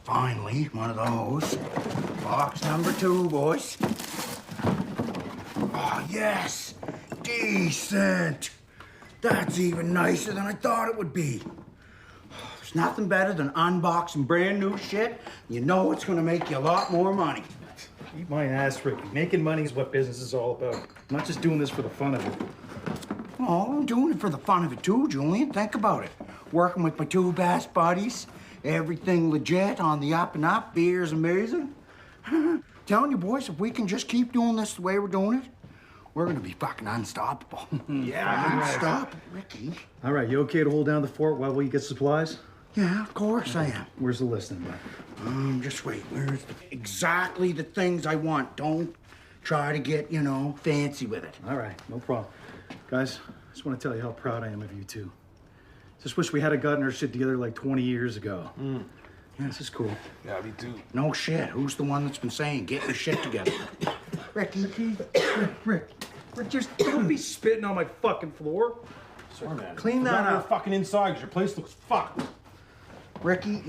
Finally, one of those. Box number 2, boys. Oh, yes. Decent. That's even nicer than I thought it would be. There's nothing better than unboxing brand new shit. You know it's gonna make you a lot more money. Eat my ass, Ricky. Making money is what business is all about. I'm not just doing this for the fun of it. Oh, I'm doing it for the fun of it too, Julian. Think about it. Working with my 2 best buddies. Everything legit, on the up and up. Beer's amazing. Telling you, boys, if we can just keep doing this the way we're doing it, we're gonna be fucking unstoppable. Yeah. Unstoppable, Ricky. All right, you okay to hold down the fort while we get supplies? Yeah, of course I am. Where's the list then, bud? Just wait. Where's exactly the things I want? Don't try to get, fancy with it. All right, no problem. Guys, I just want to tell you how proud I am of you two. Just wish we had gotten our shit together like 20 years ago. Yeah, this is cool. Yeah, me too. No shit. Who's the one that's been saying, get your shit together? Ricky, Rick, just don't be spitting on my fucking floor. Sorry, man. Clean that up. Fucking inside, 'cause your place looks fucked. Ricky,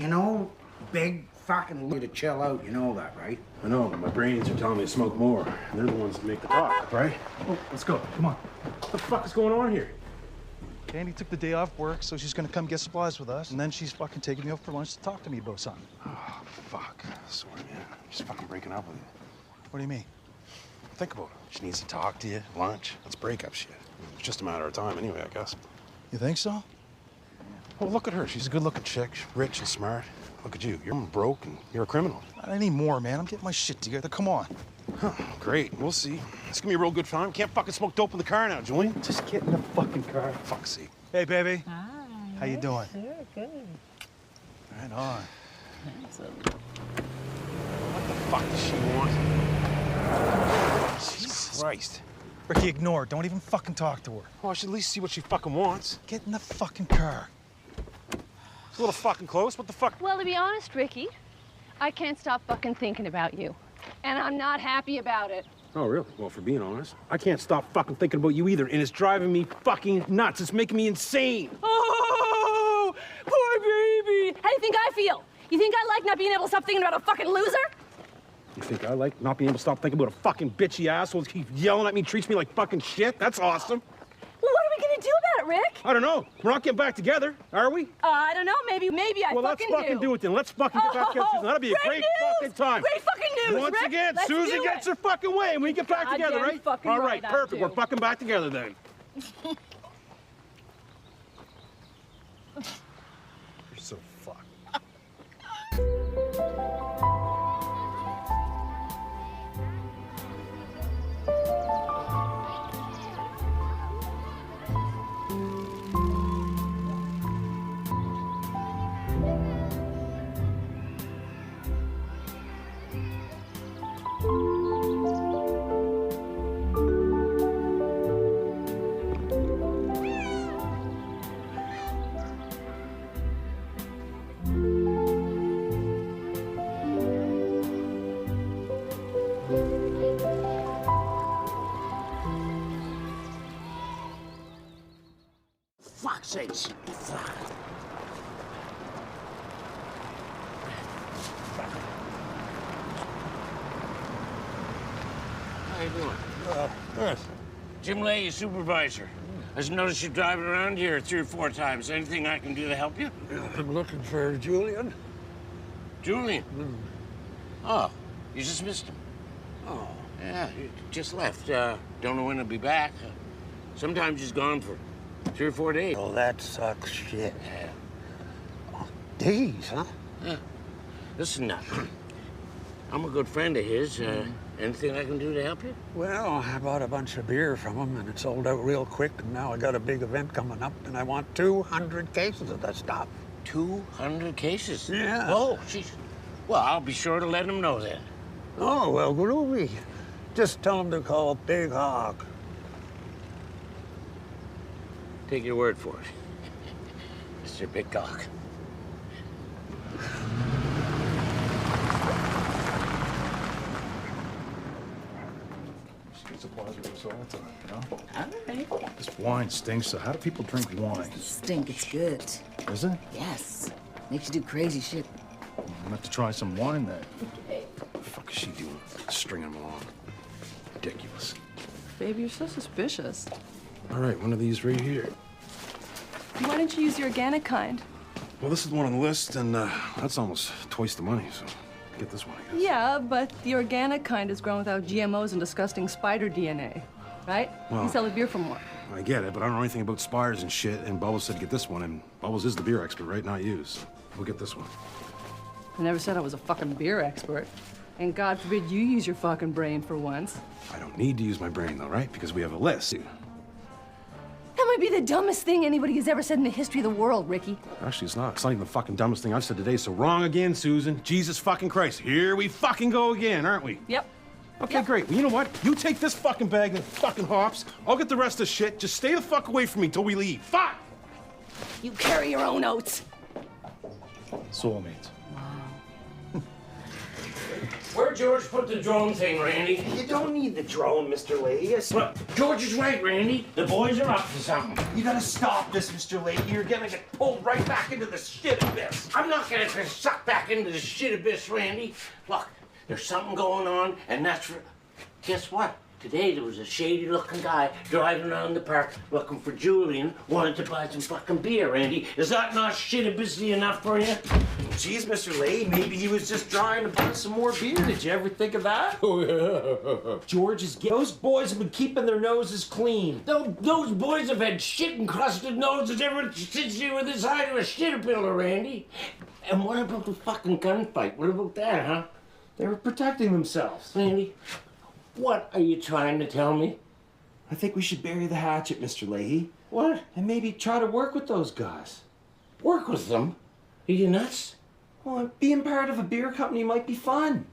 big fucking to chill out. You know that, right? I know, but my brains are telling me to smoke more. And they're the ones that make the talk, right? Oh, let's go. Come on. What the fuck is going on here? Candy took the day off work, so she's gonna come get supplies with us, and then she's fucking taking me out for lunch to talk to me about something. Oh, fuck. I swear, man. She's fucking breaking up with you. What do you mean? Think about it. She needs to talk to you, lunch. That's breakup shit. It's just a matter of time anyway, I guess. You think so? Well, look at her. She's a good-looking chick. She's rich and smart. Look at you. You're broke and you're a criminal. Not anymore, man. I'm getting my shit together. Come on. Huh, great. We'll see. It's gonna be a real good time. Can't fucking smoke dope in the car now, Julian. Just get in the fucking car. Fuck's sake. Hey, baby. Hi. How you doing? Sure, good. Right on. What the fuck does she want? Jesus Christ. Ricky, ignore her. Don't even fucking talk to her. Well, I should at least see what she fucking wants. Get in the fucking car. It's a little fucking close. What the fuck? Well, to be honest, Ricky, I can't stop fucking thinking about you. And I'm not happy about it. Oh, really? Well, for being honest, I can't stop fucking thinking about you either, and it's driving me fucking nuts. It's making me insane. Oh, poor baby. How do you think I feel? You think I like not being able to stop thinking about a fucking loser? You think I like not being able to stop thinking about a fucking bitchy asshole who keeps yelling at me, treats me like fucking shit? That's awesome. Well, what are we gonna do about it, Rick? I don't know. We're not getting back together, are we? I don't know. Maybe I Well, fucking let's fucking do it then. Let's fucking get back together. That'll be a great news! fucking time. Great fucking news, Once Rick. again, Let's Susan do gets it. her fucking way and we get back together, Goddamn right? fucking All right, right, I perfect. do. We're fucking back together then. You're so fucked. Fuck's sakes. Fuck. How you doing? Good. Jim Lay, your supervisor. I just noticed you driving around here 3 or 4 times. Anything I can do to help you? I'm looking for Julian. Julian? Oh, you just missed him. Oh, Yeah, he just left. Don't know when he'll be back. Sometimes he's gone for 3 or 4 days. well, that sucks shit. Yeah. Days, huh? Yeah. Listen, I'm a good friend of his. Anything I can do to help you? Well, I bought a bunch of beer from him, and it sold out real quick, and now I got a big event coming up, and I want 200 cases of that stuff. 200 cases? Yeah. Oh, jeez. Well, I'll be sure to let him know then. Oh, well, groovy. Just tell him to call Big Hog. Take your word for it. Mr. Big Cock. She gets supplies with us all the time, you know? All right. This wine stinks, so how do people drink wine? Stink, it's good. Is it? Yes. Makes you do crazy shit. enough to try some wine then. What the fuck is she doing? Stringing them along. Ridiculous. Baby, you're so suspicious. All right, one of these right here. Why don't you use the organic kind? Well, this is the one on the list, and that's almost twice the money, so get this one, I guess. Yeah, but the organic kind is grown without GMOs and disgusting spider DNA, right? Well- You sell the beer for more. I get it, but I don't know anything about spiders and shit, and Bubbles said get this one, and Bubbles is the beer expert, right? Not you, so we'll get this one. I never said I was a fucking beer expert. And God forbid you use your fucking brain for once. I don't need to use my brain, though, right? Because we have a list. That might be the dumbest thing anybody has ever said in the history of the world, Ricky. Actually, it's not. It's not even the fucking dumbest thing I've said today, so wrong again, Susan. Jesus fucking Christ. Here we fucking go again, aren't we? Yep. Okay, Yep. great. Well, you know what? You take this fucking bag and fucking hops. I'll get the rest of the shit. Just stay the fuck away from me till we leave. Fuck! You carry your own oats. Soulmates. Where'd George put the drone thing, Randy? You don't need the drone, Mr. Leahy. Look, George is right, Randy. The boys are up to something. You gotta stop this, Mr. Leahy. You're gonna get pulled right back into the shit abyss. I'm not gonna get sucked back into the shit abyss, Randy. Look, there's something going on, and that's for... Guess what? Today there was a shady-looking guy driving around the park looking for Julian, wanted to buy some fucking beer, Randy. Is that not shit abyssy enough for you? Jeez, Mr. Leahy, maybe he was just trying to buy some more beer. Did you ever think of that? George is... Those boys have been keeping their noses clean. Those boys have had shit-encrusted noses ever since you were this high to a shit-a-pillar, Randy. And what about the fucking gunfight? What about that, huh? They were protecting themselves. Randy, what are you trying to tell me? I think we should bury the hatchet, Mr. Leahy. What? And maybe try to work with those guys. Work with them? Are you nuts? Well, being part of a beer company might be fun.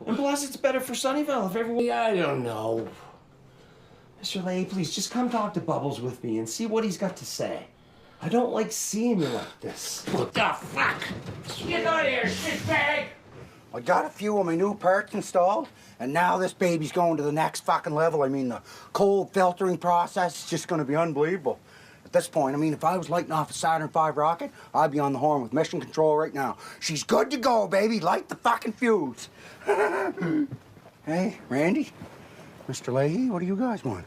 And plus, it's better for Sunnyvale if everyone... Yeah, I don't know. Mr. Leahy, please, just come talk to Bubbles with me and see what he's got to say. I don't like seeing you like this. What the fuck? Get out of here, shitbag! I got a few of my new parts installed, and now this baby's going to the next fucking level. I mean, the cold filtering process is just gonna be unbelievable. At this point, I mean, if I was lighting off a Saturn V rocket, I'd be on the horn with mission control right now. She's good to go, baby. Light the fucking fuse. Hey, Randy, Mr. Leahy, what do you guys want?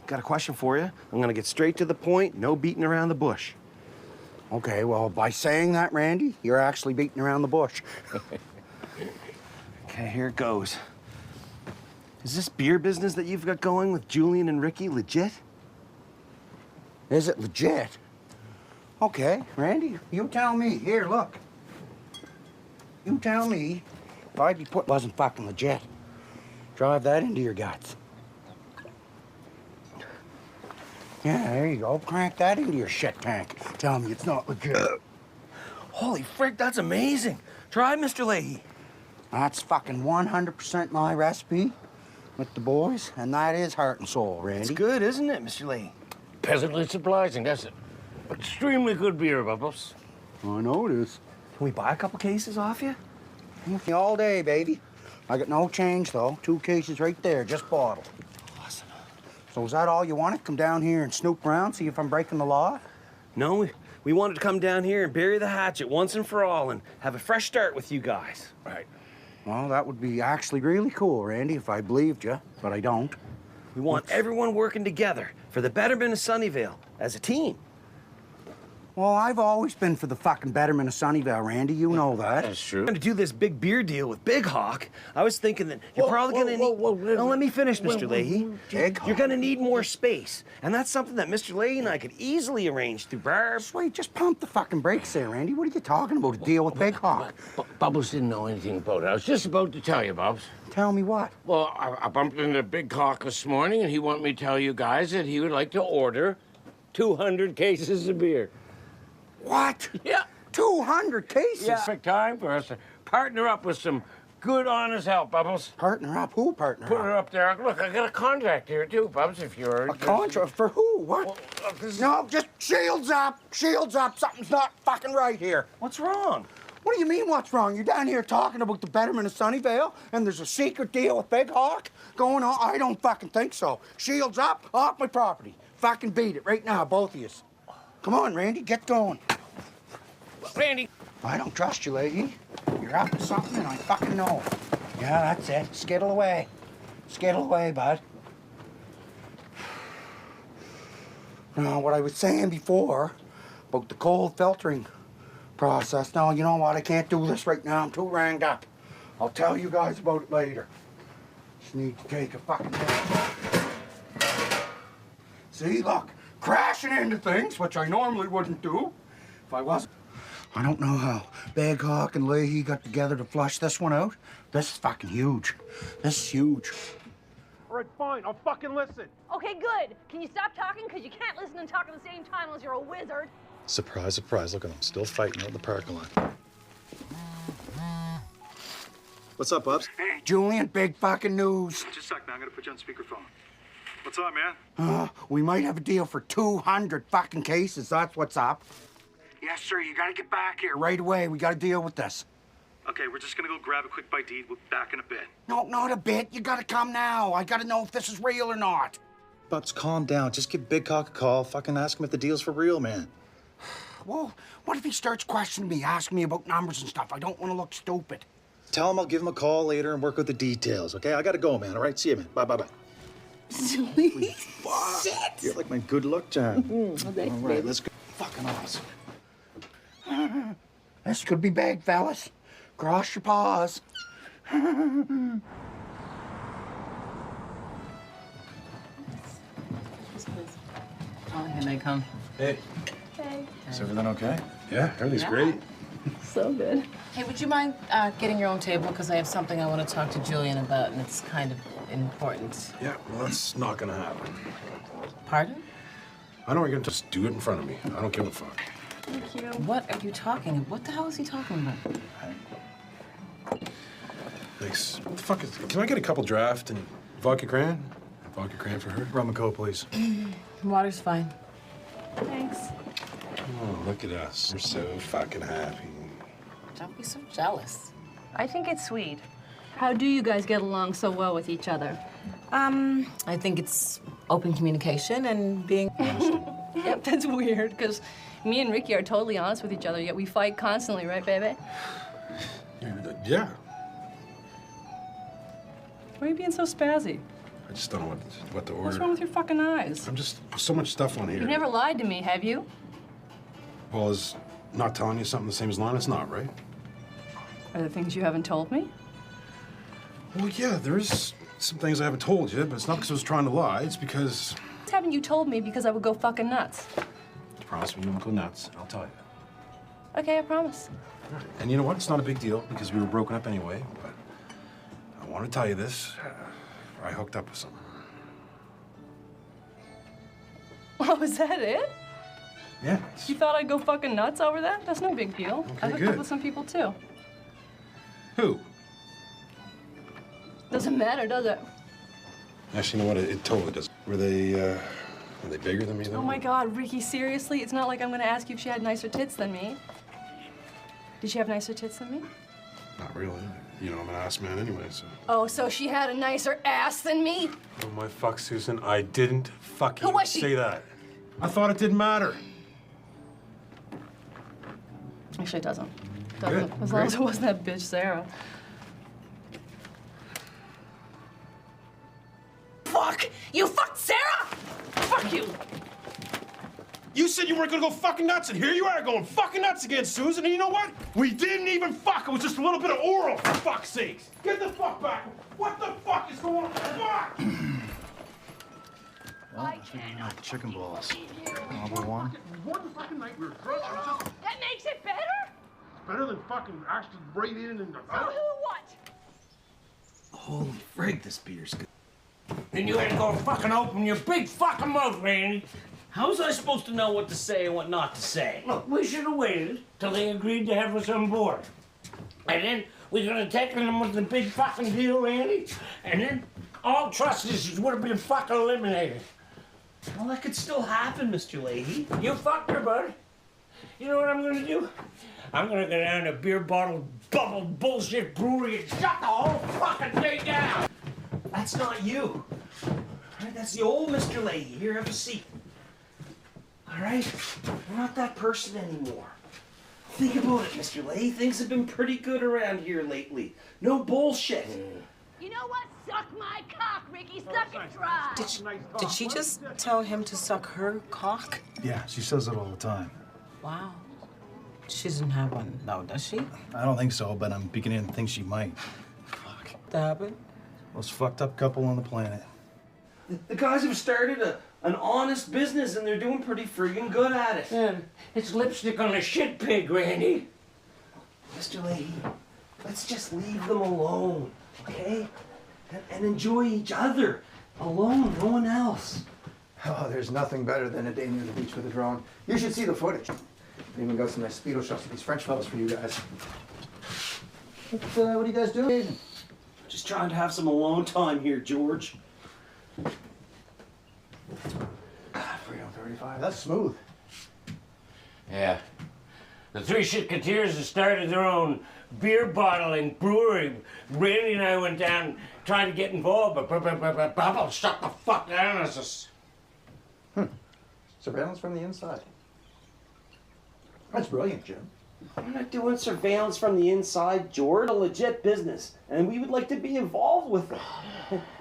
Got a question for you. I'm gonna get straight to the point, no beating around the bush. Okay, well, by saying that, Randy, you're actually beating around the bush. Okay, here it goes. Is this beer business that you've got going with Julian and Ricky legit? Is it legit? Okay, Randy, you tell me. Here, look. You tell me if I'd be put wasn't fucking legit. Drive that into your guts. Yeah, there you go. Crank that into your shit tank. Tell me it's not legit. Holy frick, that's amazing. Try, Mr. Leahy. That's fucking 100% my recipe with the boys, and that is heart and soul, Randy. It's good, isn't it, Mr. Leahy? Pleasantly surprising, that's it. Extremely good beer, Bubbles. I know it is. Can we buy a couple cases off you? All day, baby. I got no change, though. 2 cases right there, just bottled. Awesome. So is that all you wanted? Come down here and snoop around, see if I'm breaking the law? No, we wanted to come down here and bury the hatchet once and for all and have a fresh start with you guys. Right. Well, that would be actually really cool, Randy, if I believed you, but I don't. We want everyone working together for the betterment of Sunnyvale as a team. Well, I've always been for the fucking betterment of Sunnyvale, Randy. You know that. That's true. To do this big beer deal with Big Hawk, I was thinking that you're probably gonna need... Now, let me finish, Mr. Leahy. Big Hawk? You're gonna need more space, and that's something that Mr. Leahy and I could easily arrange through Barb. Wait, just pump the fucking brakes there, Randy. What are you talking about? A deal with Big Hawk? Bubbles didn't know anything about it. I was just about to tell you, Bubbles. Tell me what? Well, I bumped into Big Hawk this morning, and he wanted me to tell you guys that he would like to order 200 cases of beer. What? Yeah. 200 cases? Yeah. Perfect time for us to partner up with some good, honest help, Bubbles. Partner up? Who partner Put up? her up there. Look, I got a contract here, too, Bubbles, if you're... A contract for who? What? Well, No, just shields up. Shields up. Something's not fucking right here. What's wrong? What do you mean, what's wrong? You're down here talking about the betterment of Sunnyvale, and there's a secret deal with Big Hawk going on? I don't fucking think so. Shields up, off my property. Fucking beat it right now, both of you. Come on, Randy, get going. Randy. I don't trust you, Leahy. You're You're up to something and I fucking know. Yeah, that's it. Skittle away. Skittle away, bud. Now, what I was saying before about the cold filtering process. Now, you know what? I can't do this right now. I'm too ranged up. I'll tell you guys about it later. Just need to take a fucking minute. See, look, crashing into things, which I normally wouldn't do if I wasn't. I don't know how Big Hawk and Leahy got together to flush this one out. This is fucking huge. This is huge. All right, fine. I'll fucking listen. Okay, good. Can you stop talking? Because you can't listen and talk at the same time unless you're a wizard. Surprise, surprise. Look at them, still fighting out in the parking lot. What's up, Bubs? Hey, Julian, big fucking news. Just a sec, man. I'm gonna put you on speakerphone. What's up, man? We might have a deal for 200 fucking cases. That's what's up. Yes, sir. You gotta get back here right away. We gotta deal with this. Okay, we're just gonna go grab a quick bite to eat. We'll be back in a bit. No, not a bit. You gotta come now. I gotta know if this is real or not. Bubs, calm down. Just give Big Hawk a call. Fucking ask him if the deal's for real, man. Well, what if he starts questioning me, asking me about numbers and stuff? I don't want to look stupid. Tell him I'll give him a call later and work out the details, okay? I gotta go, man, all right? See you, man. Bye, bye, bye. Shit. You're like my good luck charm. Thanks, All right, baby. let's go. Fucking awesome. This could be big, fellas. Cross your paws. Oh, here they come. Hey. Hey. Is everything okay? Yeah, everything's great. So good. Hey, would you mind getting your own table? Because I have something I want to talk to Julian about, and it's kind of important. Yeah, well, that's not gonna happen. Pardon? I know you're gonna just do it in front of me. I don't give a fuck. Thank you. What are you talking about? What the hell is he talking about? Thanks. What the fuck is... Can I get a couple draft and vodka cran? Vodka cran for her? Rum and coke, please. Water's fine. Thanks. Oh, look at us. We're so fucking happy. Don't be so jealous. I think it's sweet. How do you guys get along so well with each other? I think it's open communication and being honest. Yep, that's weird, because me and Ricky are totally honest with each other, yet we fight constantly, right, baby? Yeah. Why are you being so spazzy? I just don't know what to order. What's wrong with your fucking eyes? I'm just... So much stuff on here. You've never lied to me, have you? Well, is not telling you something the same as lying? It's not, right? Are there things you haven't told me? Well, yeah, there's some things I haven't told you, but it's not because I was trying to lie. It's because... Haven't you told me because I would go fucking nuts? You promised me you won't go nuts. I'll tell you. Okay, I promise. All right. And you know what? It's not a big deal because we were broken up anyway, but I want to tell you this. I hooked up with someone. Oh, is that it? Yeah. it's- You thought I'd go fucking nuts over that? That's no big deal. Okay, I've hooked good. up with some people too. Who? Doesn't matter, does it? Actually, you know what? It totally does. Were they bigger than me, though? Oh my God, Ricky, seriously? It's not like I'm gonna ask you if she had nicer tits than me. Did she have nicer tits than me? Not really. You know, I'm an ass man anyway, so... Oh, so she had a nicer ass than me? Oh, my fuck, Susan. I didn't fucking Who was she? say that. I thought it didn't matter. Actually, it doesn't. Good, As long great. as it wasn't that bitch, Sarah. Fuck! You fucked Sarah! Fuck you! You said you weren't gonna go fucking nuts, and here you are going fucking nuts again, Susan. And you know what? We didn't even fuck. It was just a little bit of oral, for fuck's sakes. Get the fuck back. What the fuck is going on? Fuck! Well, I think we have chicken balls. Number one. One fucking night we were drunk. It was just That makes it better? better than fucking actually right in and... So who what? Holy frig, this beer's good. Then you ain't gonna fucking open your big fucking mouth, Randy. How was I supposed to know what to say and what not to say? Look, we should have waited till they agreed to have us on board. And then we could have taken them with the big fucking deal, Randy. And then all trust issues would have been fucking eliminated. Well, that could still happen, Mr. Leahy. You fucked her, bud. You know what I'm gonna do? I'm gonna go down to Beer Bottle Bubble Bullshit Brewery and shut the whole fucking thing down. That's not you. All right, that's the old Mr. Leahy. Here, have a seat. All right? You're not that person anymore. Think about it, Mr. Lay. Things have been pretty good around here lately. No bullshit. You know what? Suck my cock, Ricky. Suck it dry. Did she just tell him to suck her cock? Yeah, she says it all the time. Wow. She doesn't have one, though, does she? I don't think so, but I'm beginning to think she might. Fuck. That happened? Most fucked up couple on the planet. The guys have started an honest business and they're doing pretty friggin' good at it. Man, it's lipstick on a shit pig, Randy. Mr. Leahy, let's just leave them alone, okay? And enjoy each other. Alone, no one else. Oh, there's nothing better than a day near the beach with a drone. You should see the footage. I even got some nice speedo shots of these French fellas for you guys. What are you guys doing? Just trying to have some alone time here, George. Freedom 35. That's smooth. Yeah. The three shitketeers have started their own beer bottling brewery. Randy and I went down trying to get involved, but Bubble shut the fuck down on us. Surveillance from the inside. That's brilliant, Jim. I'm not doing surveillance from the inside, George. A legit business, and we would like to be involved with it.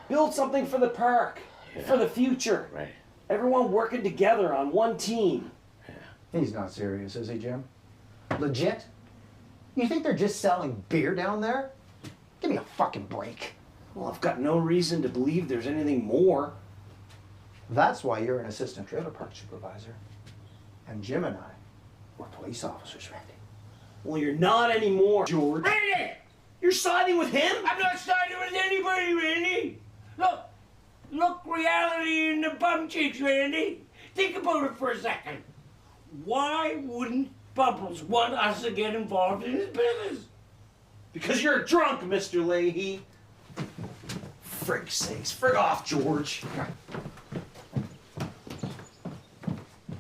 Build something for the park, for the future. Right. Everyone working together on one team. He's not serious, is he, Jim? Legit? You think they're just selling beer down there? Give me a fucking break. Well, I've got no reason to believe there's anything more. That's why you're an assistant trailer park supervisor. And Jim and I were police officers, Randy. Well, you're not anymore, George. Randy! You're siding with him? I'm not siding with anybody, Randy. Look reality in the bum cheeks, Randy. Think about it for a second. Why wouldn't Bubbles want us to get involved in his business? Because you're drunk, Mr. Leahy. Frig's sakes. Frig off, George.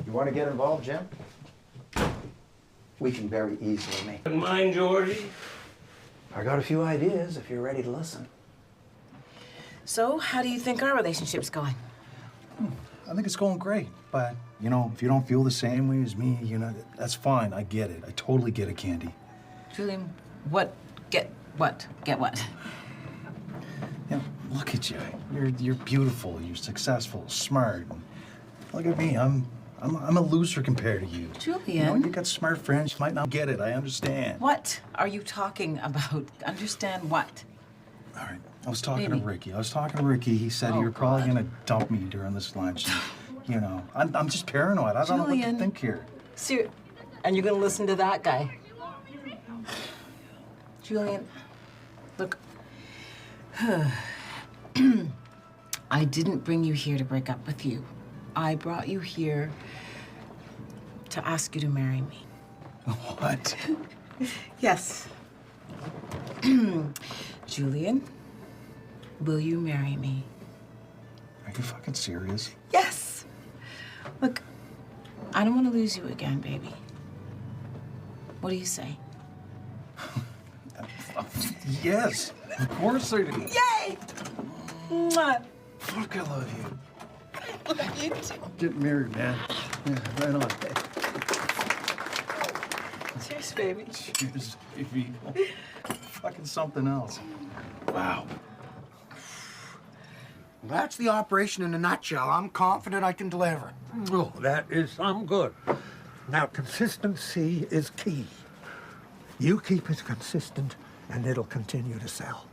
You want to get involved, Jim? We can very easily make it. Don't mind, Georgie. I got a few ideas if you're ready to listen. So, how do you think our relationship's going? I think it's going great, but, you know, if you don't feel the same way as me, you know, that's fine. I get it. I totally get it, Candy. Julian, what? Get what? Get what? You know, look at you. You're beautiful. You're successful, smart. Look at me. I'm a loser compared to you. Julian. You know, you got smart friends. You might not get it. I understand. What are you talking about? Understand what? All right. I was talking to Ricky. He said you were probably going to dump me during this lunch. And, you know, I'm just paranoid. I don't know what to think here. And you're going to listen to that guy? Julian, look. I didn't bring you here to break up with you. I brought you here to ask you to marry me. What? Yes. Julian, will you marry me? Are you fucking serious? Yes. Look, I don't want to lose you again, baby. What do you say? Yes, of course I do. Yay! Mwah. Fuck, I love you. You too. Get married, man. Yeah, right on. Cheers, baby. Cheers, baby. Fucking something else. Wow. That's the operation in a nutshell. I'm confident I can deliver. Oh, that is some good. Now, consistency is key. You keep it consistent, and it'll continue to sell.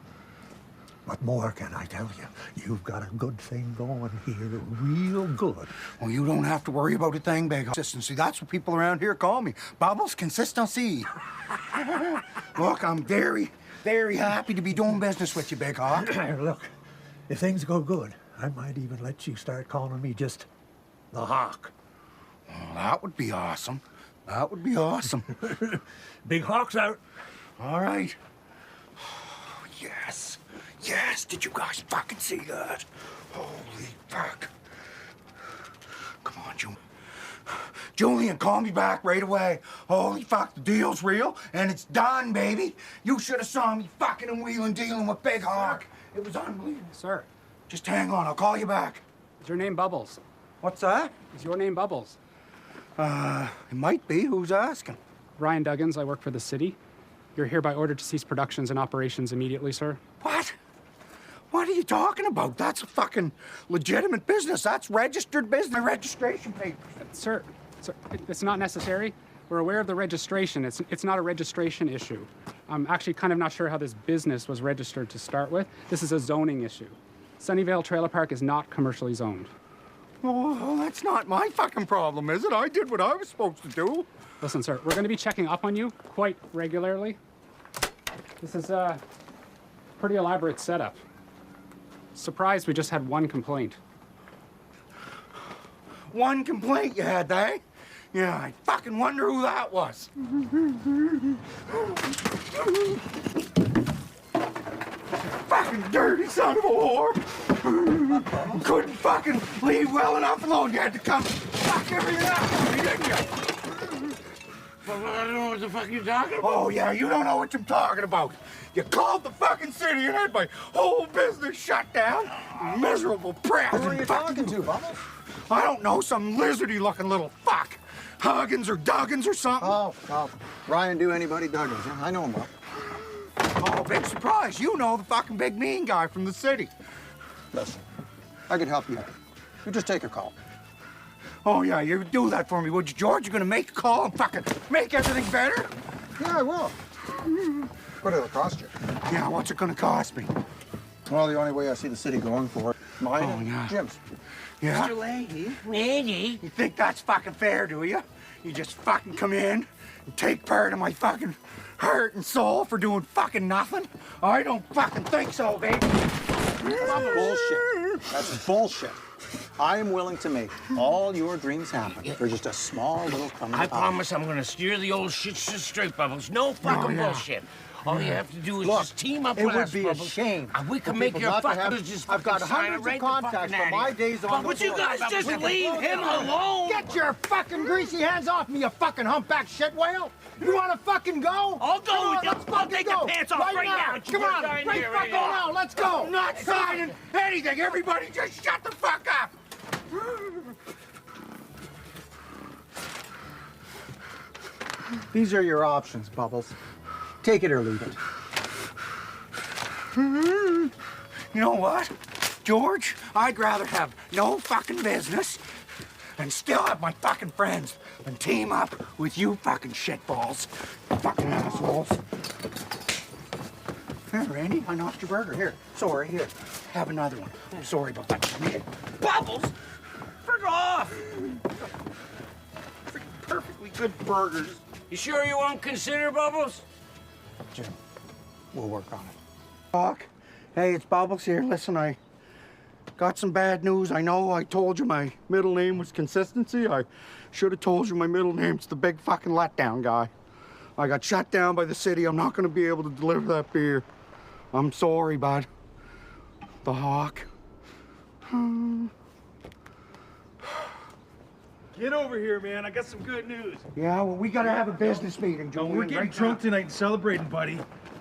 What more can I tell you? You've got a good thing going here, real good. Well, you don't have to worry about a thing, Big Consistency. That's what people around here call me. Bubbles Consistency. Look, I'm very, very happy to be doing business with you, Big Hawk. Look, if things go good, I might even let you start calling me just the Hawk. Well, that would be awesome. That would be awesome. Big Hawk's out. All right. Yes. Yes, did you guys fucking see that? Holy fuck. Come on, Julian, call me back right away. Holy fuck, the deal's real, and it's done, baby. You should have saw me fucking and wheeling dealing with Big Hawk. It was unbelievable. Sir, Just hang on, I'll call you back. is your name Bubbles? What's that? Is your name Bubbles? It might be. Who's asking? Ryan Duggins, I work for the city. You're hereby ordered to cease productions and operations immediately, sir. What? What are you talking about? That's a fucking legitimate business. That's registered business. Registration papers. Sir, it's not necessary. We're aware of the registration. It's not a registration issue. I'm actually kind of not sure how this business was registered to start with. This is a zoning issue. Sunnyvale Trailer Park is not commercially zoned. Oh, that's not my fucking problem, is it? I did what I was supposed to do. Listen, sir, we're going to be checking up on you quite regularly. This is a pretty elaborate setup. Surprised we just had one complaint. One complaint you had, eh? Yeah, I fucking wonder who that was. Fucking dirty son of a whore. Couldn't fucking leave well enough alone. You had to come fuck everything up for me, didn't you? Well, I don't know what the fuck you're talking about. Oh, yeah, you don't know what I'm talking about. You called the fucking city and had my whole business shut down. Miserable prick. Who are you talking to, Bubbles? I don't know, some lizardy-looking little fuck. Huggins or Duggins or something. Oh, Ryan do anybody Duggins. Yeah, I know him well. Oh, big surprise. You know the fucking big mean guy from the city. Listen, I could help you out. You just take a call. Oh, yeah, you do that for me, would you, George? You're gonna make a call and fucking make everything better? Yeah, I will. What it'll cost you? Yeah, what's it gonna cost me? Well, the only way I see the city going for it, mine and Jim's. Yeah? Mr. Leahy? You think that's fucking fair, do you? You just fucking come in and take part of my fucking heart and soul for doing fucking nothing? I don't fucking think so, baby. That's bullshit. That's bullshit. I am willing to make all your dreams happen for just a small little crumb of I the pie. promise I'm gonna steer the old shit straight, Bubbles. No fucking bullshit. All you have to do is just team up with us, It would be a Bubbles. shame. And we for can make people your not to fucking have- business I've got fucking sign hundreds right of the fucking contacts out for of my here. days on But the would you board. guys just leave him alone? Get your fucking greasy hands off me, you fucking humpback shit whale! You wanna fucking go? I'll go Come on, with you. let's I'll fucking take go. the pants off right now. Come on, Sign right here, right fucking now. now, let's go! I'm not signing anything. Everybody just shut the fuck up. These are your options, Bubbles. Take it or leave it. You know what, George? I'd rather have no fucking business and still have my fucking friends than team up with you fucking shitballs. Fucking assholes. Here, Randy, I knocked your burger. Here, sorry, here. Have another one. I'm sorry about that shit. Bubbles! Frick off! Freaking perfectly good burgers. You sure you won't consider, Bubbles? Jim, we'll work on it. Doc, hey, it's Bubbles here. Listen, I got some bad news. I know I told you my middle name was Consistency. I should have told you my middle name's the big fucking letdown guy. I got shut down by the city. I'm not going to be able to deliver that beer. I'm sorry, bud. The Hawk. Get over here, man. I got some good news. Yeah, well, we got to have a business meeting, Oh, Julian. we're getting right drunk now. tonight and celebrating, buddy.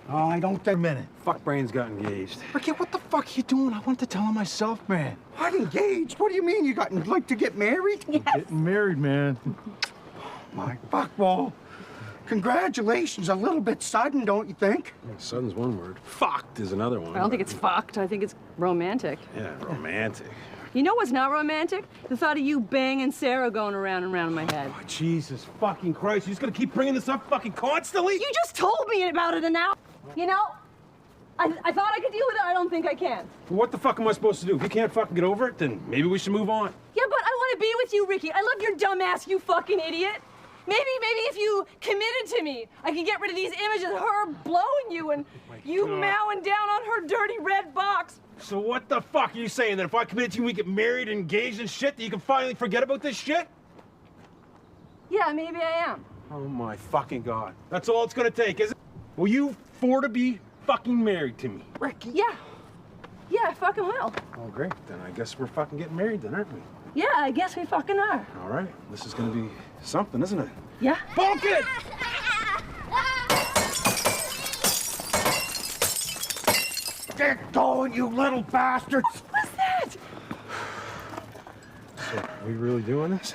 I don't think... A minute. Fuckbrains got engaged. Ricky, what the fuck are you doing? I wanted to tell him myself, man. What, engaged? What do you mean? You got, like, to get married? Getting married, man. My fuckball. Congratulations. A little bit sudden, don't you think? Sudden's one word. Fucked is another one. I don't think it's fucked. I think it's romantic. Yeah, romantic. You know what's not romantic? The thought of you banging Sarah going around and around in my head. Oh, Jesus fucking Christ. You just gonna keep bringing this up fucking constantly? You just told me about it, and now, you know, I thought I could deal with it. I don't think I can. What the fuck am I supposed to do? If you can't fucking get over it, then maybe we should move on. Yeah, but I want to be with you, Ricky. I love your dumb ass, you fucking idiot. Maybe if you committed to me, I could get rid of these images of her blowing you and you God. mowing down on her dirty red box. So what the fuck are you saying? That if I commit to you, we get married and engaged and shit, that you can finally forget about this shit? Yeah, maybe I am. Oh my fucking God. That's all it's gonna take, is it? Will you four to be fucking married to me? Ricky? Yeah. Yeah, I fucking will. Oh, great. Then I guess we're fucking getting married then, aren't we? Yeah, I guess we fucking are. All right. This is gonna be something, isn't it? Yeah? Bucket! Get going, you little bastards! What's that? So, are we really doing this?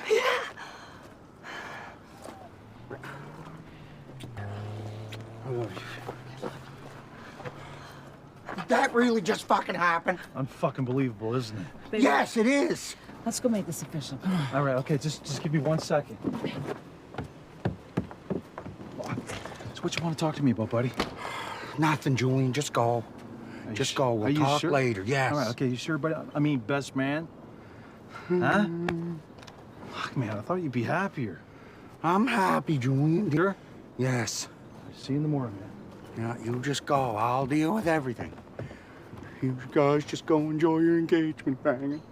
that really just fucking happen? Unfucking believable, isn't it? Baby, Yes, it is. let's go make this official. Come on. All right, okay, just give me 1 second. So what you want to talk to me about, buddy? Nothing, Julian. Just go. Just go. Are We'll you talk sure? later. Yes. All right, okay, you sure, buddy? I mean, best man? Huh? Fuck, man, I thought you'd be happier. I'm happy, Julian. Sure? Yes. See you in the morning, man. Yeah, you just go. I'll deal with everything. You guys just go enjoy your engagement, banging.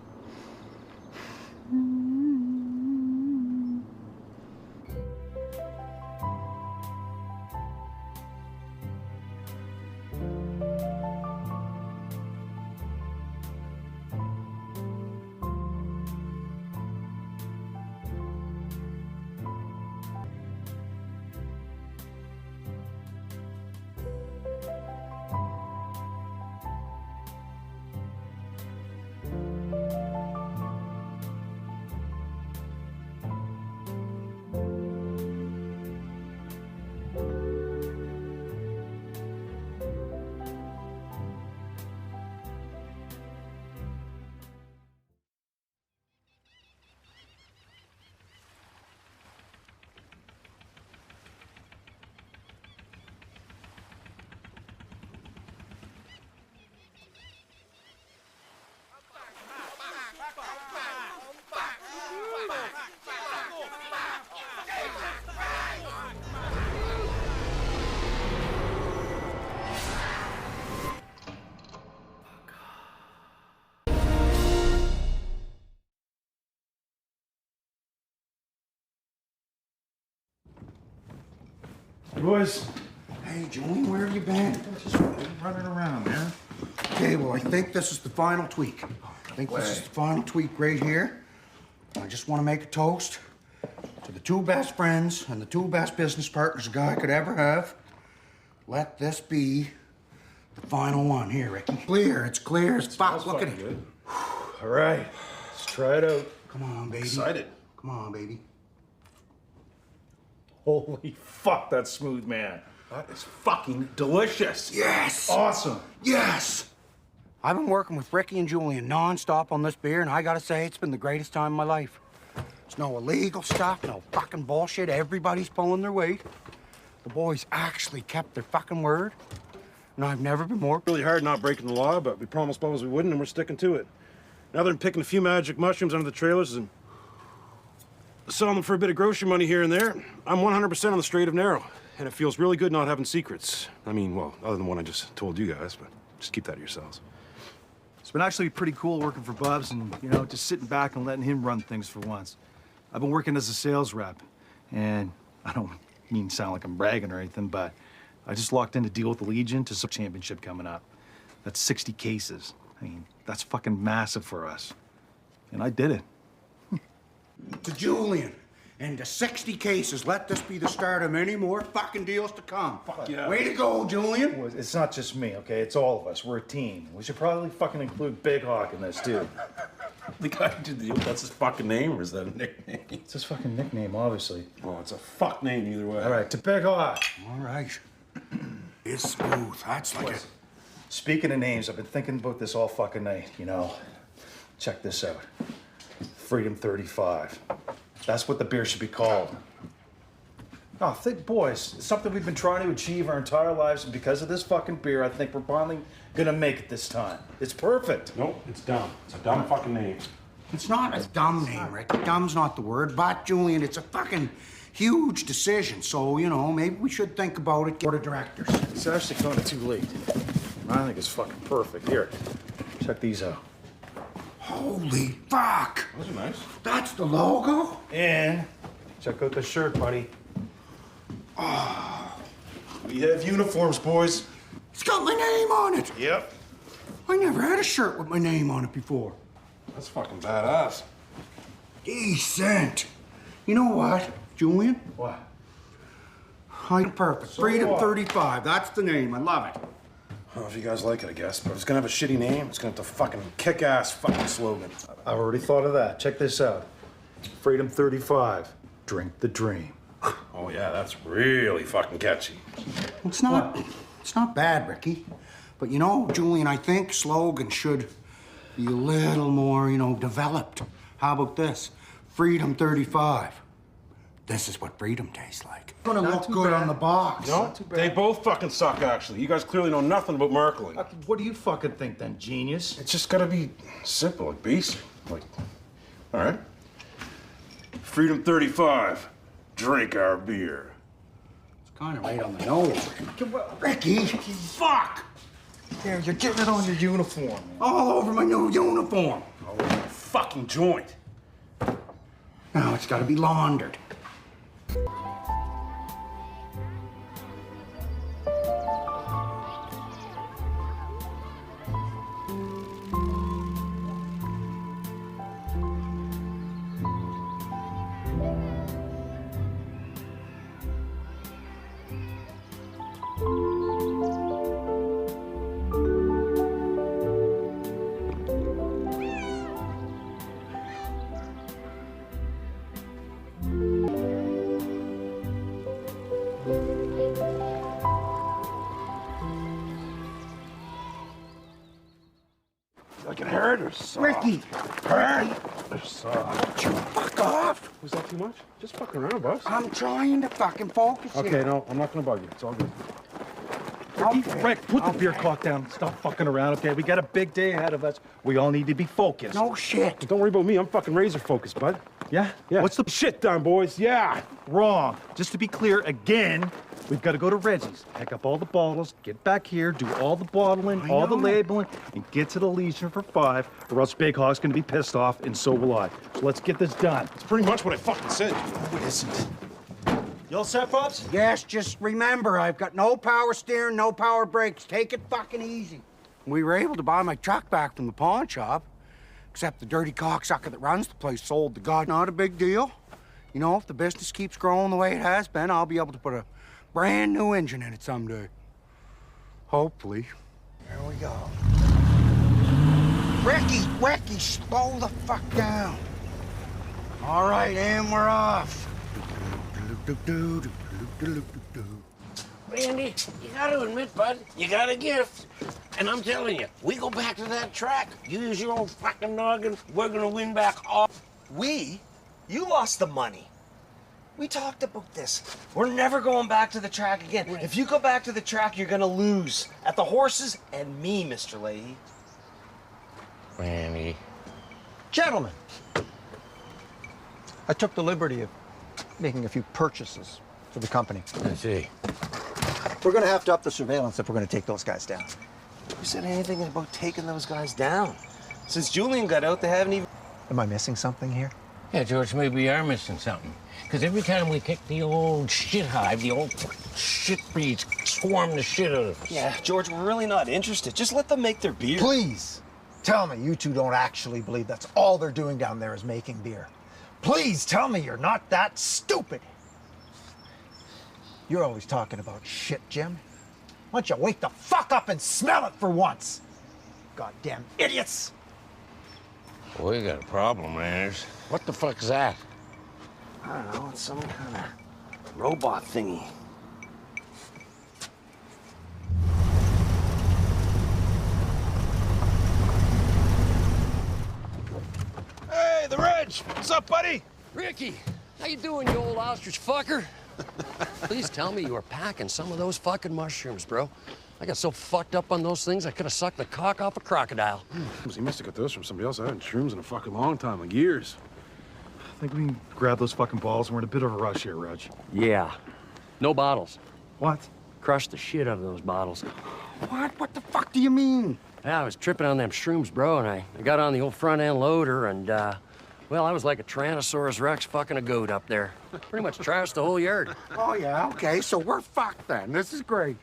Boys. Hey, Julian, where have you been? Just running around, man. Okay, well, I think this is the final tweak. I think this is the final tweak right here. I just want to make a toast to the 2 best friends and the 2 best business partners a guy could ever have. Let this be the final one. Here, Ricky. Clear. It's clear as fuck. Look at it. Good. All right, let's try it out. Come on, baby. Excited. Come on, baby. Holy fuck, that's smooth, man. That is fucking delicious. Yes! Awesome. Yes! I've been working with Ricky and Julian nonstop on this beer, and I gotta say, it's been the greatest time of my life. There's no illegal stuff, no fucking bullshit. Everybody's pulling their weight. The boys actually kept their fucking word, and I've never been more... Really hard not breaking the law, but we promised Bubbles we wouldn't, and we're sticking to it. Now they're picking a few magic mushrooms under the trailers and selling them for a bit of grocery money here and there. I'm 100% on the straight of narrow, and it feels really good not having secrets. I mean, well, other than one I just told you guys, but just keep that to yourselves. It's been actually pretty cool working for Bubs and, you know, just sitting back and letting him run things for once. I've been working as a sales rep, and I don't mean to sound like I'm bragging or anything, but I just locked in to deal with the Legion to some championship coming up. That's 60 cases. I mean, that's fucking massive for us. And I did it. To Julian, and to 60 cases, let this be the start of many more fucking deals to come. Fuck yeah. Way to go, Julian. Well, it's not just me, okay? It's all of us. We're a team. We should probably fucking include Big Hawk in this, too. The guy who did the deal, that's his fucking name, or is that a nickname? It's his fucking nickname, obviously. Well, it's a fuck name either way. All right, to Big Hawk. All right. It's smooth. That's like it. Speaking of names, I've been thinking about this all fucking night, you know. Check this out. Freedom 35. That's what the beer should be called. Oh, think, boys, it's something we've been trying to achieve our entire lives, and because of this fucking beer, I think we're finally gonna make it this time. It's perfect. Nope, it's dumb. It's a dumb fucking name. It's not a dumb name, Rick. Dumb's not the word. But, Julian, it's a fucking huge decision. So, you know, maybe we should think about it. Board of directors. It's actually kind of too late. I think it's fucking perfect. Here, check these out. Holy fuck! Those are nice. That's the logo? And check out the shirt, buddy. We have uniforms, boys. It's got my name on it. Yep. I never had a shirt with my name on it before. That's fucking badass. Decent. You know what, Julian? What? Perfect. So Freedom what? 35. That's the name. I love it. Well, if you guys like it, I guess. But if it's gonna have a shitty name, it's gonna have to fucking kick-ass fucking slogan. I've already thought of that. Check this out. Freedom 35. Drink the dream. Oh yeah, that's really fucking catchy. It's not bad, Ricky. But you know, Julian, I think slogans should be a little more, developed. How about this? Freedom 35. This is what freedom tastes like. Gonna Not look too good bad. on the box. No, they both fucking suck, actually. You guys clearly know nothing about marketing. What do you fucking think then, genius? It's just gotta be simple, like basic. Like, all right. Freedom 35. Drink our beer. It's kind of right on the nose. Ricky! Fuck! There, you're getting it on your uniform, man. All over my new uniform. Oh, fucking joint. Now it's gotta be laundered. Like it hurt or soft? Ricky! Hurt or soft? Fuck off! Was that too much? Just fucking around, boss. I'm trying to fucking focus Okay, here. no, I'm not gonna bug you. It's all good. Rick, put the beer clock down. Stop fucking around, okay? We got a big day ahead of us. We all need to be focused. No shit. Don't worry about me. I'm fucking razor focused, bud. Yeah? Yeah. What's the shit done, boys? Yeah. wrong? Just to be clear again, we've got to go to Reggie's, pick up all the bottles, get back here, do all the bottling, all the labeling, and get to the Legion for 5, or else Big Hog's gonna be pissed off, and so will I. So let's get this done. It's pretty much what I fucking said. No, it isn't. You all set, Pops? Yes, just remember, I've got no power steering, no power brakes. Take it fucking easy. We were able to buy my truck back from the pawn shop, except the dirty cocksucker that runs the place sold the god. Not a big deal. You know, if the business keeps growing the way it has been, I'll be able to put a brand new engine in it someday. Hopefully. Here we go. Ricky, slow the fuck down. All right, and we're off. Randy, you gotta admit, bud, you got a gift. And I'm telling you, we go back to that track. You use your old fucking noggin, we're gonna win back all. We? You lost the money. We talked about this. We're never going back to the track again. If you go back to the track, you're gonna lose. At the horses and me, Mr. Leahy. Randy. Gentlemen, I took the liberty of making a few purchases for the company. I see. We're gonna have to up the surveillance if we're gonna take those guys down. Who said anything about taking those guys down? Since Julian got out, they haven't even... Am I missing something here? Yeah, George, maybe we are missing something. Because every time we kick the old shit hive, the old shit breeds swarm the shit out of us. Yeah, George, we're really not interested. Just let them make their beer. Please, tell me you two don't actually believe that's all they're doing down there is making beer. Please tell me you're not that stupid. You're always talking about shit, Jim. Why don't you wake the fuck up and smell it for once? Goddamn idiots! Boy, we got a problem, Ranners. What the fuck's that? I don't know, it's some kind of robot thingy. Hey, the Reg! What's up, buddy? Ricky, how you doing, you old ostrich fucker? Please tell me you were packing some of those fucking mushrooms, bro. I got so fucked up on those things, I could have sucked the cock off a crocodile. He must have got those from somebody else. I haven't shrooms in a fucking long time, like years. I think we can grab those fucking balls. We're in a bit of a rush here, Reg. Yeah. No bottles. What? Crushed the shit out of those bottles. What? What the fuck do you mean? Yeah, I was tripping on them shrooms, bro, and I got on the old front end loader, and, well, I was like a Tyrannosaurus Rex fucking a goat up there. Pretty much trashed the whole yard. Oh, yeah, okay, so we're fucked then. This is great.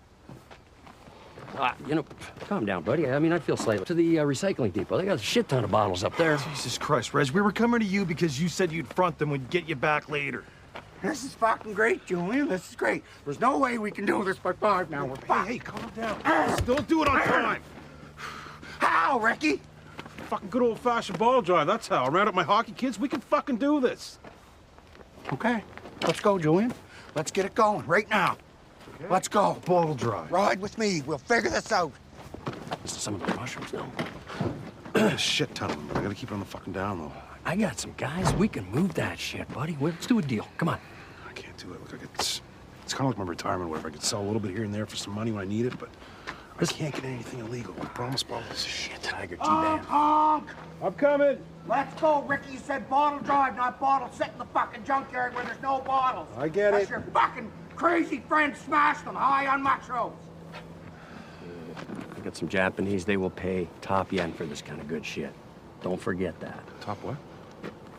You know, calm down, buddy. I mean, I feel slightly. To the recycling depot, they got a shit ton of bottles up there. Jesus Christ, Reg, we were coming to you because you said you'd front them and get you back later. This is fucking great, Julian. This is great. There's no way we can do this by 5 now. We're fucked. Hey, calm down. Still do it on time. How, Ricky? Fucking good old-fashioned ball drive, that's how. Around at my hockey kids, we can fucking do this. Okay, let's go, Julian. Let's get it going right now. Okay. Let's go. Bottle drive. Ride with me. We'll figure this out. Some of the mushrooms, no. A shit ton of them. I gotta keep it on the fucking down low. I got some guys. We can move that shit, buddy. Let's do a deal. Come on. I can't do it. Look, it's kind of like my retirement, whatever. I could sell a little bit here and there for some money when I need it, but I can't get anything illegal. I promise, Paul. Shit, Tiger T-Band. Honk! I'm coming. Let's go, Ricky. You said bottle drive, not bottle sit in the fucking junkyard where there's no bottles. I get That's it. your fucking crazy friend smashed them high on mushrooms. I got some Japanese. They will pay top yen for this kind of good shit. Don't forget that. Top what?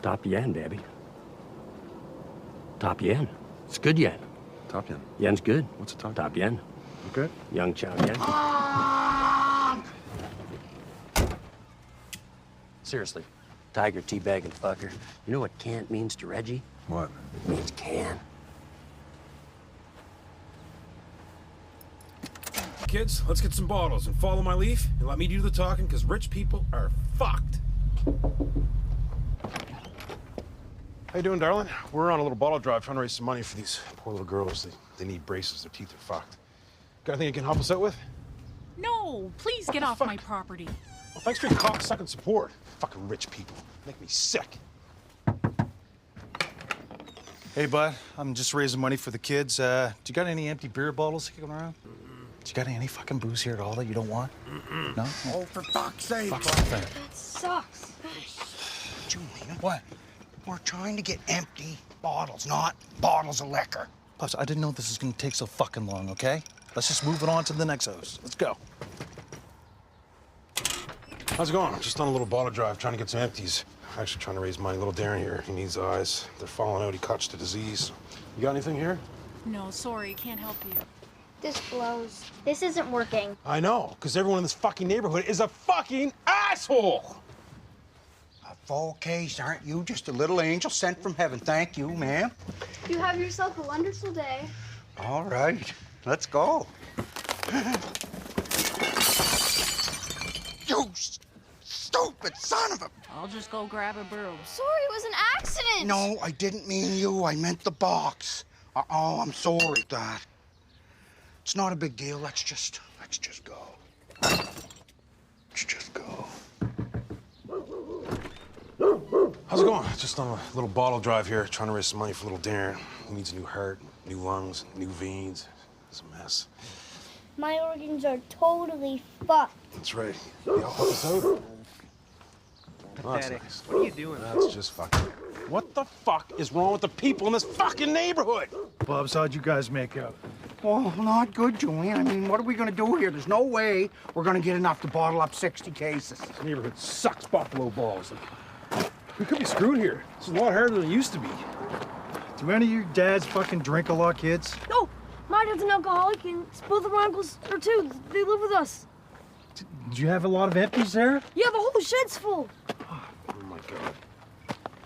Top yen, baby. Top yen. It's good yen. Top yen. Yen's good. What's a top? Top yen. Okay. Young chow yen. Honk! Seriously. Tiger teabagging fucker. You know what can't means to Reggie? What? It means can. Kids, let's get some bottles and follow my leaf and let me do the talking, because rich people are fucked. How you doing, darling? We're on a little bottle drive trying to raise some money for these poor little girls. They need braces. Their teeth are fucked. Got anything you can help us out with? No, please get off my property. Well, thanks for your cock-sucking support. Fucking rich people. Make me sick. Hey, bud, I'm just raising money for the kids. Do you got any empty beer bottles kicking around? Do you got any fucking booze here at all that you don't want? No? Oh, for fuck's sake. Fuck off then. That sucks. Julian. What? We're trying to get empty bottles, not bottles of liquor. Plus, I didn't know this was gonna take so fucking long, okay? Let's just move it on to the next host. Let's go. How's it going? I'm just on a little bottle drive trying to get some empties. Actually trying to raise money. Little Darren here, he needs eyes. They're falling out. He caught the disease. You got anything here? No, sorry, can't help you. This blows. This isn't working. I know, because everyone in this fucking neighborhood is a fucking asshole! A full case, aren't you? Just a little angel sent from heaven. Thank you, ma'am. You have yourself a wonderful day. All right, let's go. You stupid son of a... I'll just go grab a broom. Sorry, it was an accident. No, I didn't mean you. I meant the box. Oh, I'm sorry, Dad. It's not a big deal. Let's just go. Let's just go. How's it going? Just on a little bottle drive here, trying to raise some money for little Darren. He needs a new heart, new lungs, new veins. It's a mess. My organs are totally fucked. That's right. Y'all help us out? Oh, that's nice. What are you doing? That's just fucking... What the fuck is wrong with the people in this fucking neighborhood? Bubs, how'd you guys make out? Oh, not good, Julian. I mean, what are we gonna do here? There's no way we're gonna get enough to bottle up 60 cases. This neighborhood sucks buffalo balls. We could be screwed here. This is a lot harder than it used to be. Do any of your dads fucking drink a lot, kids? No, my dad's an alcoholic, and both of my uncles are too. They live with us. Did you have a lot of empties there? Yeah, the whole shed's full. Oh my God.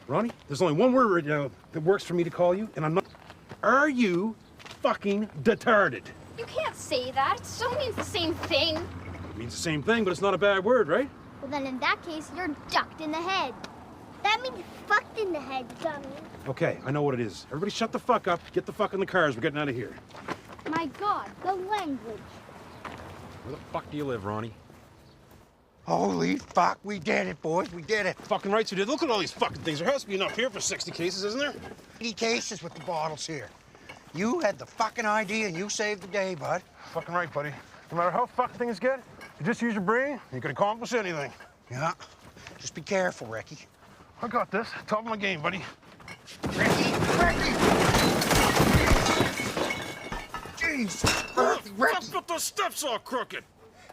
Ronnie, there's only one word right now that works for me to call you, and I'm not... Are you fucking retarded? You can't say that. It still means the same thing. It means the same thing, but it's not a bad word, right? Well, then in that case, you're ducked in the head. That means fucked in the head, dummy. Okay, I know what it is. Everybody shut the fuck up. Get the fuck in the cars. We're getting out of here. My God, the language. Where the fuck do you live, Ronnie? Holy fuck, we did it, boys. We did it. Fucking rights we did. Look at all these fucking things. There has to be enough here for 60 cases, isn't there? 80 cases with the bottles here. You had the fucking idea and you saved the day, bud. Fucking right, buddy. No matter how fucked things get, you just use your brain, you can accomplish anything. Yeah. Just be careful, Ricky. I got this. Top of my game, buddy. Ricky! Jeez! Ricky! Fuck, got those steps all crooked.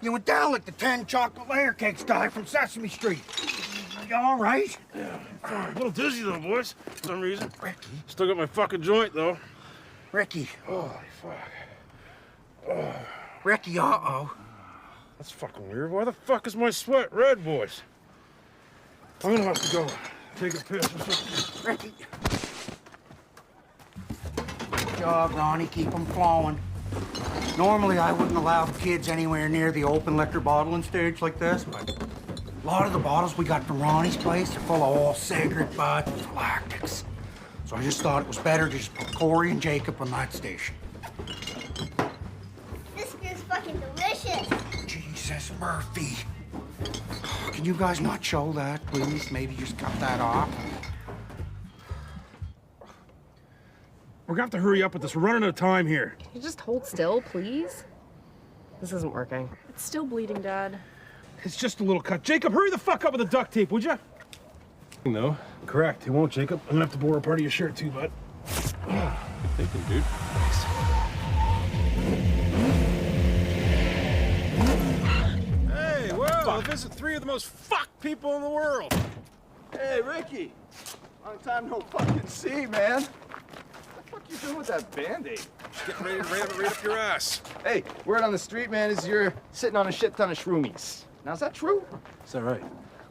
You went down like the 10 chocolate layer cakes guy from Sesame Street. You all right? Yeah, I'm a little dizzy though, boys, for some reason. Ricky. Still got my fucking joint though. Ricky. Holy fuck. Oh. Ricky, uh-oh. That's fucking weird. Why the fuck is my sweat red, boys? I'm gonna have to go take a piss or something. Ricky. Good job, Ronnie. Keep them flowing. Normally, I wouldn't allow kids anywhere near the open liquor bottling stage like this, but a lot of the bottles we got from Ronnie's place are full of all cigarette butts and lactics. So I just thought it was better to just put Corey and Jacob on that station. This beer's fucking delicious. Jesus, Murphy. Can you guys not show that, please? Maybe just cut that off. We're gonna have to hurry up with this. We're running out of time here. Can you just hold still, please? This isn't working. It's still bleeding, Dad. It's just a little cut. Jacob, hurry the fuck up with the duct tape, would you? No. Correct. It won't, Jacob. I'm gonna have to borrow part of your shirt too, bud. Thinking, dude. Hey, well, I'll visit 3 of the most fucked people in the world. Hey, Ricky. Long time no fucking see, man. What the fuck you doing with that Band-Aid? Getting ready to ram it right up your ass. Hey, word on the street, man, is you're sitting on a shit ton of shroomies. Now, is that true? Is that right?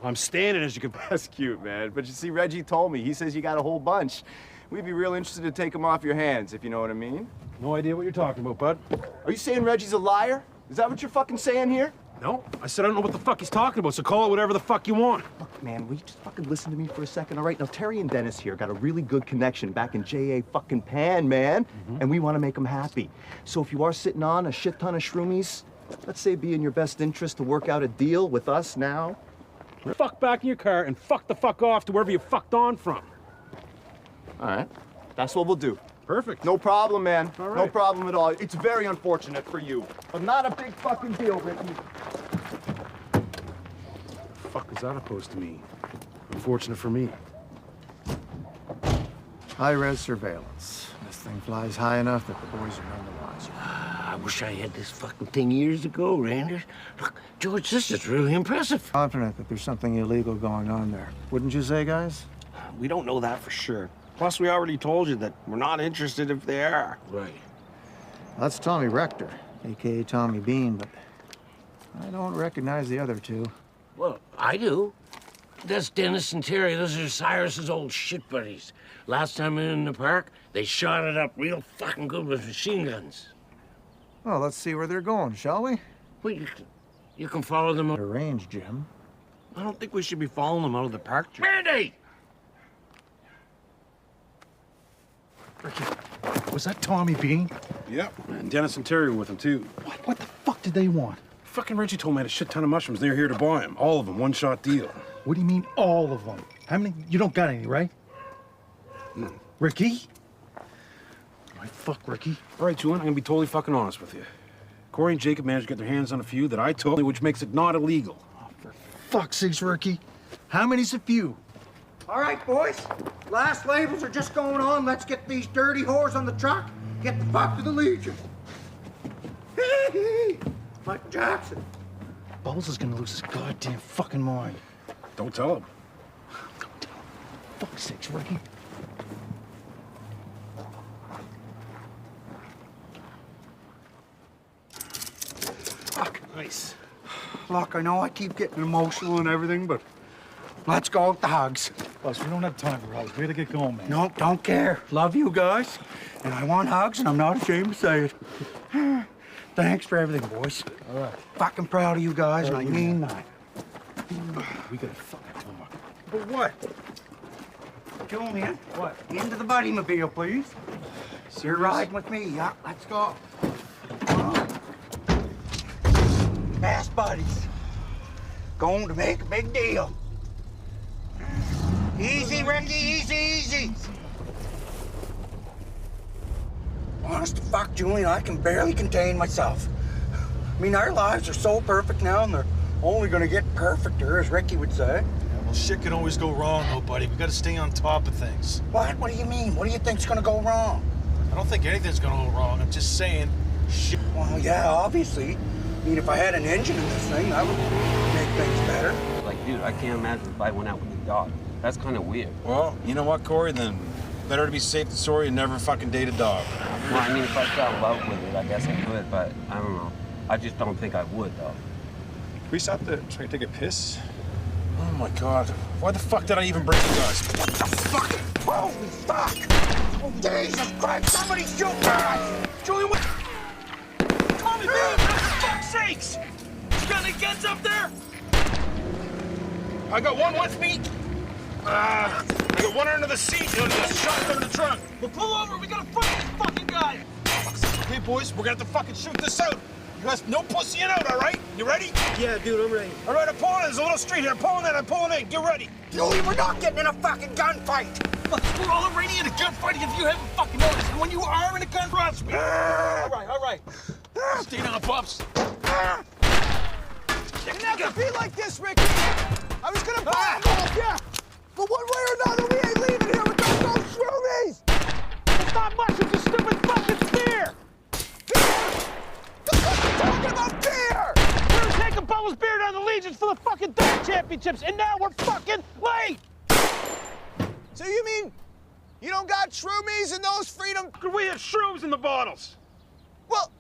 I'm standing, as you can. That's cute, man. But you see, Reggie told me. He says you got a whole bunch. We'd be real interested to take them off your hands, if you know what I mean. No idea what you're talking about, bud. Are you saying Reggie's a liar? Is that what you're fucking saying here? No, I said I don't know what the fuck he's talking about, so call it whatever the fuck you want. Look, man, will you just fucking listen to me for a second, all right? Now, Terry and Dennis here got a really good connection back in J.A. fucking Pan, man. And we want to make them happy. So if you are sitting on a shit ton of shroomies, let's say it'd be in your best interest to work out a deal with us now. Fuck back in your car and fuck the fuck off to wherever you fucked on from. All right. That's what we'll do. Perfect. No problem, man. All right. No problem at all. It's very unfortunate for you, but not a big fucking deal, Ricky. Fuck is that supposed to mean? Unfortunate for me. High-res surveillance. This thing flies high enough that the boys are none the wiser. I wish I had this fucking thing years ago, Randers. Look, George, this is really impressive. Confident that there's something illegal going on there. Wouldn't you say, guys? We don't know that for sure. Plus, we already told you that we're not interested if they are. Right. That's Tommy Rector, a.k.a. Tommy Bean, but I don't recognize the other two. Well, I do. That's Dennis and Terry. Those are Cyrus's old shit buddies. Last time we were in the park, they shot it up real fucking good with machine guns. Well, let's see where they're going, shall we? Well, you can follow them At a range, Jim. I don't think we should be following them out of the park, Jim. Mandy! Ricky, was that Tommy Bean? Yep, and Dennis and Terry were with him, too. What the fuck did they want? Fucking Reggie told me I had a shit ton of mushrooms. They were here to buy them. All of them, one-shot deal. What do you mean, all of them? How many? You don't got any, right? Ricky? All right, fuck, Ricky. All right, Julian, I'm gonna be totally fucking honest with you. Corey and Jacob managed to get their hands on a few that I took, which makes it not illegal. Oh, for fuck's sakes, Ricky. How many's a few? All right, boys. Last labels are just going on. Let's get these dirty whores on the truck. Get the fuck to the Legion. Michael Jackson. Bowles is gonna lose his goddamn fucking mind. Don't tell him. Don't tell him. Fuck's sakes, Ricky. Fuck. Nice. Look, I know I keep getting emotional and everything, but let's go with the hugs. Boss, we don't have time for hugs. We gotta get going, man. No, don't care. Love you guys. And I want hugs, and I'm not ashamed to say it. Thanks for everything, boys. All right. Fucking proud of you guys, and I mean that. We gotta fucking talk. But what? Julian, what? Into the buddy mobile, please. You're riding with me. Yeah, let's go. Best buddies. Going to make a big deal. Easy, Ricky, easy, easy. Honest to fuck, Julian, I can barely contain myself. I mean, our lives are so perfect now, and they're only gonna get perfecter, as Ricky would say. Yeah, well, shit can always go wrong, though, buddy. We gotta stay on top of things. What? What do you mean? What do you think's gonna go wrong? I don't think anything's gonna go wrong. I'm just saying, shit. Well, yeah, obviously. I mean, if I had an engine in this thing, that would make things better. Like, dude, I can't imagine if I went out with a dog. That's kind of weird. Well, you know what, Corey? Then better to be safe than sorry and never fucking date a dog. Well, I mean, if I fell in love with it, I guess I could, but I don't know. I just don't think I would, though. Can we stop there? Try to take a piss? Oh my God. Why the fuck did I even bring you guys? What the fuck? Holy fuck! Oh, Jesus Christ, somebody shoot me! Julian, what? Tommy, man, for fuck's sakes! You got any kids up there? I got one with me. I got one under the seat and a shot under the trunk. Well, pull over. We gotta fight this fucking guy. Okay, boys, we're gonna have to fucking shoot this out. You Guys, no pussying out, all right? You ready? Yeah, dude, I'm ready. All right, I'm pulling in. There's a little street here. I'm pulling in. I'm pulling in. Get ready. Julie, we're not getting in a fucking gunfight. Look, we're already in a gunfight if you haven't fucking noticed. And when you are in a gun, trust me. All right. Stay down, pups. It never be like this, Ricky. I was gonna buy them off, yeah. But one way or another, we ain't leaving here without those shroomies. It's not much. It's a stupid fucking beer. Talking about beer! We were taking Bubbles beer down the Legions for the fucking dunk championships, and now we're fucking late! So you mean you don't got shroomies in those freedom? We have shrooms in the bottles. Well,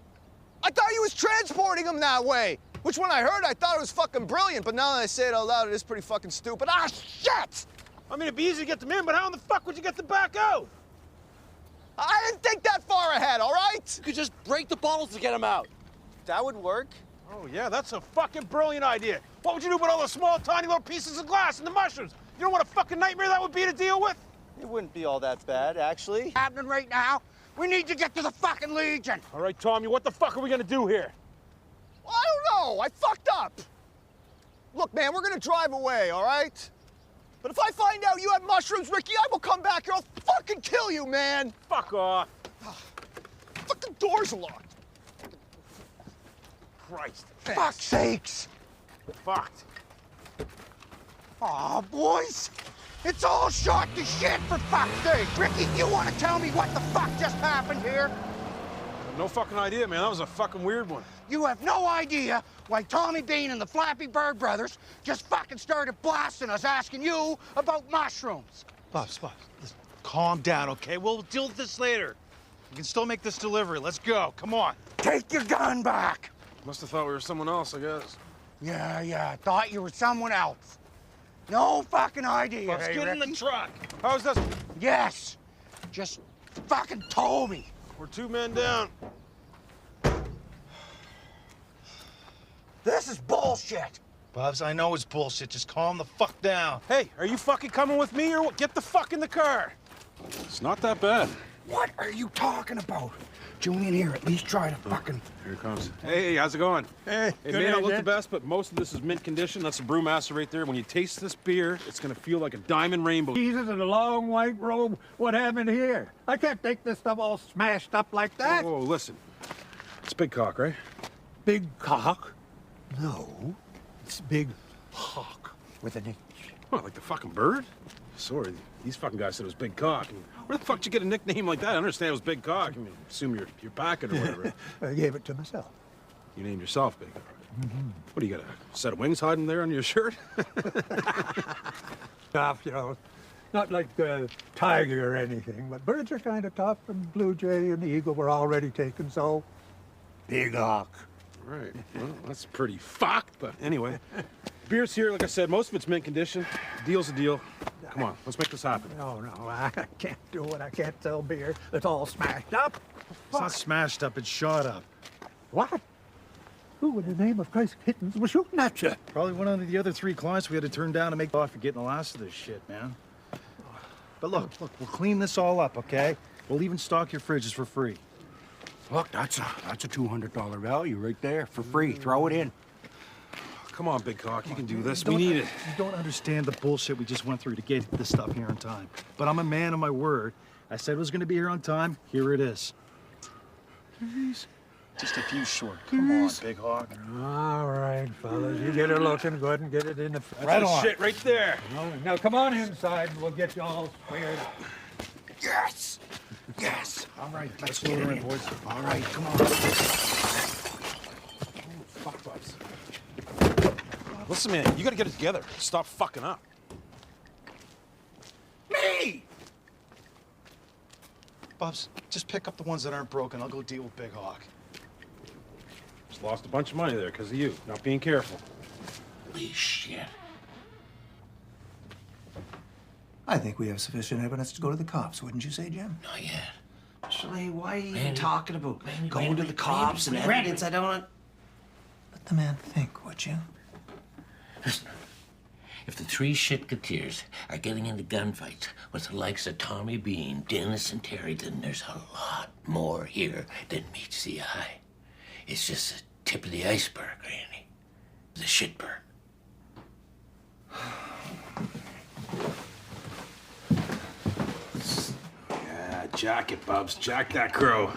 I thought you was transporting them that way. Which when I heard, I thought it was fucking brilliant, but now that I say it out loud, it is pretty fucking stupid. Ah, shit! I mean, it'd be easy to get them in, but how in the fuck would you get them back out? I didn't think that far ahead, all right? You could just break the bottles to get them out. That would work. Oh, yeah, that's a fucking brilliant idea. What would you do with all the small, tiny little pieces of glass and the mushrooms? You know what a fucking nightmare that would be to deal with? It wouldn't be all that bad, actually. Happening right now. We need to get to the fucking Legion. All right, Tommy, what the fuck are we gonna do here? Well, I don't know. I fucked up. Look, man, we're gonna drive away, all right? But if I find out you have mushrooms, Ricky, I will come back here. I'll fucking kill you, man. Fuck off. Fucking door's locked. Christ. Fuck's sakes. Fucked. Aw, boys. It's all shot to shit, for fuck's sake. Ricky, you want to tell me what the fuck just happened here? No fucking idea, man. That was a fucking weird one. You have no idea why Tommy Bean and the Flappy Bird brothers just fucking started blasting us, asking you about mushrooms. Bubs, listen, calm down, okay? We'll deal with this later. We can still make this delivery. Let's go. Come on. Take your gun back. Must have thought we were someone else, I guess. Yeah, thought you were someone else. No fucking idea, Let's hey, get in Ricky? the truck. How's this? Yes. Just fucking told me. We're 2 men down. This is bullshit. Bubs, I know it's bullshit. Just calm the fuck down. Hey, are you fucking coming with me or what? Get the fuck in the car. It's not that bad. What are you talking about? Julian here, at least try to fucking... Here it comes. Hey, how's it going? Hey, It may not look the best, but most of this is mint condition. That's a brewmaster right there. When you taste this beer, it's gonna feel like a diamond rainbow. Jesus and a long white robe. What happened here? I can't take this stuff all smashed up like that. Whoa, listen. It's Big Cock, right? Big cock? No, it's Big Hawk with an H. What, like the fucking bird? Sorry, these fucking guys said it was Big Cock. And where the fuck did you get a nickname like that? I understand it was Big Cock. I mean, assume you're packing or whatever. I gave it to myself. You named yourself Big Cock. What, do you got a set of wings hiding there on your shirt? Tough, you know. Not like the tiger or anything, but birds are kind of tough, and blue jay and the eagle were already taken, so Big Hawk. Right. Well, that's pretty fucked, but anyway. Beer's here, like I said, most of it's mint condition. Deal's a deal. Come on, let's make this happen. No, I can't do it. I can't sell beer that's all smashed up. It's not smashed up, it's shot up. What? Who in the name of Christ kittens was shooting at you? Probably one of the other 3 clients we had to turn down to make off for getting the last of this shit, man. But look, we'll clean this all up, okay? We'll even stock your fridges for free. Look, that's a $200 value right there for free. Throw it in. Come on, Big Cock, you can do this. We need it. You don't understand the bullshit we just went through to get this stuff here on time. But I'm a man of my word. I said it was gonna be here on time. Here it is. Please. Just a few short. Come on, Big Hawk. All right, fellas. You get her looking good and get it in the... Right on. Shit right there. Now come on inside and we'll get you all squared up. Yes! Yes! All right, let's load get her it in, in. boys. All right, come on. Fuck, Bubs. Listen, man, you gotta get it together. Stop fucking up. Me! Bubs, just pick up the ones that aren't broken. I'll go deal with Big Hawk. Just lost a bunch of money there because of you, not being careful. Holy shit. I think we have sufficient evidence to go to the cops, wouldn't you say, Jim? Not yet. Actually, why are you even Randy, talking about Randy, going Randy, to the cops Randy, and Randy. evidence? I don't... Let the man think, would you? Listen, if the 3 shitketeers are getting into gunfights with the likes of Tommy Bean, Dennis, and Terry, then there's a lot more here than meets the eye. It's just a tip of the iceberg, Randy. The shitberg. Yeah, jack it, Bubs. Jack that crow.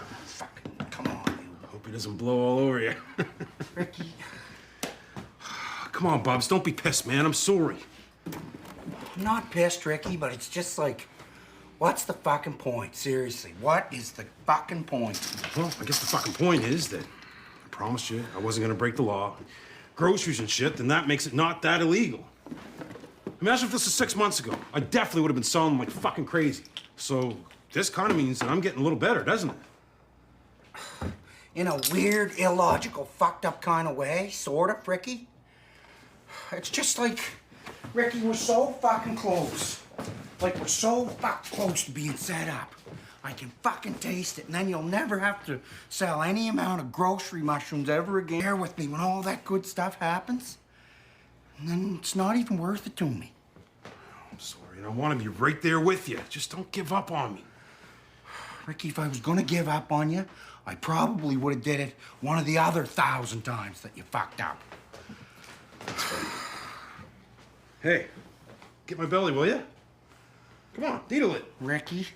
Come on, Hope he doesn't blow all over you. Ricky. Come on, Bubs. Don't be pissed, man. I'm sorry. I'm not pissed, Ricky, but it's just like, what's the fucking point? Seriously, what is the fucking point? Well, I guess the fucking point is that I promised you I wasn't gonna break the law. Groceries and shit, then that makes it not that illegal. Imagine if this was 6 months ago. I definitely would have been selling them like fucking crazy. So this kind of means that I'm getting a little better, doesn't it? In a weird, illogical, fucked up kind of way, sort of, Ricky. It's just like, Ricky, we're so fucking close. Like, we're so fucking close to being set up. I can fucking taste it, and then you'll never have to sell any amount of grocery mushrooms ever again. Bear with me when all that good stuff happens. And then it's not even worth it to me. I'm sorry, and I want to be right there with you. Just don't give up on me. Ricky, if I was gonna give up on you, I probably would have did it one of the other 1,000 times that you fucked up. Hey, get my belly, will you? Come on, needle it. Ricky,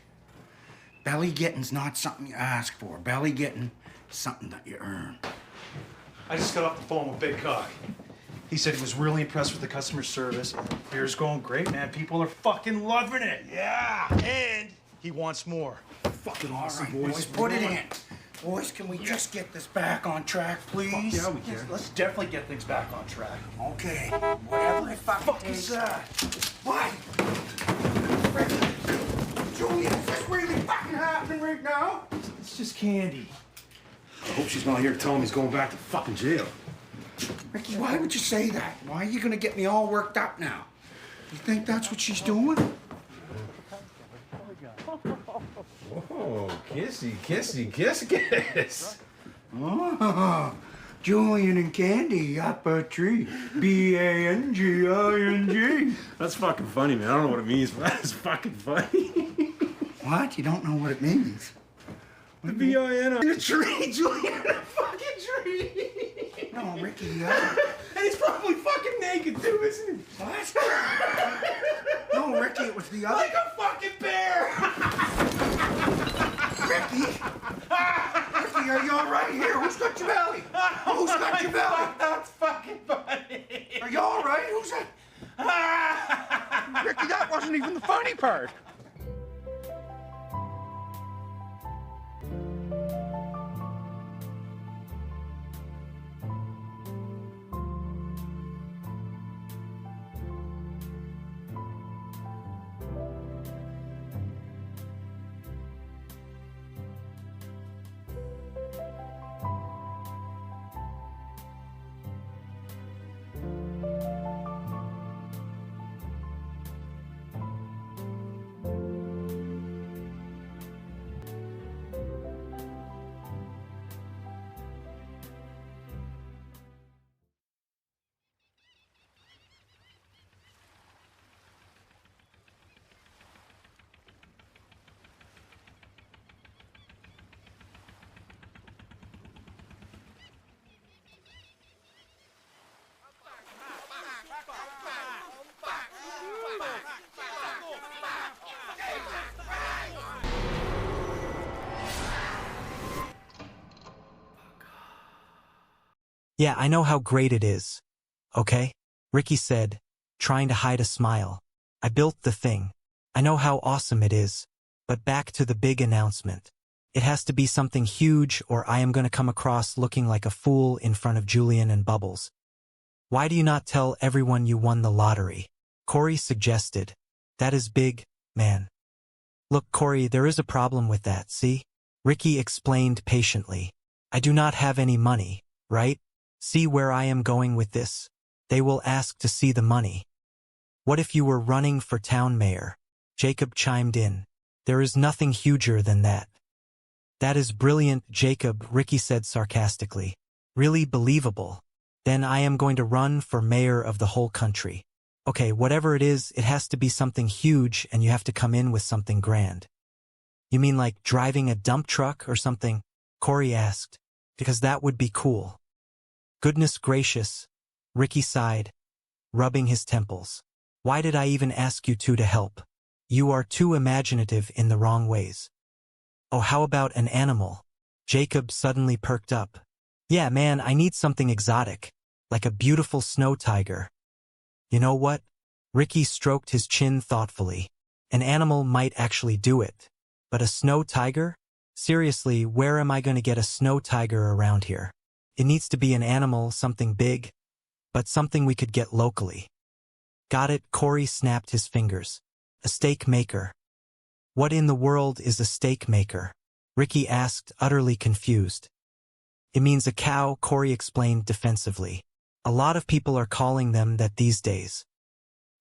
belly getting's not something you ask for. Belly getting is something that you earn. I just got off the phone with Big Cock. He said he was really impressed with the customer service. Beer's going great, man. People are fucking loving it. Yeah, and he wants more. Fucking awesome, All right, boys, put it in. Boys, can we just get this back on track, please? Fuck yeah, we can. Let's definitely get things back on track. Okay, whatever it fucking takes. Is that? What? Ricky, Julia, is this really fucking happening right now? It's just candy. I hope she's not here to tell him he's going back to fucking jail. Ricky, why would you say that? Why are you gonna get me all worked up now? You think that's what she's doing? Oh, kissy, kissy, kiss. Oh, Julian and Candy up a tree. B-A-N-G-I-N-G. That's fucking funny, man. I don't know what it means, but that's fucking funny. What? You don't know what it means? The B-I-N in a tree, Julian in a fucking tree. No, Ricky, And he's probably fucking naked too, isn't he? What? No, Ricky, it was the other. Like a fucking bear. Ricky! Ricky, are you all right here? Who's got your belly? Who's got your belly? That's fucking funny. Are you all right? Who's that? Ricky, that wasn't even the funny part. Yeah, I know how great it is. Okay? Ricky said, trying to hide a smile. I built the thing. I know how awesome it is. But back to the big announcement. It has to be something huge or I am going to come across looking like a fool in front of Julian and Bubbles. Why do you not tell everyone you won the lottery? Corey suggested. That is big, man. Look, Corey, there is a problem with that, see? Ricky explained patiently. I do not have any money, right? See where I am going with this? They will ask to see the money. What if you were running for town mayor? Jacob chimed in. There is nothing huger than that. That is brilliant, Jacob, Ricky said sarcastically. Really believable. Then I am going to run for mayor of the whole country. Okay, whatever it is, it has to be something huge and you have to come in with something grand. You mean like driving a dump truck or something? Corey asked. Because that would be cool. Goodness gracious, Ricky sighed, rubbing his temples. Why did I even ask you two to help? You are too imaginative in the wrong ways. Oh, how about an animal? Jacob suddenly perked up. Yeah, man, I need something exotic, like a beautiful snow tiger. You know what? Ricky stroked his chin thoughtfully. An animal might actually do it. But a snow tiger? Seriously, where am I going to get a snow tiger around here? It needs to be an animal, something big, but something we could get locally. Got it, Corey snapped his fingers. A steak maker. What in the world is a steak maker? Ricky asked, utterly confused. It means a cow, Corey explained defensively. A lot of people are calling them that these days.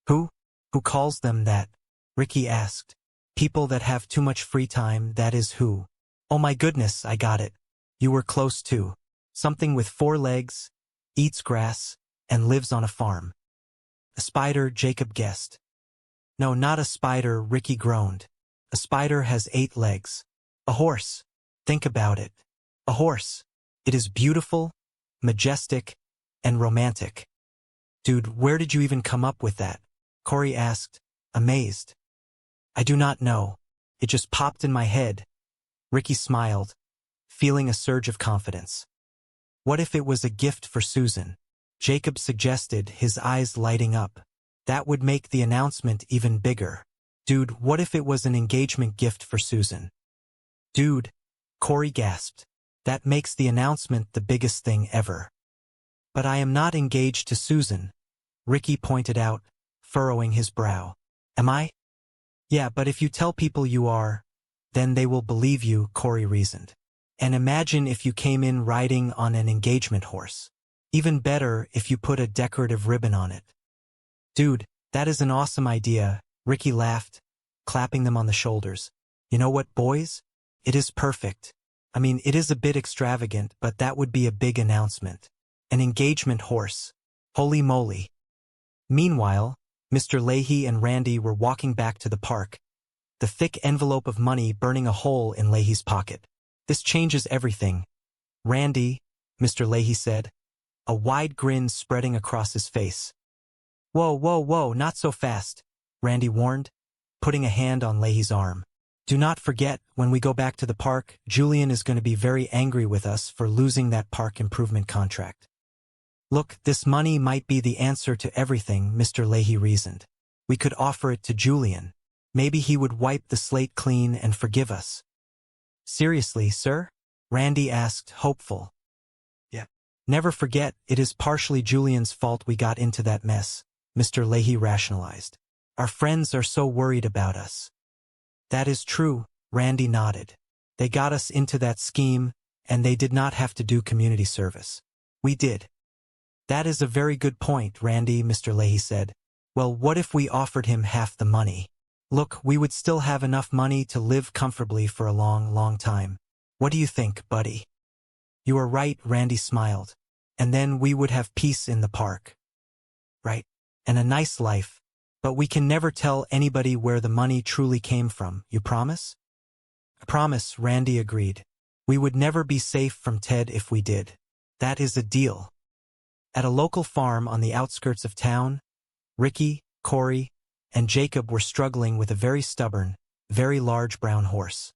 Who? Who calls them that? Ricky asked. People that have too much free time, that is who. Oh my goodness, I got it. You were close too. Something with 4 legs, eats grass, and lives on a farm. A spider, Jacob guessed. No, not a spider, Ricky groaned. A spider has 8 legs. A horse. Think about it. A horse. It is beautiful, majestic, and romantic. Dude, where did you even come up with that? Corey asked, amazed. I do not know. It just popped in my head. Ricky smiled, feeling a surge of confidence. What if it was a gift for Susan? Jacob suggested, his eyes lighting up. That would make the announcement even bigger. Dude, what if it was an engagement gift for Susan? Dude, Corey gasped. That makes the announcement the biggest thing ever. But I am not engaged to Susan, Ricky pointed out, furrowing his brow. Am I? Yeah, but if you tell people you are, then they will believe you, Corey reasoned. And imagine if you came in riding on an engagement horse. Even better if you put a decorative ribbon on it. Dude, that is an awesome idea, Ricky laughed, clapping them on the shoulders. You know what, boys? It is perfect. I mean, it is a bit extravagant, but that would be a big announcement. An engagement horse. Holy moly. Meanwhile, Mr. Leahy and Randy were walking back to the park, the thick envelope of money burning a hole in Leahy's pocket. This changes everything. Randy, Mr. Leahy said, a wide grin spreading across his face. Whoa, whoa, whoa, not so fast, Randy warned, putting a hand on Leahy's arm. Do not forget, when we go back to the park, Julian is going to be very angry with us for losing that park improvement contract. Look, this money might be the answer to everything, Mr. Leahy reasoned. We could offer it to Julian. Maybe he would wipe the slate clean and forgive us. Seriously, sir? Randy asked, hopeful. Yeah. Never forget, it is partially Julian's fault we got into that mess, Mr. Leahy rationalized. Our friends are so worried about us. That is true, Randy nodded. They got us into that scheme, and they did not have to do community service. We did. That is a very good point, Randy, Mr. Leahy said. Well, what if we offered him half the money? Look, we would still have enough money to live comfortably for a long, long time. What do you think, buddy? You are right, Randy smiled. And then we would have peace in the park. Right? And a nice life. But we can never tell anybody where the money truly came from, you promise? I promise, Randy agreed. We would never be safe from Ted if we did. That is a deal. At a local farm on the outskirts of town, Ricky, Corey, and Jacob were struggling with a very stubborn, very large brown horse.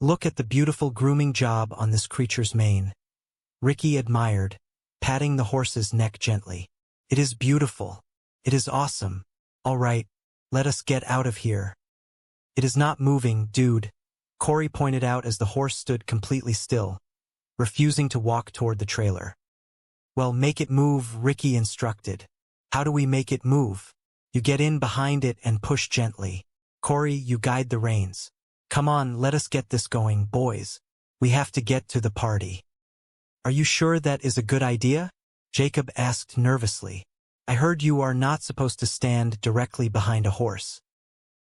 Look at the beautiful grooming job on this creature's mane. Ricky admired, patting the horse's neck gently. It is beautiful. It is awesome. All right, let us get out of here. It is not moving, dude, Corey pointed out as the horse stood completely still, refusing to walk toward the trailer. Well, make it move, Ricky instructed. How do we make it move? You get in behind it and push gently. Corey, you guide the reins. Come on, let us get this going, boys. We have to get to the party. Are you sure that is a good idea? Jacob asked nervously. I heard you are not supposed to stand directly behind a horse.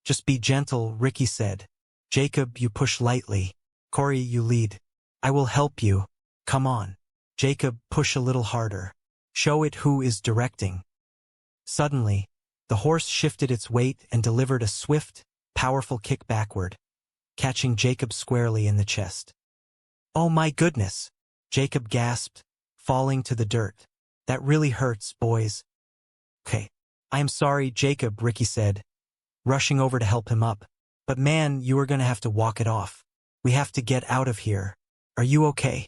Just be gentle, Ricky said. Jacob, you push lightly. Corey, you lead. I will help you. Come on. Jacob, push a little harder. Show it who is directing. Suddenly, the horse shifted its weight and delivered a swift, powerful kick backward, catching Jacob squarely in the chest. Oh my goodness! Jacob gasped, falling to the dirt. That really hurts, boys. Okay. I am sorry, Jacob, Ricky said, rushing over to help him up. But man, you are gonna have to walk it off. We have to get out of here. Are you okay?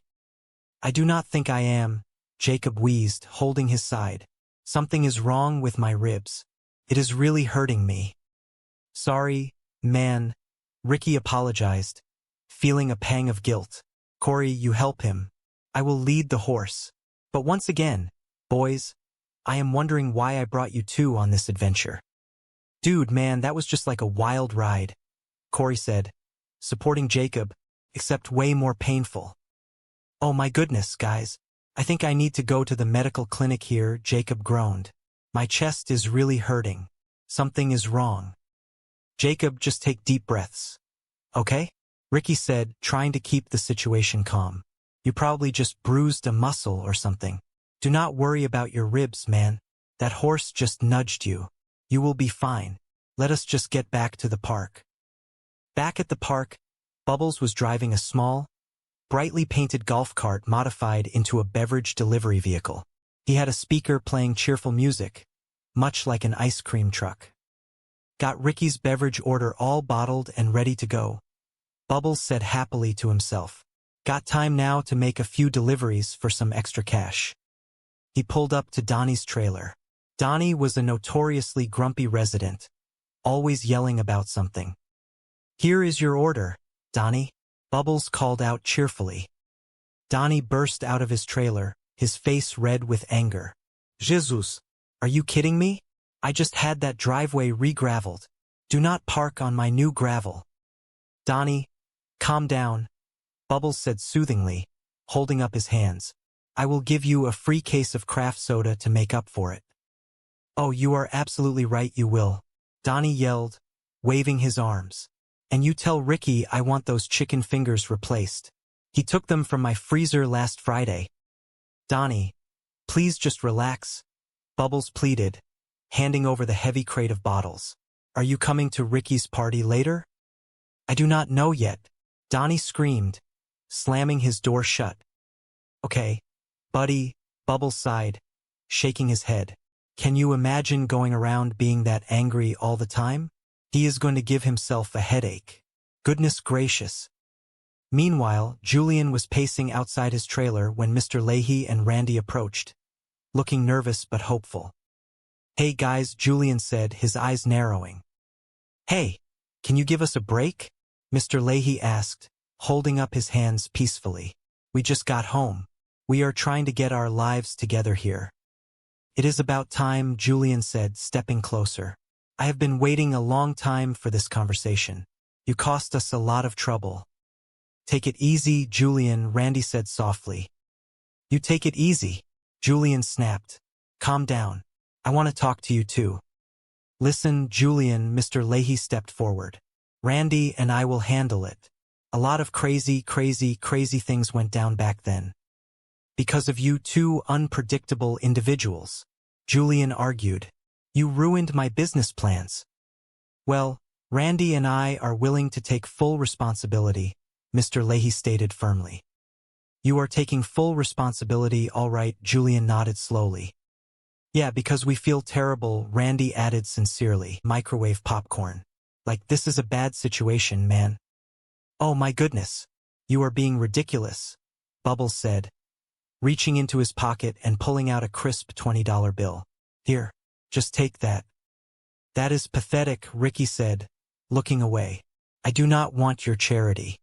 I do not think I am, Jacob wheezed, holding his side. Something is wrong with my ribs. It is really hurting me. Sorry, man. Ricky apologized, feeling a pang of guilt. Corey, you help him. I will lead the horse. But once again, boys, I am wondering why I brought you two on this adventure. Dude, man, that was just like a wild ride, Corey said, supporting Jacob, except way more painful. Oh my goodness, guys. I think I need to go to the medical clinic here, Jacob groaned. My chest is really hurting. Something is wrong. Jacob, just take deep breaths. Okay? Ricky said, trying to keep the situation calm. You probably just bruised a muscle or something. Do not worry about your ribs, man. That horse just nudged you. You will be fine. Let us just get back to the park. Back at the park, Bubbles was driving a small, brightly painted golf cart modified into a beverage delivery vehicle. He had a speaker playing cheerful music, much like an ice cream truck. Got Ricky's beverage order all bottled and ready to go. Bubbles said happily to himself. Got time now to make a few deliveries for some extra cash. He pulled up to Donnie's trailer. Donnie was a notoriously grumpy resident, always yelling about something. Here is your order, Donnie, Bubbles called out cheerfully. Donnie burst out of his trailer, his face red with anger. Jesus, are you kidding me? I just had that driveway re-graveled. Do not park on my new gravel. Donnie, calm down, Bubbles said soothingly, holding up his hands. I will give you a free case of craft soda to make up for it. Oh, you are absolutely right, you will, Donnie yelled, waving his arms. And you tell Ricky I want those chicken fingers replaced. He took them from my freezer last Friday. Donnie, please just relax, Bubbles pleaded, handing over the heavy crate of bottles. Are you coming to Ricky's party later? I do not know yet, Donnie screamed, slamming his door shut. Okay, buddy, Bubbles sighed, shaking his head. Can you imagine going around being that angry all the time? He is going to give himself a headache. Goodness gracious. Meanwhile, Julian was pacing outside his trailer when Mr. Leahy and Randy approached, looking nervous but hopeful. Hey guys, Julian said, his eyes narrowing. Hey, can you give us a break? Mr. Leahy asked, holding up his hands peacefully. We just got home. We are trying to get our lives together here. It is about time, Julian said, stepping closer. I have been waiting a long time for this conversation. You cost us a lot of trouble. Take it easy, Julian, Randy said softly. You take it easy, Julian snapped. Calm down. I want to talk to you too. Listen, Julian, Mr. Leahy stepped forward. Randy and I will handle it. A lot of crazy things went down back then. Because of you two unpredictable individuals, Julian argued. You ruined my business plans. Well, Randy and I are willing to take full responsibility, Mr. Leahy stated firmly. You are taking full responsibility, all right, Julian nodded slowly. Yeah, because we feel terrible, Randy added sincerely. Microwave popcorn. Like, this is a bad situation, man. Oh my goodness. You are being ridiculous, Bubbles said, reaching into his pocket and pulling out a crisp $20 bill. Here, just take that. That is pathetic, Ricky said, looking away. I do not want your charity.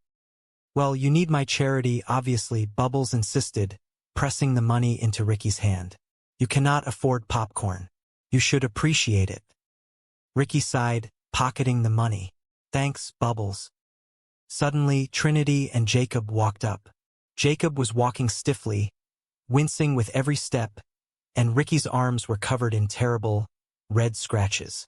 Well, you need my charity, obviously, Bubbles insisted, pressing the money into Ricky's hand. You cannot afford popcorn. You should appreciate it. Ricky sighed, pocketing the money. Thanks, Bubbles. Suddenly, Trinity and Jacob walked up. Jacob was walking stiffly, wincing with every step, and Ricky's arms were covered in terrible, red scratches.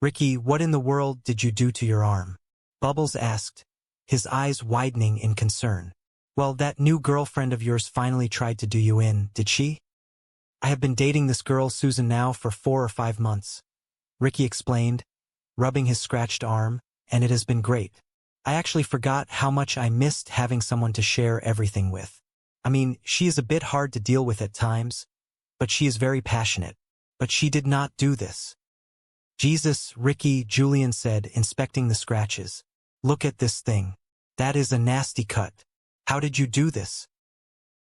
Ricky, what in the world did you do to your arm? Bubbles asked, his eyes widening in concern. Well, that new girlfriend of yours finally tried to do you in, did she? I have been dating this girl, Susan, now for 4 or 5 months. Ricky explained, rubbing his scratched arm, and it has been great. I actually forgot how much I missed having someone to share everything with. I mean, she is a bit hard to deal with at times, but she is very passionate. But she did not do this. Jesus, Ricky, Julian said, inspecting the scratches. Look at this thing. That is a nasty cut. How did you do this?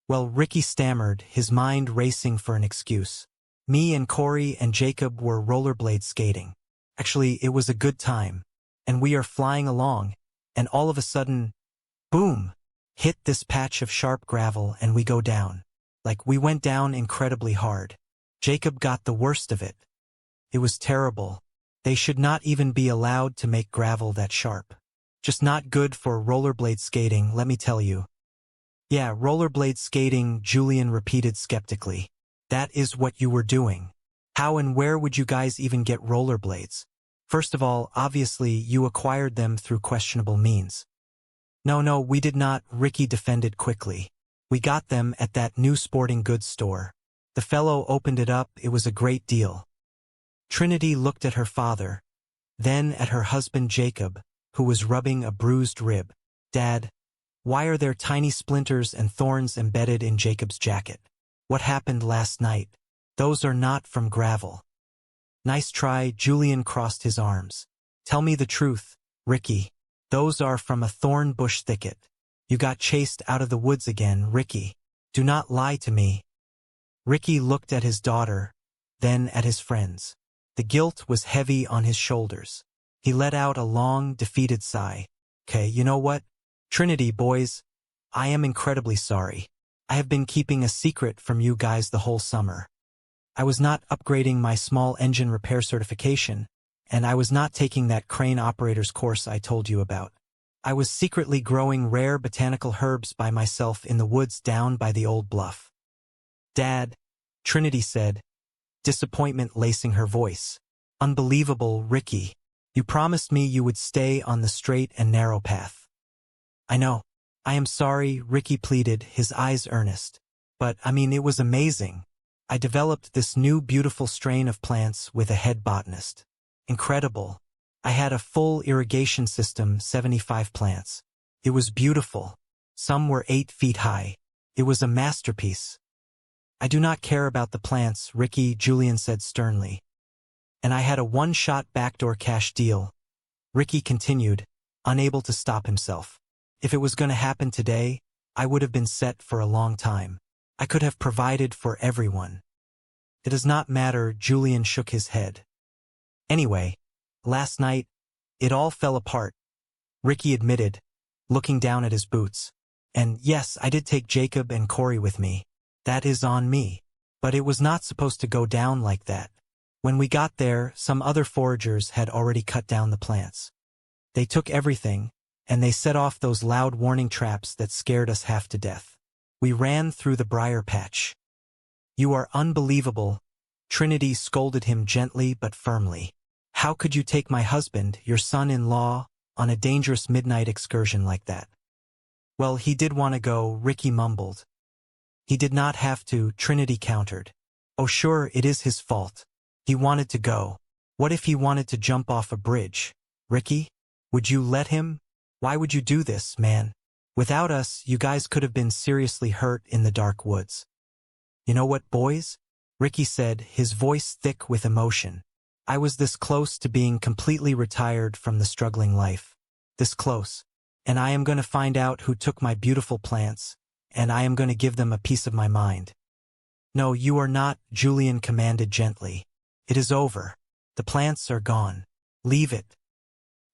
Well, Ricky stammered, his mind racing for an excuse. Me and Corey and Jacob were rollerblade skating. Actually, it was a good time. And we are flying along, and all of a sudden, boom, hit this patch of sharp gravel and we go down. Like, we went down incredibly hard. Jacob got the worst of it. It was terrible. They should not even be allowed to make gravel that sharp. Just not good for rollerblade skating, let me tell you. Yeah, rollerblade skating, Julian repeated skeptically. That is what you were doing. How and where would you guys even get rollerblades? First of all, obviously, you acquired them through questionable means. No, we did not, Ricky defended quickly. We got them at that new sporting goods store. The fellow opened it up, it was a great deal. Trinity looked at her father, then at her husband Jacob, who was rubbing a bruised rib. Dad, why are there tiny splinters and thorns embedded in Jacob's jacket? What happened last night? Those are not from gravel. Nice try, Julian crossed his arms. Tell me the truth, Ricky. Those are from a thorn bush thicket. You got chased out of the woods again, Ricky. Do not lie to me. Ricky looked at his daughter, then at his friends. The guilt was heavy on his shoulders. He let out a long, defeated sigh. Okay, you know what? Trinity, boys, I am incredibly sorry. I have been keeping a secret from you guys the whole summer. I was not upgrading my small engine repair certification, and I was not taking that crane operator's course I told you about. I was secretly growing rare botanical herbs by myself in the woods down by the old bluff. Dad, Trinity said, disappointment lacing her voice. Unbelievable, Ricky. You promised me you would stay on the straight and narrow path. I know. I am sorry, Ricky pleaded, his eyes earnest. But, I mean, it was amazing. I developed this new beautiful strain of plants with a head botanist. Incredible. I had a full irrigation system, 75 plants. It was beautiful. Some were 8 feet high. It was a masterpiece. I do not care about the plants, Ricky, Julian said sternly. And I had a one-shot backdoor cash deal. Ricky continued, unable to stop himself. If it was going to happen today, I would have been set for a long time. I could have provided for everyone. It does not matter, Julian shook his head. Anyway, last night, it all fell apart, Ricky admitted, looking down at his boots. And yes, I did take Jacob and Corey with me. That is on me. But it was not supposed to go down like that. When we got there, some other foragers had already cut down the plants. They took everything, and they set off those loud warning traps that scared us half to death. We ran through the briar patch. You are unbelievable, Trinity scolded him gently but firmly. How could you take my husband, your son-in-law, on a dangerous midnight excursion like that? Well, he did want to go, Ricky mumbled. He did not have to, Trinity countered. Oh sure, it is his fault. He wanted to go. What if he wanted to jump off a bridge? Ricky? Would you let him? Why would you do this, man? Without us, you guys could have been seriously hurt in the dark woods. You know what, boys? Ricky said, his voice thick with emotion. I was this close to being completely retired from the struggling life. This close. And I am going to find out who took my beautiful plants, and I am going to give them a piece of my mind. No, you are not, Julian commanded gently. It is over. The plants are gone. Leave it.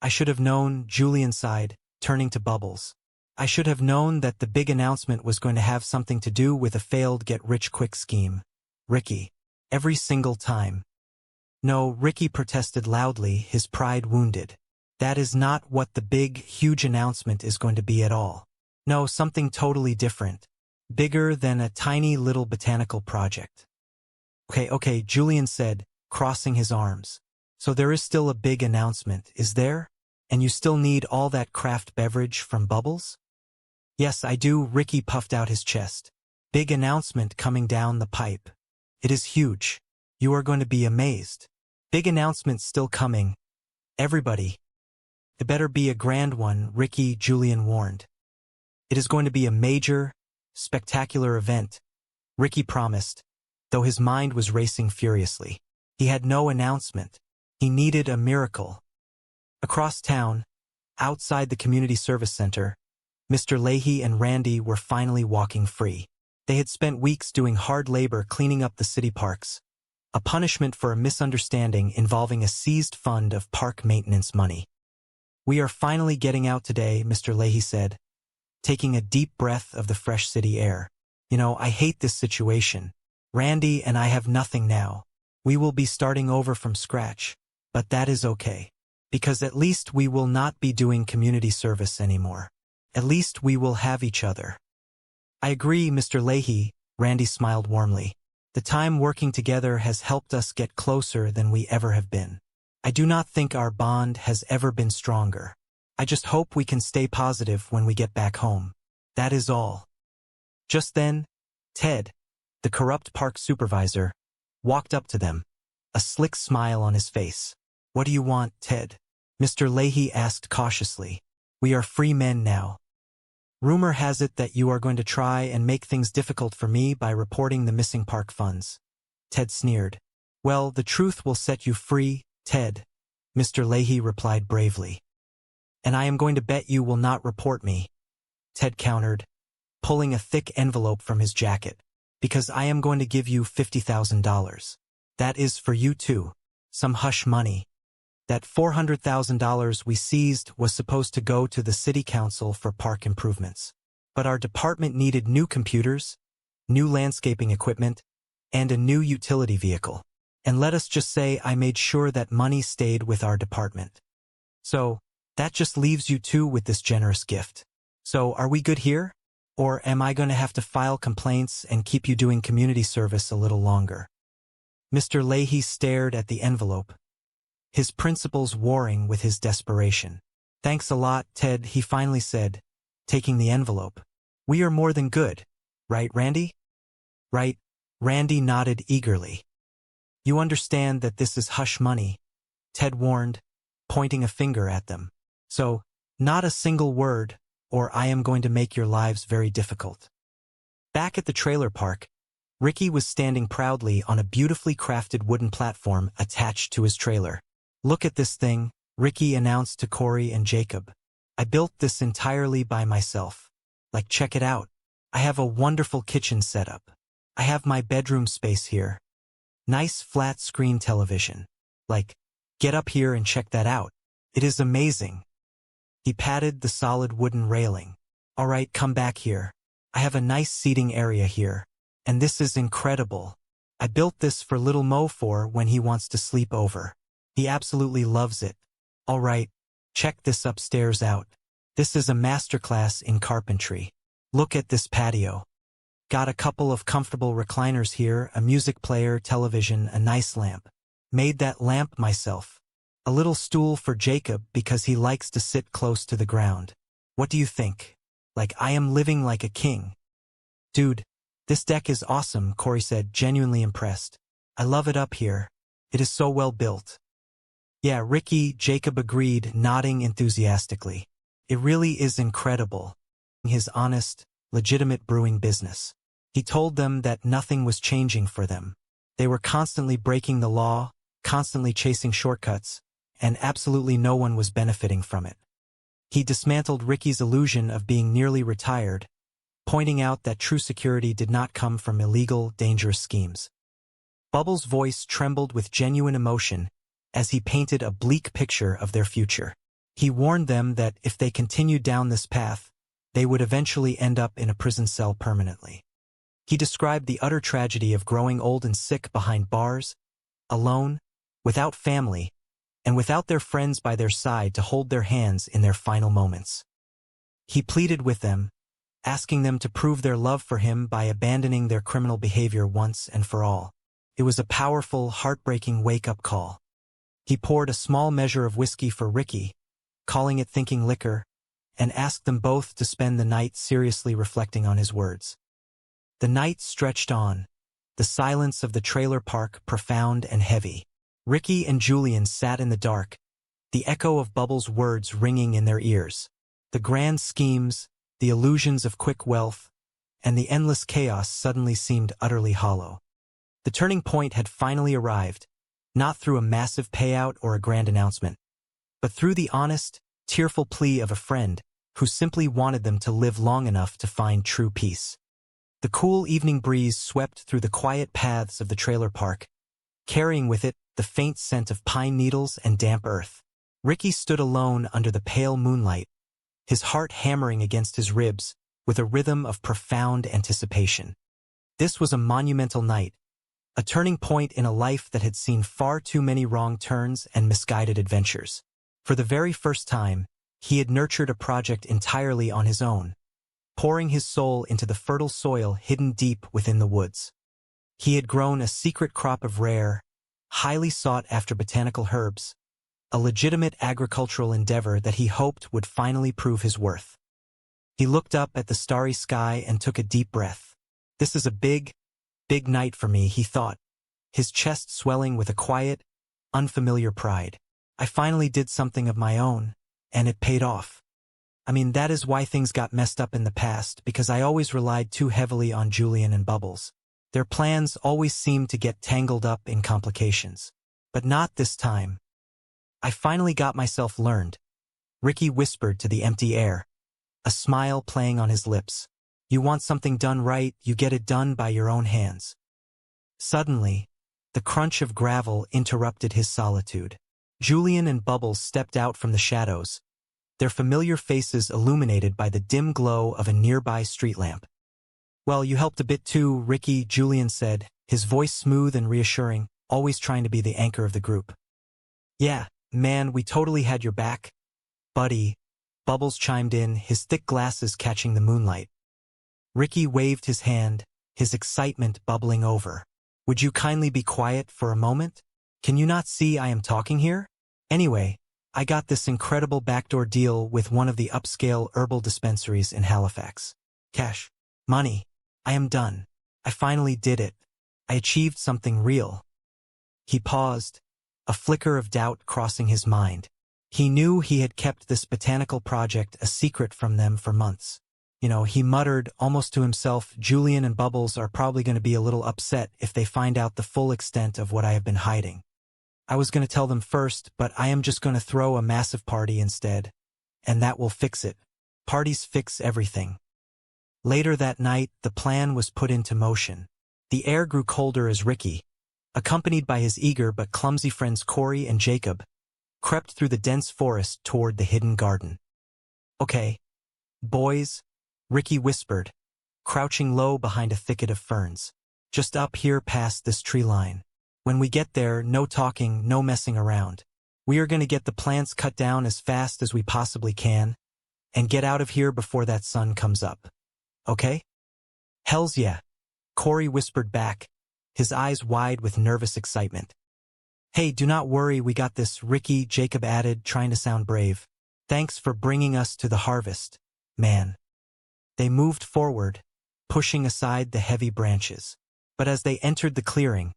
I should have known, Julian sighed, turning to Bubbles. I should have known that the big announcement was going to have something to do with a failed get-rich-quick scheme. Ricky. Every single time. No, Ricky protested loudly, his pride wounded. That is not what the big, huge announcement is going to be at all. No, something totally different. Bigger than a tiny little botanical project. Okay, Julian said, crossing his arms. So there is still a big announcement, is there? And you still need all that craft beverage from Bubbles? Yes, I do, Ricky puffed out his chest. Big announcement coming down the pipe. It is huge. You are going to be amazed. Big announcement still coming. Everybody. It better be a grand one, Ricky, Julian warned. It is going to be a major, spectacular event, Ricky promised, though his mind was racing furiously. He had no announcement. He needed a miracle. Across town, outside the community service center, Mr. Leahy and Randy were finally walking free. They had spent weeks doing hard labor cleaning up the city parks, a punishment for a misunderstanding involving a seized fund of park maintenance money. "We are finally getting out today," Mr. Leahy said, taking a deep breath of the fresh city air. "You know, I hate this situation. Randy and I have nothing now. We will be starting over from scratch, but that is okay, because at least we will not be doing community service anymore. At least we will have each other." "I agree, Mr. Leahy," Randy smiled warmly. "The time working together has helped us get closer than we ever have been. I do not think our bond has ever been stronger. I just hope we can stay positive when we get back home. That is all." Just then, Ted, the corrupt park supervisor, walked up to them, a slick smile on his face. "What do you want, Ted?" Mr. Leahy asked cautiously. "We are free men now. Rumor has it that you are going to try and make things difficult for me by reporting the missing park funds." Ted sneered. "Well, the truth will set you free, Ted," Mr. Leahy replied bravely. "And I am going to bet you will not report me," Ted countered, pulling a thick envelope from his jacket, "because I am going to give you $50,000. That is for you too, some hush money. That $400,000 we seized was supposed to go to the city council for park improvements. But our department needed new computers, new landscaping equipment, and a new utility vehicle. And let us just say I made sure that money stayed with our department. So, that just leaves you two with this generous gift. So, are we good here? Or am I going to have to file complaints and keep you doing community service a little longer?" Mr. Leahy stared at the envelope, his principles warring with his desperation. "Thanks a lot, Ted," he finally said, taking the envelope. "We are more than good, right, Randy?" "Right," Randy nodded eagerly. "You understand that this is hush money," Ted warned, pointing a finger at them. "So, not a single word, or I am going to make your lives very difficult." Back at the trailer park, Ricky was standing proudly on a beautifully crafted wooden platform attached to his trailer. "Look at this thing," Ricky announced to Corey and Jacob. "I built this entirely by myself. Like, check it out. I have a wonderful kitchen setup. I have my bedroom space here. Nice flat screen television. Like, get up here and check that out. It is amazing." He patted the solid wooden railing. "All right, come back here. I have a nice seating area here. And this is incredible. I built this for little Mo for when he wants to sleep over. He absolutely loves it. All right, check this upstairs out. This is a masterclass in carpentry. Look at this patio. Got a couple of comfortable recliners here, a music player, television, a nice lamp. Made that lamp myself. A little stool for Jacob because he likes to sit close to the ground. What do you think? Like, I am living like a king." "Dude, this deck is awesome," Corey said, genuinely impressed. "I love it up here. It is so well built." "Yeah, Ricky," Jacob agreed, nodding enthusiastically. "It really is incredible." His honest, legitimate brewing business. He told them that nothing was changing for them. They were constantly breaking the law, constantly chasing shortcuts, and absolutely no one was benefiting from it. He dismantled Ricky's illusion of being nearly retired, pointing out that true security did not come from illegal, dangerous schemes. Bubbles' voice trembled with genuine emotion as he painted a bleak picture of their future. He warned them that if they continued down this path, they would eventually end up in a prison cell permanently. He described the utter tragedy of growing old and sick behind bars, alone, without family, and without their friends by their side to hold their hands in their final moments. He pleaded with them, asking them to prove their love for him by abandoning their criminal behavior once and for all. It was a powerful, heartbreaking wake-up call. He poured a small measure of whiskey for Ricky, calling it thinking liquor, and asked them both to spend the night seriously reflecting on his words. The night stretched on, the silence of the trailer park profound and heavy. Ricky and Julian sat in the dark, the echo of Bubbles' words ringing in their ears. The grand schemes, the illusions of quick wealth, and the endless chaos suddenly seemed utterly hollow. The turning point had finally arrived, not through a massive payout or a grand announcement, but through the honest, tearful plea of a friend who simply wanted them to live long enough to find true peace. The cool evening breeze swept through the quiet paths of the trailer park, carrying with it the faint scent of pine needles and damp earth. Ricky stood alone under the pale moonlight, his heart hammering against his ribs with a rhythm of profound anticipation. This was a monumental night, a turning point in a life that had seen far too many wrong turns and misguided adventures. For the very first time, he had nurtured a project entirely on his own, pouring his soul into the fertile soil hidden deep within the woods. He had grown a secret crop of rare, highly sought-after botanical herbs, a legitimate agricultural endeavor that he hoped would finally prove his worth. He looked up at the starry sky and took a deep breath. This is a big, big night for me, he thought, his chest swelling with a quiet, unfamiliar pride. I finally did something of my own, and it paid off. I mean, that is why things got messed up in the past, because I always relied too heavily on Julian and Bubbles. Their plans always seemed to get tangled up in complications. But not this time. I finally got myself learned, Ricky whispered to the empty air, a smile playing on his lips. You want something done right, you get it done by your own hands. Suddenly, the crunch of gravel interrupted his solitude. Julian and Bubbles stepped out from the shadows, their familiar faces illuminated by the dim glow of a nearby street lamp. Well, you helped a bit too, Ricky, Julian said, his voice smooth and reassuring, always trying to be the anchor of the group. Yeah, man, we totally had your back, buddy, Bubbles chimed in, his thick glasses catching the moonlight. Ricky waved his hand, his excitement bubbling over. Would you kindly be quiet for a moment? Can you not see I am talking here? Anyway, I got this incredible backdoor deal with one of the upscale herbal dispensaries in Halifax. Cash. Money. I am done. I finally did it. I achieved something real. He paused, a flicker of doubt crossing his mind. He knew he had kept this botanical project a secret from them for months. He muttered, almost to himself, Julian and Bubbles are probably going to be a little upset if they find out the full extent of what I have been hiding. I was going to tell them first, but I am just going to throw a massive party instead. And that will fix it. Parties fix everything. Later that night, the plan was put into motion. The air grew colder as Ricky, accompanied by his eager but clumsy friends Corey and Jacob, crept through the dense forest toward the hidden garden. Okay, boys, Ricky whispered, crouching low behind a thicket of ferns. Just up here past this tree line. When we get there, no talking, no messing around. We are going to get the plants cut down as fast as we possibly can, and get out of here before that sun comes up. Okay? Hells yeah, Corey whispered back, his eyes wide with nervous excitement. Hey, do not worry, we got this, Ricky, Jacob added, trying to sound brave. Thanks for bringing us to the harvest, man. They moved forward, pushing aside the heavy branches. But as they entered the clearing,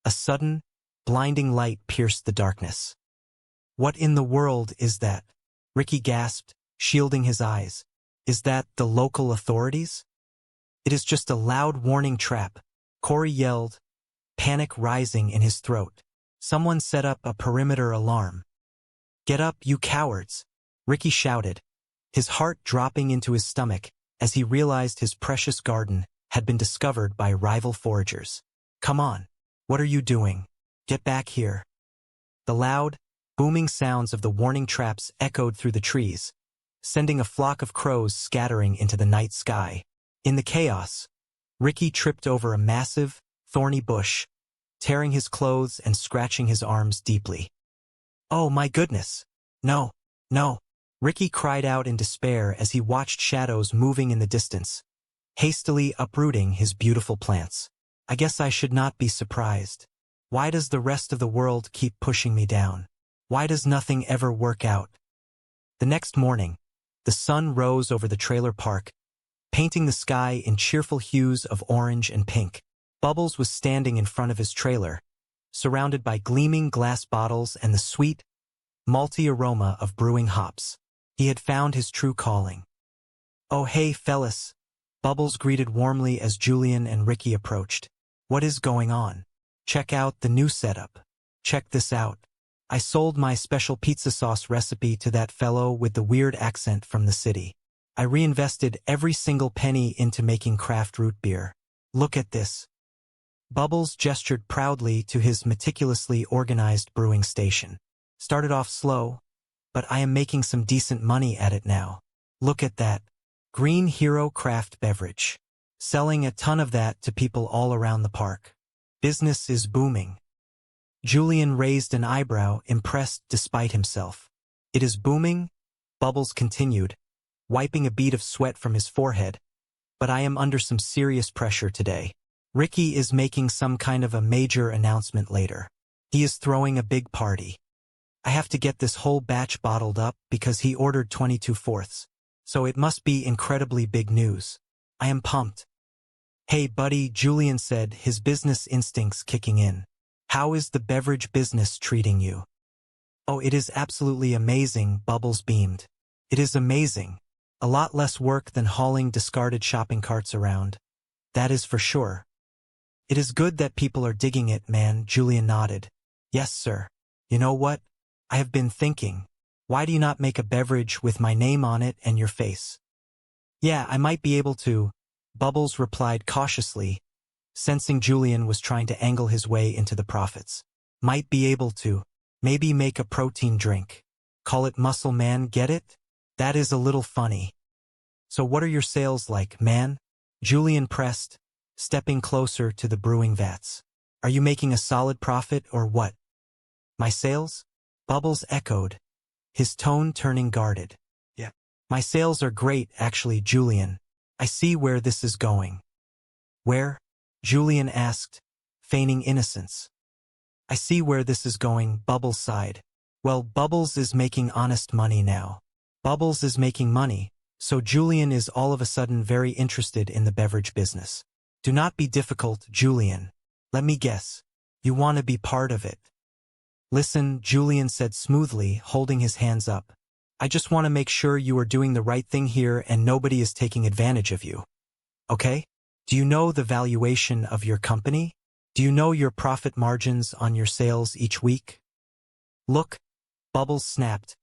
a sudden, blinding light pierced the darkness. What in the world is that? Ricky gasped, shielding his eyes. Is that the local authorities? It is just a loud warning trap, Corey yelled, panic rising in his throat. Someone set up a perimeter alarm. Get up, you cowards, Ricky shouted, his heart dropping into his stomach as he realized his precious garden had been discovered by rival foragers. Come on, what are you doing? Get back here. The loud, booming sounds of the warning traps echoed through the trees, sending a flock of crows scattering into the night sky. In the chaos, Ricky tripped over a massive, thorny bush, tearing his clothes and scratching his arms deeply. Oh my goodness! No, no! Ricky cried out in despair as he watched shadows moving in the distance, hastily uprooting his beautiful plants. I guess I should not be surprised. Why does the rest of the world keep pushing me down? Why does nothing ever work out? The next morning, the sun rose over the trailer park, painting the sky in cheerful hues of orange and pink. Bubbles was standing in front of his trailer, surrounded by gleaming glass bottles and the sweet, malty aroma of brewing hops. He had found his true calling. Oh hey fellas, Bubbles greeted warmly as Julian and Ricky approached. What is going on? Check out the new setup. Check this out. I sold my special pizza sauce recipe to that fellow with the weird accent from the city. I reinvested every single penny into making craft root beer. Look at this. Bubbles gestured proudly to his meticulously organized brewing station. Started off slow, but I am making some decent money at it now. Look at that. Green Hero craft beverage. Selling a ton of that to people all around the park. Business is booming. Julian raised an eyebrow, impressed despite himself. It is booming? Bubbles continued, wiping a bead of sweat from his forehead. But I am under some serious pressure today. Ricky is making some kind of a major announcement later. He is throwing a big party. I have to get this whole batch bottled up because he ordered 22/4. So it must be incredibly big news. I am pumped. Hey buddy, Julian said, his business instincts kicking in. How is the beverage business treating you? Oh, it is absolutely amazing, Bubbles beamed. It is amazing. A lot less work than hauling discarded shopping carts around. That is for sure. It is good that people are digging it, man, Julian nodded. Yes, sir. You know what? I have been thinking. Why do you not make a beverage with my name on it and your face? Yeah, I might be able to, Bubbles replied cautiously, sensing Julian was trying to angle his way into the profits. Might be able to. Maybe make a protein drink. Call it Muscle Man, get it? That is a little funny. So what are your sales like, man? Julian pressed, stepping closer to the brewing vats. Are you making a solid profit or what? My sales? Bubbles echoed, his tone turning guarded. Yeah. My sales are great, actually, Julian. I see where this is going. Where? Julian asked, feigning innocence. I see where this is going, Bubbles sighed. Well, Bubbles is making honest money now. Bubbles is making money, so Julian is all of a sudden very interested in the beverage business. Do not be difficult, Julian. Let me guess. You want to be part of it. Listen, Julian said smoothly, holding his hands up. I just want to make sure you are doing the right thing here and nobody is taking advantage of you. Okay? Do you know the valuation of your company? Do you know your profit margins on your sales each week? Look, Bubbles snapped,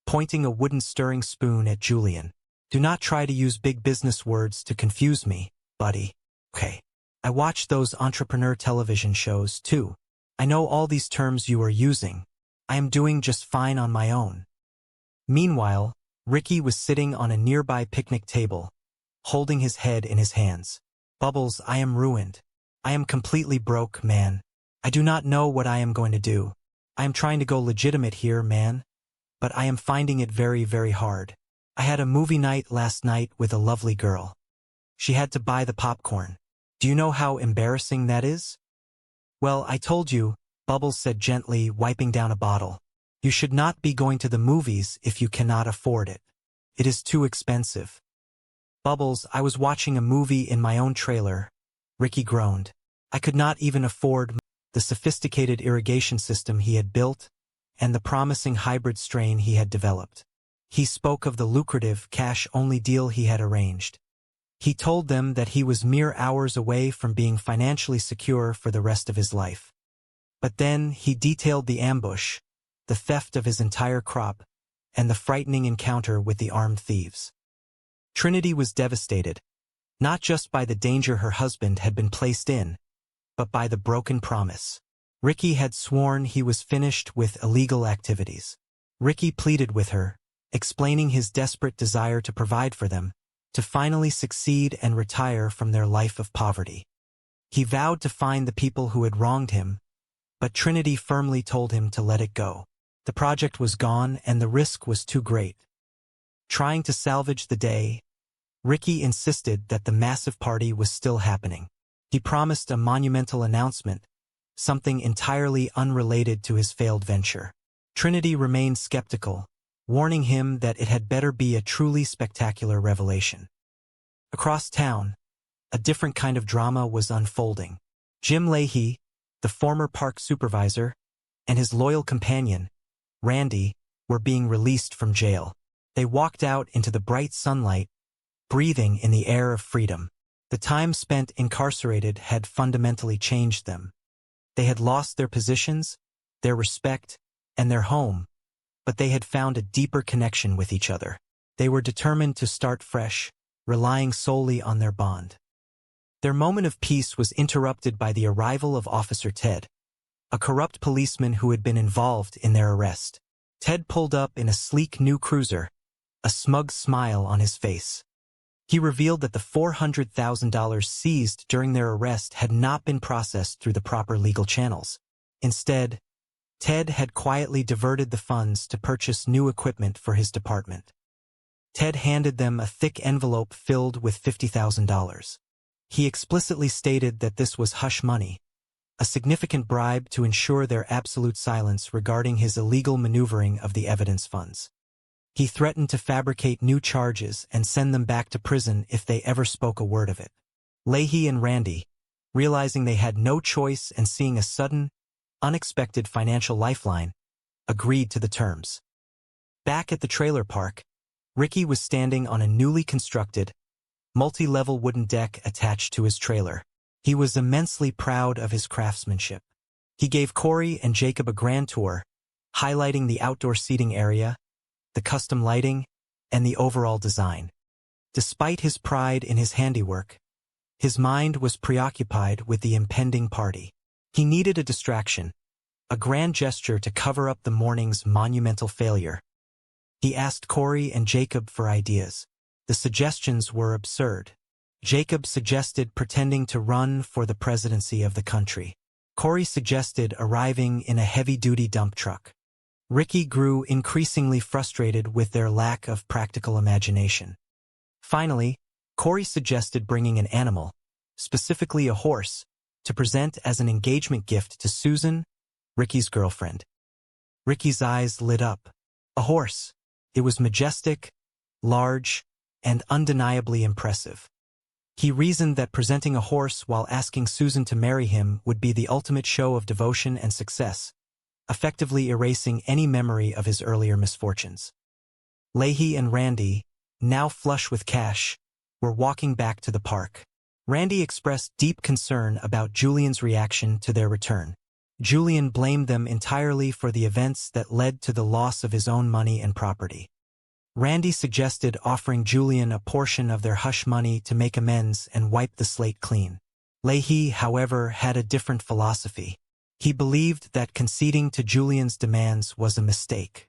pointing a wooden stirring spoon at Julian. Do not try to use big business words to confuse me, buddy. Okay. I watch those entrepreneur television shows, too. I know all these terms you are using. I am doing just fine on my own. Meanwhile, Ricky was sitting on a nearby picnic table, holding his head in his hands. Bubbles, I am ruined. I am completely broke, man. I do not know what I am going to do. I am trying to go legitimate here, man. But I am finding it very, very hard. I had a movie night last night with a lovely girl. She had to buy the popcorn. Do you know how embarrassing that is? Well, I told you, Bubbles said gently, wiping down a bottle. You should not be going to the movies if you cannot afford it. It is too expensive. Bubbles, I was watching a movie in my own trailer. Ricky groaned. I could not even afford the sophisticated irrigation system he had built and the promising hybrid strain he had developed. He spoke of the lucrative cash-only deal he had arranged. He told them that he was mere hours away from being financially secure for the rest of his life. But then he detailed the ambush, the theft of his entire crop, and the frightening encounter with the armed thieves. Trinity was devastated, not just by the danger her husband had been placed in, but by the broken promise. Ricky had sworn he was finished with illegal activities. Ricky pleaded with her, explaining his desperate desire to provide for them, to finally succeed and retire from their life of poverty. He vowed to find the people who had wronged him, but Trinity firmly told him to let it go. The project was gone and the risk was too great. Trying to salvage the day, Ricky insisted that the massive party was still happening. He promised a monumental announcement, something entirely unrelated to his failed venture. Trinity remained skeptical, warning him that it had better be a truly spectacular revelation. Across town, a different kind of drama was unfolding. Jim Leahy, the former park supervisor, and his loyal companion, Randy, were being released from jail. They walked out into the bright sunlight, breathing in the air of freedom. The time spent incarcerated had fundamentally changed them. They had lost their positions, their respect, and their home, but they had found a deeper connection with each other. They were determined to start fresh, relying solely on their bond. Their moment of peace was interrupted by the arrival of Officer Ted, a corrupt policeman who had been involved in their arrest. Ted pulled up in a sleek new cruiser, a smug smile on his face. He revealed that the $400,000 seized during their arrest had not been processed through the proper legal channels. Instead, Ted had quietly diverted the funds to purchase new equipment for his department. Ted handed them a thick envelope filled with $50,000. He explicitly stated that this was hush money, a significant bribe to ensure their absolute silence regarding his illegal maneuvering of the evidence funds. He threatened to fabricate new charges and send them back to prison if they ever spoke a word of it. Leahy and Randy, realizing they had no choice and seeing a sudden, unexpected financial lifeline, agreed to the terms. Back at the trailer park, Ricky was standing on a newly constructed, multi-level wooden deck attached to his trailer. He was immensely proud of his craftsmanship. He gave Corey and Jacob a grand tour, highlighting the outdoor seating area, the custom lighting, and the overall design. Despite his pride in his handiwork, his mind was preoccupied with the impending party. He needed a distraction, a grand gesture to cover up the morning's monumental failure. He asked Corey and Jacob for ideas. The suggestions were absurd. Jacob suggested pretending to run for the presidency of the country. Corey suggested arriving in a heavy-duty dump truck. Ricky grew increasingly frustrated with their lack of practical imagination. Finally, Corey suggested bringing an animal, specifically a horse, to present as an engagement gift to Susan, Ricky's girlfriend. Ricky's eyes lit up. A horse. It was majestic, large, and undeniably impressive. He reasoned that presenting a horse while asking Susan to marry him would be the ultimate show of devotion and success, effectively erasing any memory of his earlier misfortunes. Leahy and Randy, now flush with cash, were walking back to the park. Randy expressed deep concern about Julian's reaction to their return. Julian blamed them entirely for the events that led to the loss of his own money and property. Randy suggested offering Julian a portion of their hush money to make amends and wipe the slate clean. Leahy, however, had a different philosophy. He believed that conceding to Julian's demands was a mistake.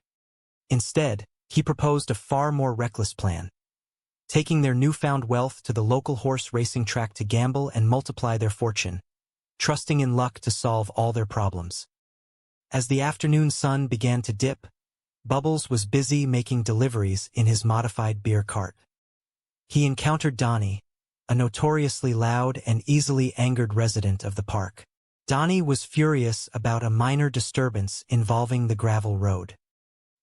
Instead, he proposed a far more reckless plan, taking their newfound wealth to the local horse racing track to gamble and multiply their fortune, trusting in luck to solve all their problems. As the afternoon sun began to dip, Bubbles was busy making deliveries in his modified beer cart. He encountered Donnie, a notoriously loud and easily angered resident of the park. Donnie was furious about a minor disturbance involving the gravel road.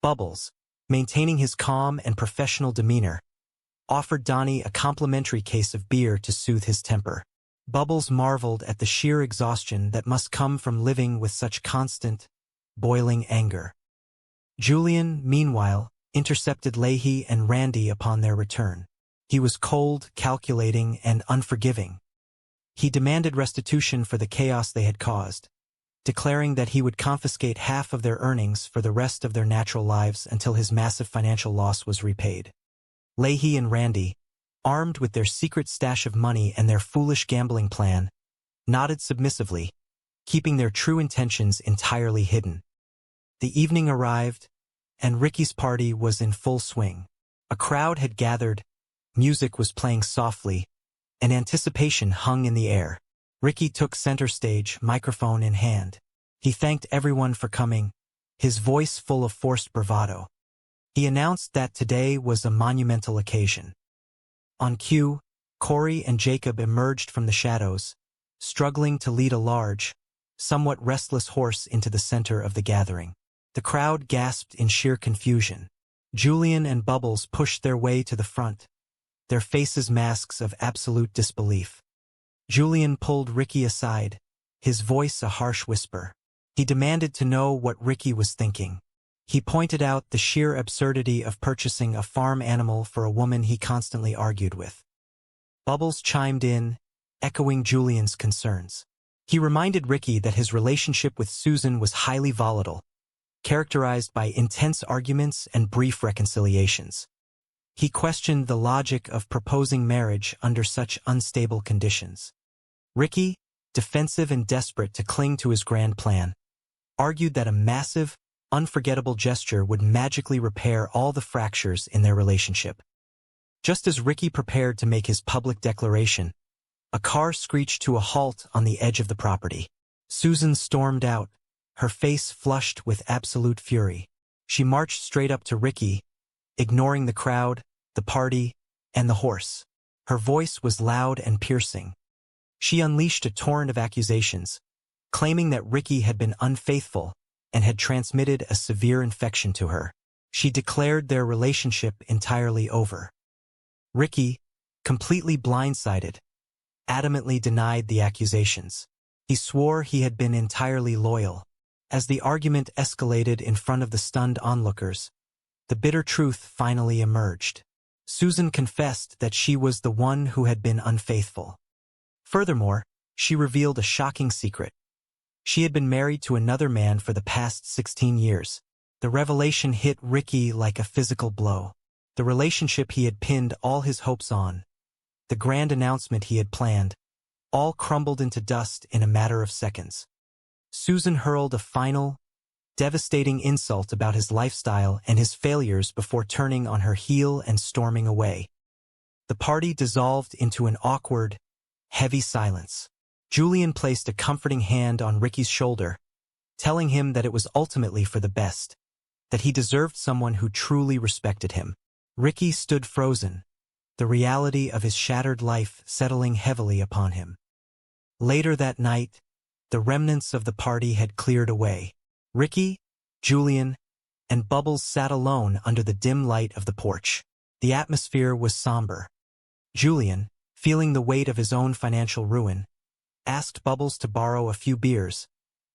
Bubbles, maintaining his calm and professional demeanor, offered Donnie a complimentary case of beer to soothe his temper. Bubbles marveled at the sheer exhaustion that must come from living with such constant, boiling anger. Julian, meanwhile, intercepted Leahy and Randy upon their return. He was cold, calculating, and unforgiving. He demanded restitution for the chaos they had caused, declaring that he would confiscate half of their earnings for the rest of their natural lives until his massive financial loss was repaid. Leahy and Randy, armed with their secret stash of money and their foolish gambling plan, nodded submissively, keeping their true intentions entirely hidden. The evening arrived, and Ricky's party was in full swing. A crowd had gathered, music was playing softly, and anticipation hung in the air. Ricky took center stage, microphone in hand. He thanked everyone for coming, his voice full of forced bravado. He announced that today was a monumental occasion. On cue, Corey and Jacob emerged from the shadows, struggling to lead a large, somewhat restless horse into the center of the gathering. The crowd gasped in sheer confusion. Julian and Bubbles pushed their way to the front, their faces masks of absolute disbelief. Julian pulled Ricky aside, his voice a harsh whisper. He demanded to know what Ricky was thinking. He pointed out the sheer absurdity of purchasing a farm animal for a woman he constantly argued with. Bubbles chimed in, echoing Julian's concerns. He reminded Ricky that his relationship with Susan was highly volatile, characterized by intense arguments and brief reconciliations. He questioned the logic of proposing marriage under such unstable conditions. Ricky, defensive and desperate to cling to his grand plan, argued that a massive, unforgettable gesture would magically repair all the fractures in their relationship. Just as Ricky prepared to make his public declaration, a car screeched to a halt on the edge of the property. Susan stormed out, her face flushed with absolute fury. She marched straight up to Ricky, ignoring the crowd, the party, and the horse. Her voice was loud and piercing. She unleashed a torrent of accusations, claiming that Ricky had been unfaithful and had transmitted a severe infection to her. She declared their relationship entirely over. Ricky, completely blindsided, adamantly denied the accusations. He swore he had been entirely loyal. As the argument escalated in front of the stunned onlookers, the bitter truth finally emerged. Susan confessed that she was the one who had been unfaithful. Furthermore, she revealed a shocking secret. She had been married to another man for the past 16 years. The revelation hit Ricky like a physical blow. The relationship he had pinned all his hopes on, the grand announcement he had planned, all crumbled into dust in a matter of seconds. Susan hurled a final, devastating insult about his lifestyle and his failures before turning on her heel and storming away. The party dissolved into an awkward, heavy silence. Julian placed a comforting hand on Ricky's shoulder, telling him that it was ultimately for the best, that he deserved someone who truly respected him. Ricky stood frozen, the reality of his shattered life settling heavily upon him. Later that night, the remnants of the party had cleared away. Ricky, Julian, and Bubbles sat alone under the dim light of the porch. The atmosphere was somber. Julian, feeling the weight of his own financial ruin, asked Bubbles to borrow a few beers,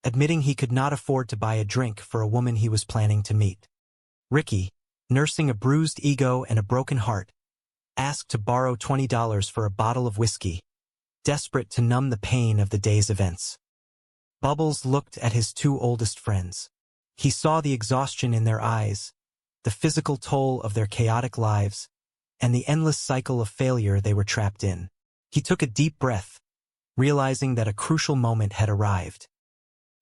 admitting he could not afford to buy a drink for a woman he was planning to meet. Ricky, nursing a bruised ego and a broken heart, asked to borrow $20 for a bottle of whiskey, desperate to numb the pain of the day's events. Bubbles looked at his two oldest friends. He saw the exhaustion in their eyes, the physical toll of their chaotic lives, and the endless cycle of failure they were trapped in. He took a deep breath, realizing that a crucial moment had arrived.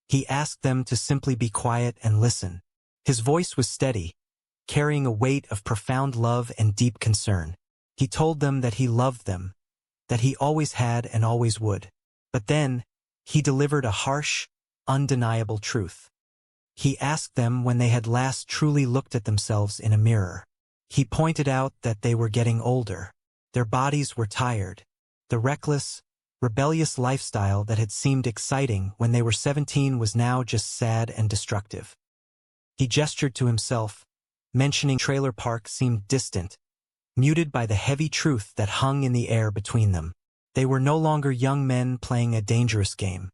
He asked them to simply be quiet and listen. His voice was steady, carrying a weight of profound love and deep concern. He told them that he loved them, that he always had and always would. But then, he delivered a harsh, undeniable truth. He asked them when they had last truly looked at themselves in a mirror. He pointed out that they were getting older. Their bodies were tired. The reckless, rebellious lifestyle that had seemed exciting when they were 17 was now just sad and destructive. He gestured to himself, mentioning trailer park seemed distant, muted by the heavy truth that hung in the air between them. They were no longer young men playing a dangerous game.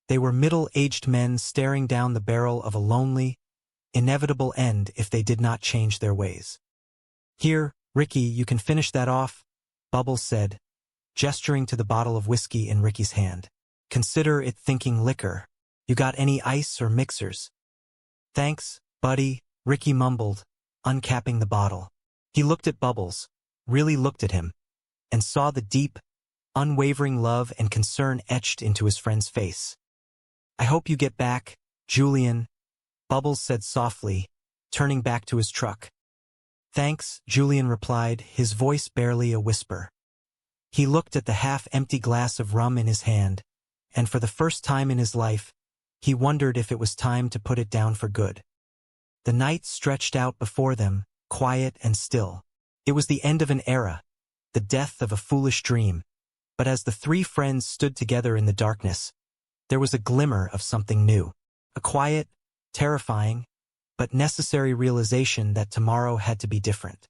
They were middle-aged men staring down the barrel of a lonely, inevitable end if they did not change their ways. "Here, Ricky, you can finish that off," Bubbles said, gesturing to the bottle of whiskey in Ricky's hand. "Consider it thinking liquor. You got any ice or mixers?" "Thanks, buddy," Ricky mumbled, uncapping the bottle. He looked at Bubbles, really looked at him, and saw the deep, unwavering love and concern etched into his friend's face. "I hope you get back, Julian," Bubbles said softly, turning back to his truck. "Thanks," Julian replied, his voice barely a whisper. He looked at the half-empty glass of rum in his hand, and for the first time in his life, he wondered if it was time to put it down for good. The night stretched out before them, quiet and still. It was the end of an era, the death of a foolish dream. But as the three friends stood together in the darkness, there was a glimmer of something new. A quiet, terrifying, but necessary realization that tomorrow had to be different.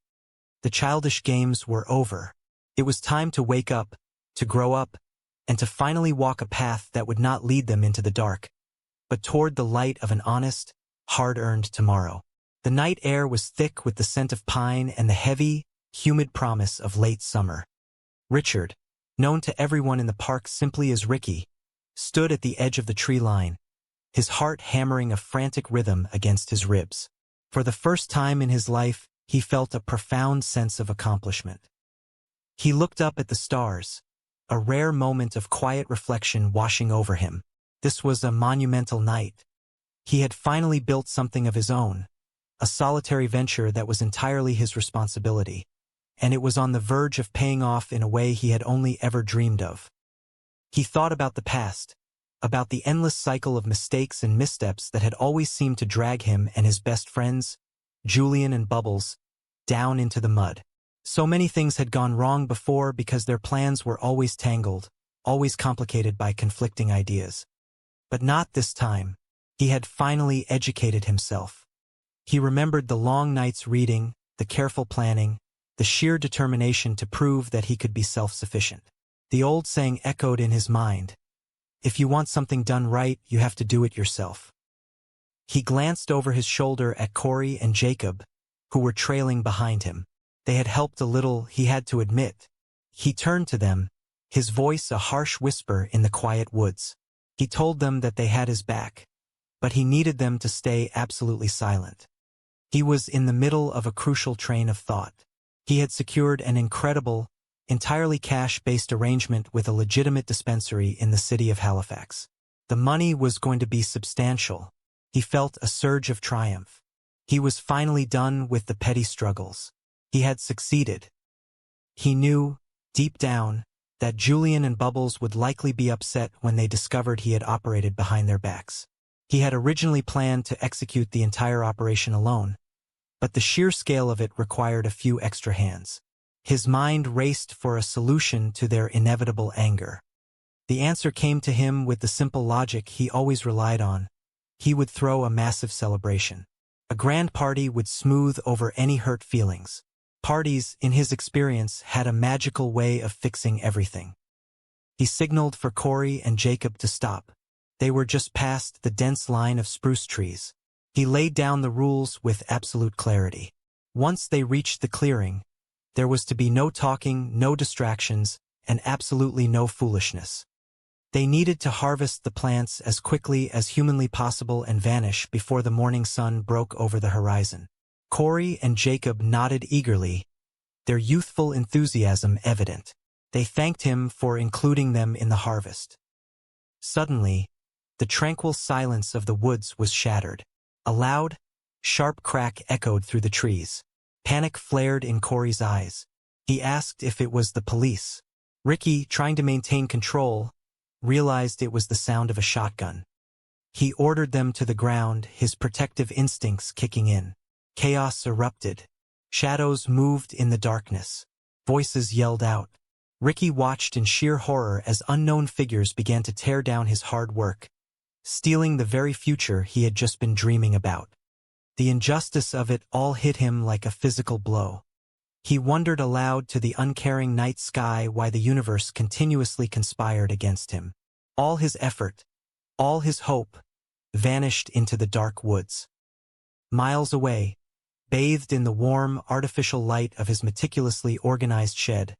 The childish games were over. It was time to wake up, to grow up, and to finally walk a path that would not lead them into the dark, but toward the light of an honest, hard-earned tomorrow. The night air was thick with the scent of pine and the heavy, humid promise of late summer. Richard, known to everyone in the park simply as Ricky, stood at the edge of the tree line, his heart hammering a frantic rhythm against his ribs. For the first time in his life, he felt a profound sense of accomplishment. He looked up at the stars, a rare moment of quiet reflection washing over him. This was a monumental night. He had finally built something of his own, a solitary venture that was entirely his responsibility, and it was on the verge of paying off in a way he had only ever dreamed of. He thought about the past, about the endless cycle of mistakes and missteps that had always seemed to drag him and his best friends, Julian and Bubbles, down into the mud. So many things had gone wrong before because their plans were always tangled, always complicated by conflicting ideas. But not this time. He had finally educated himself. He remembered the long nights reading, the careful planning, the sheer determination to prove that he could be self-sufficient. The old saying echoed in his mind, "If you want something done right, you have to do it yourself." He glanced over his shoulder at Corey and Jacob, who were trailing behind him. They had helped a little, he had to admit. He turned to them, his voice a harsh whisper in the quiet woods. He told them that they had his back, but he needed them to stay absolutely silent. He was in the middle of a crucial train of thought. He had secured an incredible, entirely cash-based arrangement with a legitimate dispensary in the city of Halifax. The money was going to be substantial. He felt a surge of triumph. He was finally done with the petty struggles. He had succeeded. He knew, deep down, that Julian and Bubbles would likely be upset when they discovered he had operated behind their backs. He had originally planned to execute the entire operation alone, but the sheer scale of it required a few extra hands. His mind raced for a solution to their inevitable anger. The answer came to him with the simple logic he always relied on. He would throw a massive celebration. A grand party would smooth over any hurt feelings. Parties, in his experience, had a magical way of fixing everything. He signaled for Corey and Jacob to stop. They were just past the dense line of spruce trees. He laid down the rules with absolute clarity. Once they reached the clearing, there was to be no talking, no distractions, and absolutely no foolishness. They needed to harvest the plants as quickly as humanly possible and vanish before the morning sun broke over the horizon. Corey and Jacob nodded eagerly, their youthful enthusiasm evident. They thanked him for including them in the harvest. Suddenly, the tranquil silence of the woods was shattered. A loud, sharp crack echoed through the trees. Panic flared in Corey's eyes. He asked if it was the police. Ricky, trying to maintain control, realized it was the sound of a shotgun. He ordered them to the ground, his protective instincts kicking in. Chaos erupted. Shadows moved in the darkness. Voices yelled out. Ricky watched in sheer horror as unknown figures began to tear down his hard work, stealing the very future he had just been dreaming about. The injustice of it all hit him like a physical blow. He wondered aloud to the uncaring night sky why the universe continuously conspired against him. All his effort, all his hope, vanished into the dark woods. Miles away, bathed in the warm, artificial light of his meticulously organized shed,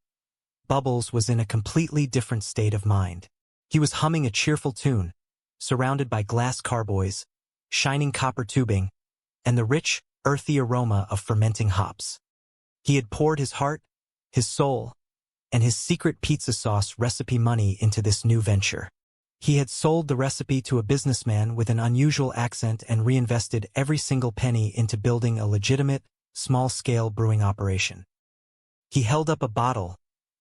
Bubbles was in a completely different state of mind. He was humming a cheerful tune, surrounded by glass carboys, shining copper tubing, and the rich, earthy aroma of fermenting hops. He had poured his heart, his soul, and his secret pizza sauce recipe money into this new venture. He had sold the recipe to a businessman with an unusual accent and reinvested every single penny into building a legitimate, small-scale brewing operation. He held up a bottle,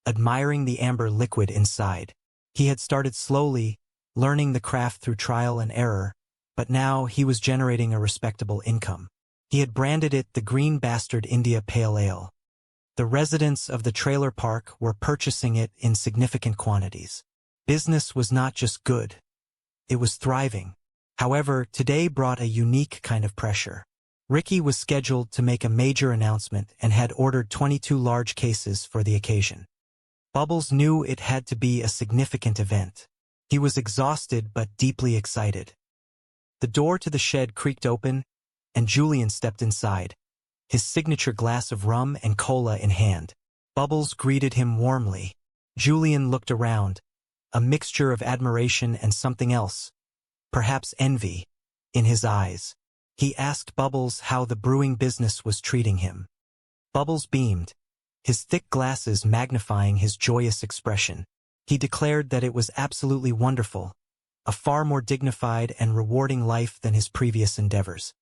admiring the amber liquid inside. He had started slowly, learning the craft through trial and error, but now he was generating a respectable income. He had branded it the Green Bastard India Pale Ale. The residents of the trailer park were purchasing it in significant quantities. Business was not just good, it was thriving. However, today brought a unique kind of pressure. Ricky was scheduled to make a major announcement and had ordered 22 large cases for the occasion. Bubbles knew it had to be a significant event. He was exhausted but deeply excited. The door to the shed creaked open, and Julian stepped inside, his signature glass of rum and cola in hand. Bubbles greeted him warmly. Julian looked around, a mixture of admiration and something else, perhaps envy, in his eyes. He asked Bubbles how the brewing business was treating him. Bubbles beamed, his thick glasses magnifying his joyous expression. He declared that it was absolutely wonderful, a far more dignified and rewarding life than his previous endeavors.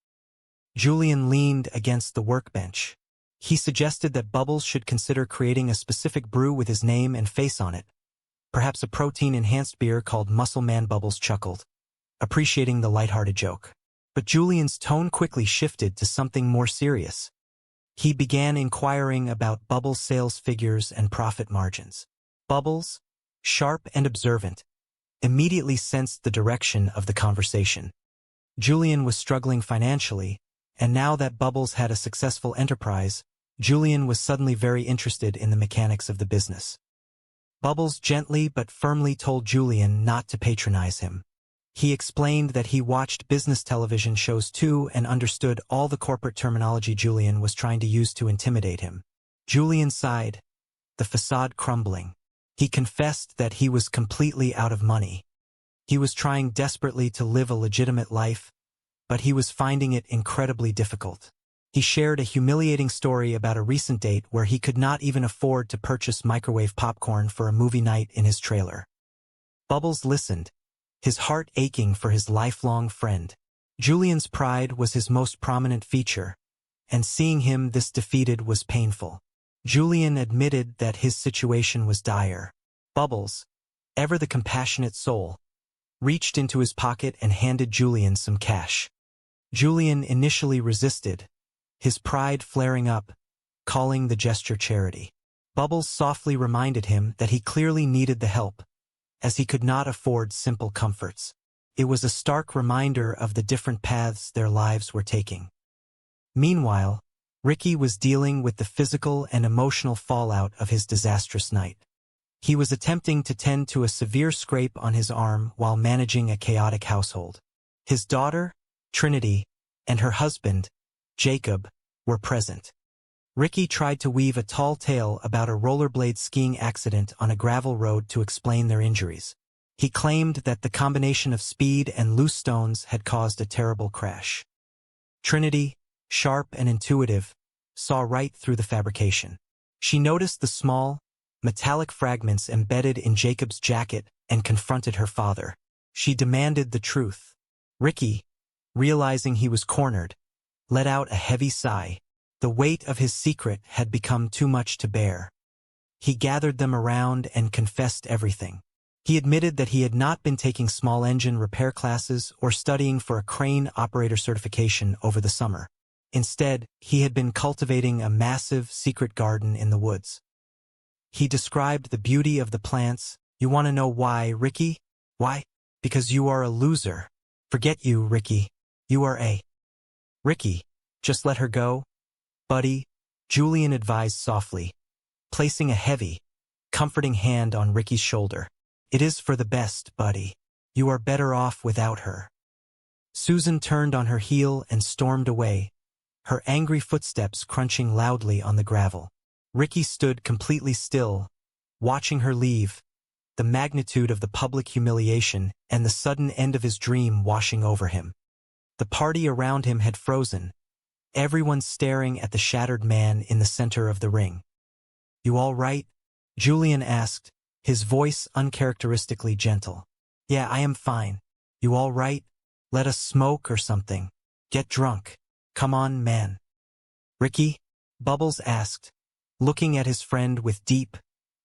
Julian leaned against the workbench. He suggested that Bubbles should consider creating a specific brew with his name and face on it. Perhaps a protein-enhanced beer called Muscle Man. Bubbles chuckled, appreciating the lighthearted joke. But Julian's tone quickly shifted to something more serious. He began inquiring about Bubbles' sales figures and profit margins. Bubbles, sharp and observant, immediately sensed the direction of the conversation. Julian was struggling financially, and now that Bubbles had a successful enterprise, Julian was suddenly very interested in the mechanics of the business. Bubbles gently but firmly told Julian not to patronize him. He explained that he watched business television shows too and understood all the corporate terminology Julian was trying to use to intimidate him. Julian sighed, the facade crumbling. He confessed that he was completely out of money. He was trying desperately to live a legitimate life, but he was finding it incredibly difficult. He shared a humiliating story about a recent date where he could not even afford to purchase microwave popcorn for a movie night in his trailer. Bubbles listened, his heart aching for his lifelong friend. Julian's pride was his most prominent feature, and seeing him this defeated was painful. Julian admitted that his situation was dire. Bubbles, ever the compassionate soul, reached into his pocket and handed Julian some cash. Julian initially resisted, his pride flaring up, calling the gesture charity. Bubbles softly reminded him that he clearly needed the help, as he could not afford simple comforts. It was a stark reminder of the different paths their lives were taking. Meanwhile, Ricky was dealing with the physical and emotional fallout of his disastrous night. He was attempting to tend to a severe scrape on his arm while managing a chaotic household. His daughter, Trinity, and her husband, Jacob, were present. Ricky tried to weave a tall tale about a rollerblade skiing accident on a gravel road to explain their injuries. He claimed that the combination of speed and loose stones had caused a terrible crash. Trinity, sharp and intuitive, saw right through the fabrication. She noticed the small, metallic fragments embedded in Jacob's jacket and confronted her father. She demanded the truth. Ricky, realizing he was cornered, let out a heavy sigh. The weight of his secret had become too much to bear. He gathered them around and confessed everything. He admitted that he had not been taking small engine repair classes or studying for a crane operator certification over the summer. Instead, he had been cultivating a massive secret garden in the woods. He described the beauty of the plants. You want to know why, Ricky? Why? Because you are a loser. Forget you, Ricky. You are a... Ricky, just let her go. Buddy, Julian advised softly, placing a heavy, comforting hand on Ricky's shoulder. It is for the best, buddy. You are better off without her. Susan turned on her heel and stormed away, her angry footsteps crunching loudly on the gravel. Ricky stood completely still, watching her leave, the magnitude of the public humiliation and the sudden end of his dream washing over him. The party around him had frozen, everyone staring at the shattered man in the center of the ring. You all right? Julian asked, his voice uncharacteristically gentle. Yeah, I am fine. You all right? Let us smoke or something. Get drunk. Come on, man. Ricky? Bubbles asked, looking at his friend with deep,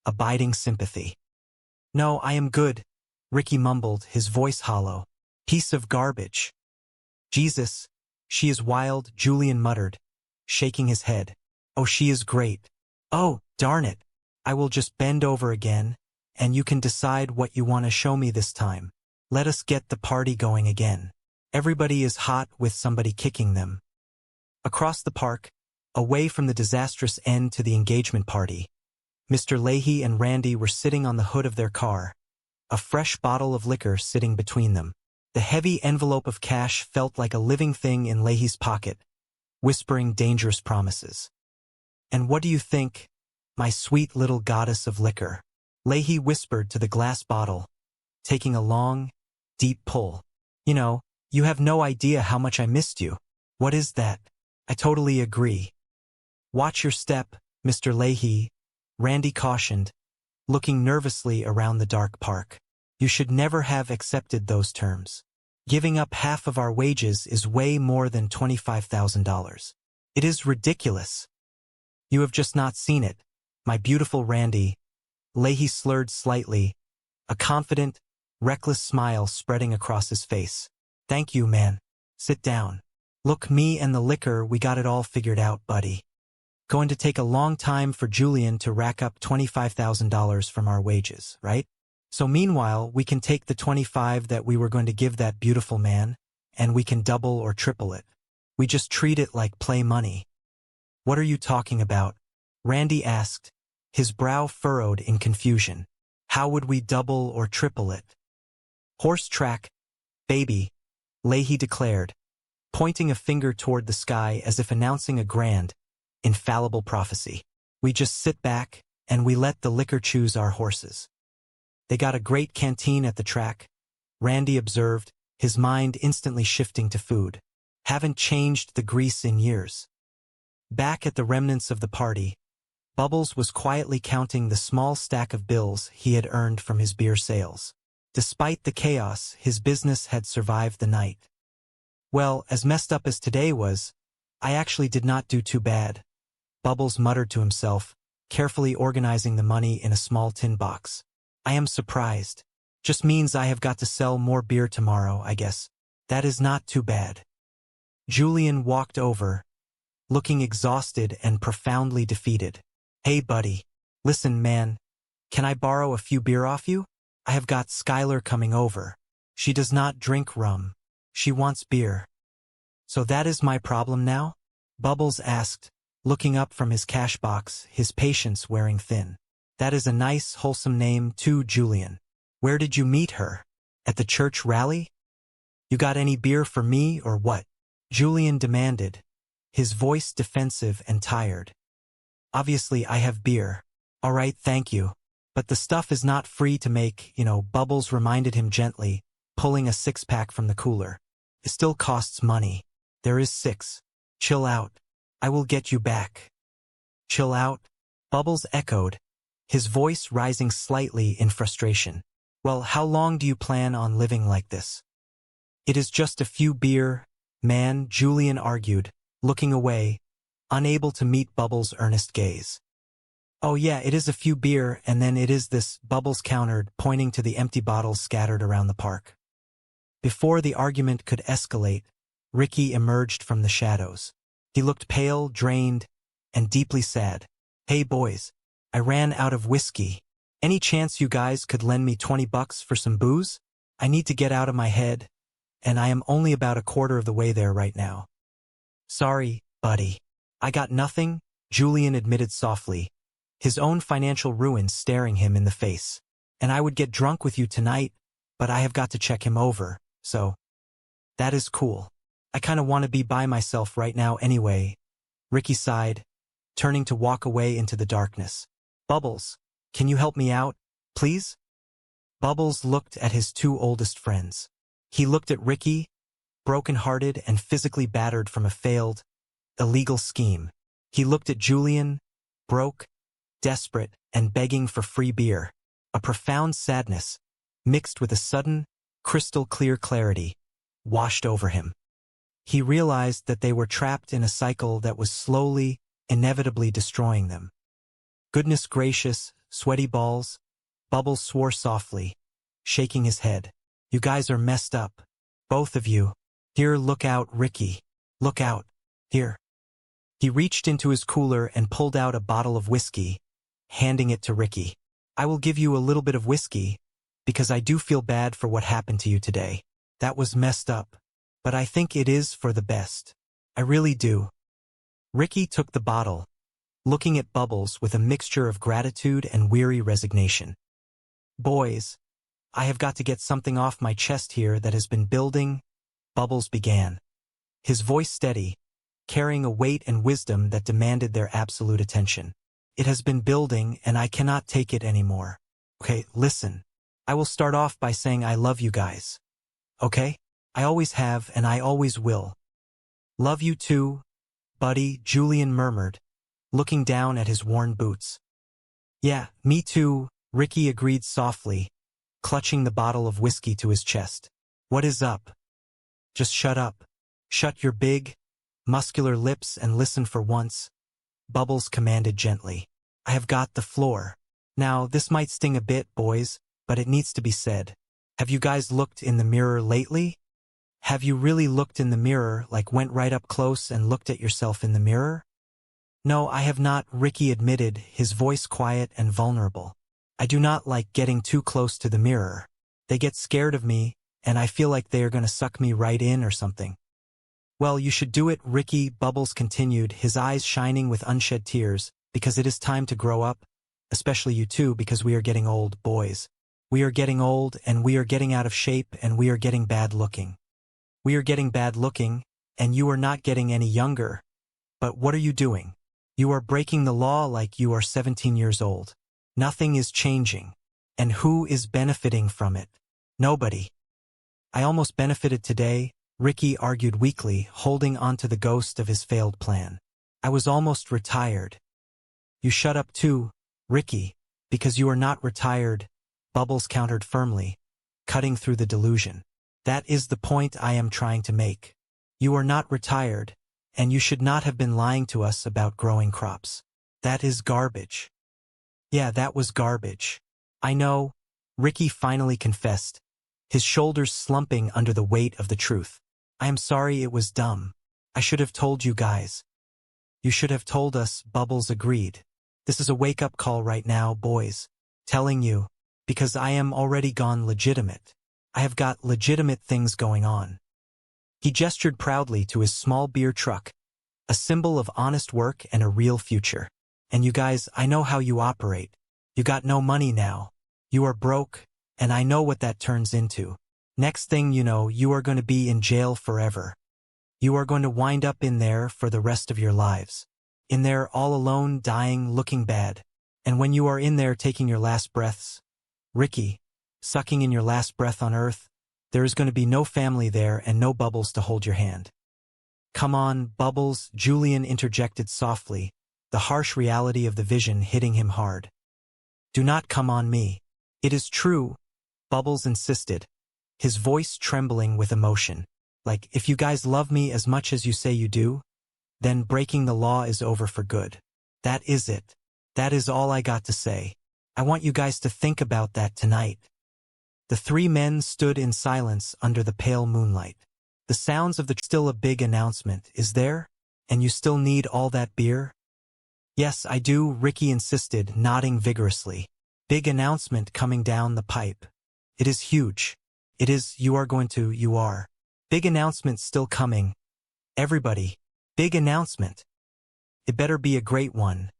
abiding sympathy. No, I am good, Ricky mumbled, his voice hollow. Piece of garbage. Jesus, she is wild, Julian muttered, shaking his head. Oh, she is great. Oh, darn it. I will just bend over again, and you can decide what you want to show me this time. Let us get the party going again. Everybody is hot with somebody kicking them. Across the park, away from the disastrous end to the engagement party, Mr. Leahy and Randy were sitting on the hood of their car, a fresh bottle of liquor sitting between them. The heavy envelope of cash felt like a living thing in Leahy's pocket, whispering dangerous promises. And what do you think, my sweet little goddess of liquor? Leahy whispered to the glass bottle, taking a long, deep pull. You know, you have no idea how much I missed you. What is that? I totally agree. Watch your step, Mr. Leahy, Randy cautioned, looking nervously around the dark park. You should never have accepted those terms. Giving up half of our wages is way more than $25,000. It is ridiculous. You have just not seen it, my beautiful Randy. Leahy slurred slightly, a confident, reckless smile spreading across his face. Thank you, man. Sit down. Look, me and the liquor, we got it all figured out, buddy. Going to take a long time for Julian to rack up $25,000 from our wages, right? So meanwhile, we can take the 25 that we were going to give that beautiful man, and we can double or triple it. We just treat it like play money. What are you talking about? Randy asked, his brow furrowed in confusion. How would we double or triple it? Horse track, baby, Leahy declared, pointing a finger toward the sky as if announcing a grand, infallible prophecy. We just sit back, and we let the liquor choose our horses. They got a great canteen at the track, Randy observed, his mind instantly shifting to food. Haven't changed the grease in years. Back at the remnants of the party, Bubbles was quietly counting the small stack of bills he had earned from his beer sales. Despite the chaos, his business had survived the night. Well, as messed up as today was, I actually did not do too bad, Bubbles muttered to himself, carefully organizing the money in a small tin box. I am surprised. Just means I have got to sell more beer tomorrow, I guess. That is not too bad. Julian walked over, looking exhausted and profoundly defeated. Hey, buddy. Listen, man. Can I borrow a few beer off you? I have got Skylar coming over. She does not drink rum. She wants beer. So that is my problem now? Bubbles asked, looking up from his cash box, his patience wearing thin. That is a nice, wholesome name, too, Julian. Where did you meet her? At the church rally? You got any beer for me or what? Julian demanded, his voice defensive and tired. Obviously, I have beer. All right, thank you. But the stuff is not free to make, Bubbles reminded him gently, pulling a six-pack from the cooler. It still costs money. There is 6. Chill out. I will get you back. Chill out? Bubbles echoed, his voice rising slightly in frustration. Well, how long do you plan on living like this? It is just a few beer, man, Julian argued, looking away, unable to meet Bubbles' earnest gaze. Oh yeah, it is a few beer, and then it is this, Bubbles countered, pointing to the empty bottles scattered around the park. Before the argument could escalate, Ricky emerged from the shadows. He looked pale, drained, and deeply sad. Hey boys, I ran out of whiskey. Any chance you guys could lend me $20 for some booze? I need to get out of my head, and I am only about a quarter of the way there right now. Sorry, buddy. I got nothing, Julian admitted softly, his own financial ruin staring him in the face. And I would get drunk with you tonight, but I have got to check him over, so. That is cool. I kinda wanna be by myself right now anyway. Ricky sighed, turning to walk away into the darkness. Bubbles, can you help me out, please? Bubbles looked at his 2 oldest friends. He looked at Ricky, broken-hearted and physically battered from a failed, illegal scheme. He looked at Julian, broke, desperate, and begging for free beer. A profound sadness, mixed with a sudden, crystal-clear clarity, washed over him. He realized that they were trapped in a cycle that was slowly, inevitably destroying them. Goodness gracious, sweaty balls, Bubbles swore softly, shaking his head. You guys are messed up. Both of you. Here, look out, Ricky. Look out. Here. He reached into his cooler and pulled out a bottle of whiskey, handing it to Ricky. I will give you a little bit of whiskey, because I do feel bad for what happened to you today. That was messed up. But I think it is for the best. I really do. Ricky took the bottle, looking at Bubbles with a mixture of gratitude and weary resignation. Boys, I have got to get something off my chest here that has been building, Bubbles began, his voice steady, carrying a weight and wisdom that demanded their absolute attention. It has been building, and I cannot take it anymore. Okay, listen. I will start off by saying I love you guys. Okay? I always have and I always will. Love you too, buddy, Julian murmured, looking down at his worn boots. Yeah, me too, Ricky agreed softly, clutching the bottle of whiskey to his chest. What is up? Just shut up. Shut your big, muscular lips and listen for once, Bubbles commanded gently. I have got the floor. Now, this might sting a bit, boys, but it needs to be said. Have you guys looked in the mirror lately? Have you really looked in the mirror, like went right up close and looked at yourself in the mirror? No, I have not, Ricky admitted, his voice quiet and vulnerable. I do not like getting too close to the mirror. They get scared of me, and I feel like they are going to suck me right in or something. Well, you should do it, Ricky, Bubbles continued, his eyes shining with unshed tears, because it is time to grow up, especially you two, because we are getting old, boys. We are getting old, and we are getting out of shape, and we are getting bad looking. We are getting bad looking, and you are not getting any younger. But what are you doing? You are breaking the law like you are 17 years old. Nothing is changing. And who is benefiting from it? Nobody. I almost benefited today, Ricky argued weakly, holding onto the ghost of his failed plan. I was almost retired. You shut up too, Ricky, because you are not retired, Bubbles countered firmly, cutting through the delusion. That is the point I am trying to make. You are not retired, and you should not have been lying to us about growing crops. That is garbage. Yeah, that was garbage. I know, Ricky finally confessed, his shoulders slumping under the weight of the truth. I am sorry, it was dumb. I should have told you guys. You should have told us, Bubbles agreed. This is a wake-up call right now, boys. Telling you, because I am already gone legitimate. I have got legitimate things going on. He gestured proudly to his small beer truck, a symbol of honest work and a real future. And you guys, I know how you operate. You got no money now. You are broke, and I know what that turns into. Next thing you know, you are going to be in jail forever. You are going to wind up in there for the rest of your lives. In there all alone, dying, looking bad. And when you are in there taking your last breaths, Ricky, sucking in your last breath on earth, there is going to be no family there and no Bubbles to hold your hand. Come on, Bubbles, Julian interjected softly, the harsh reality of the vision hitting him hard. Do not come on me. It is true, Bubbles insisted, his voice trembling with emotion. Like, if you guys love me as much as you say you do, then breaking the law is over for good. That is it. That is all I got to say. I want you guys to think about that tonight. The three men stood in silence under the pale moonlight. The sounds of the still a big announcement, is there? And you still need all that beer? Yes, I do, Ricky insisted, nodding vigorously. Big announcement coming down the pipe. It is huge. It is, you are. Big announcement still coming. Everybody, big announcement. It better be a great one.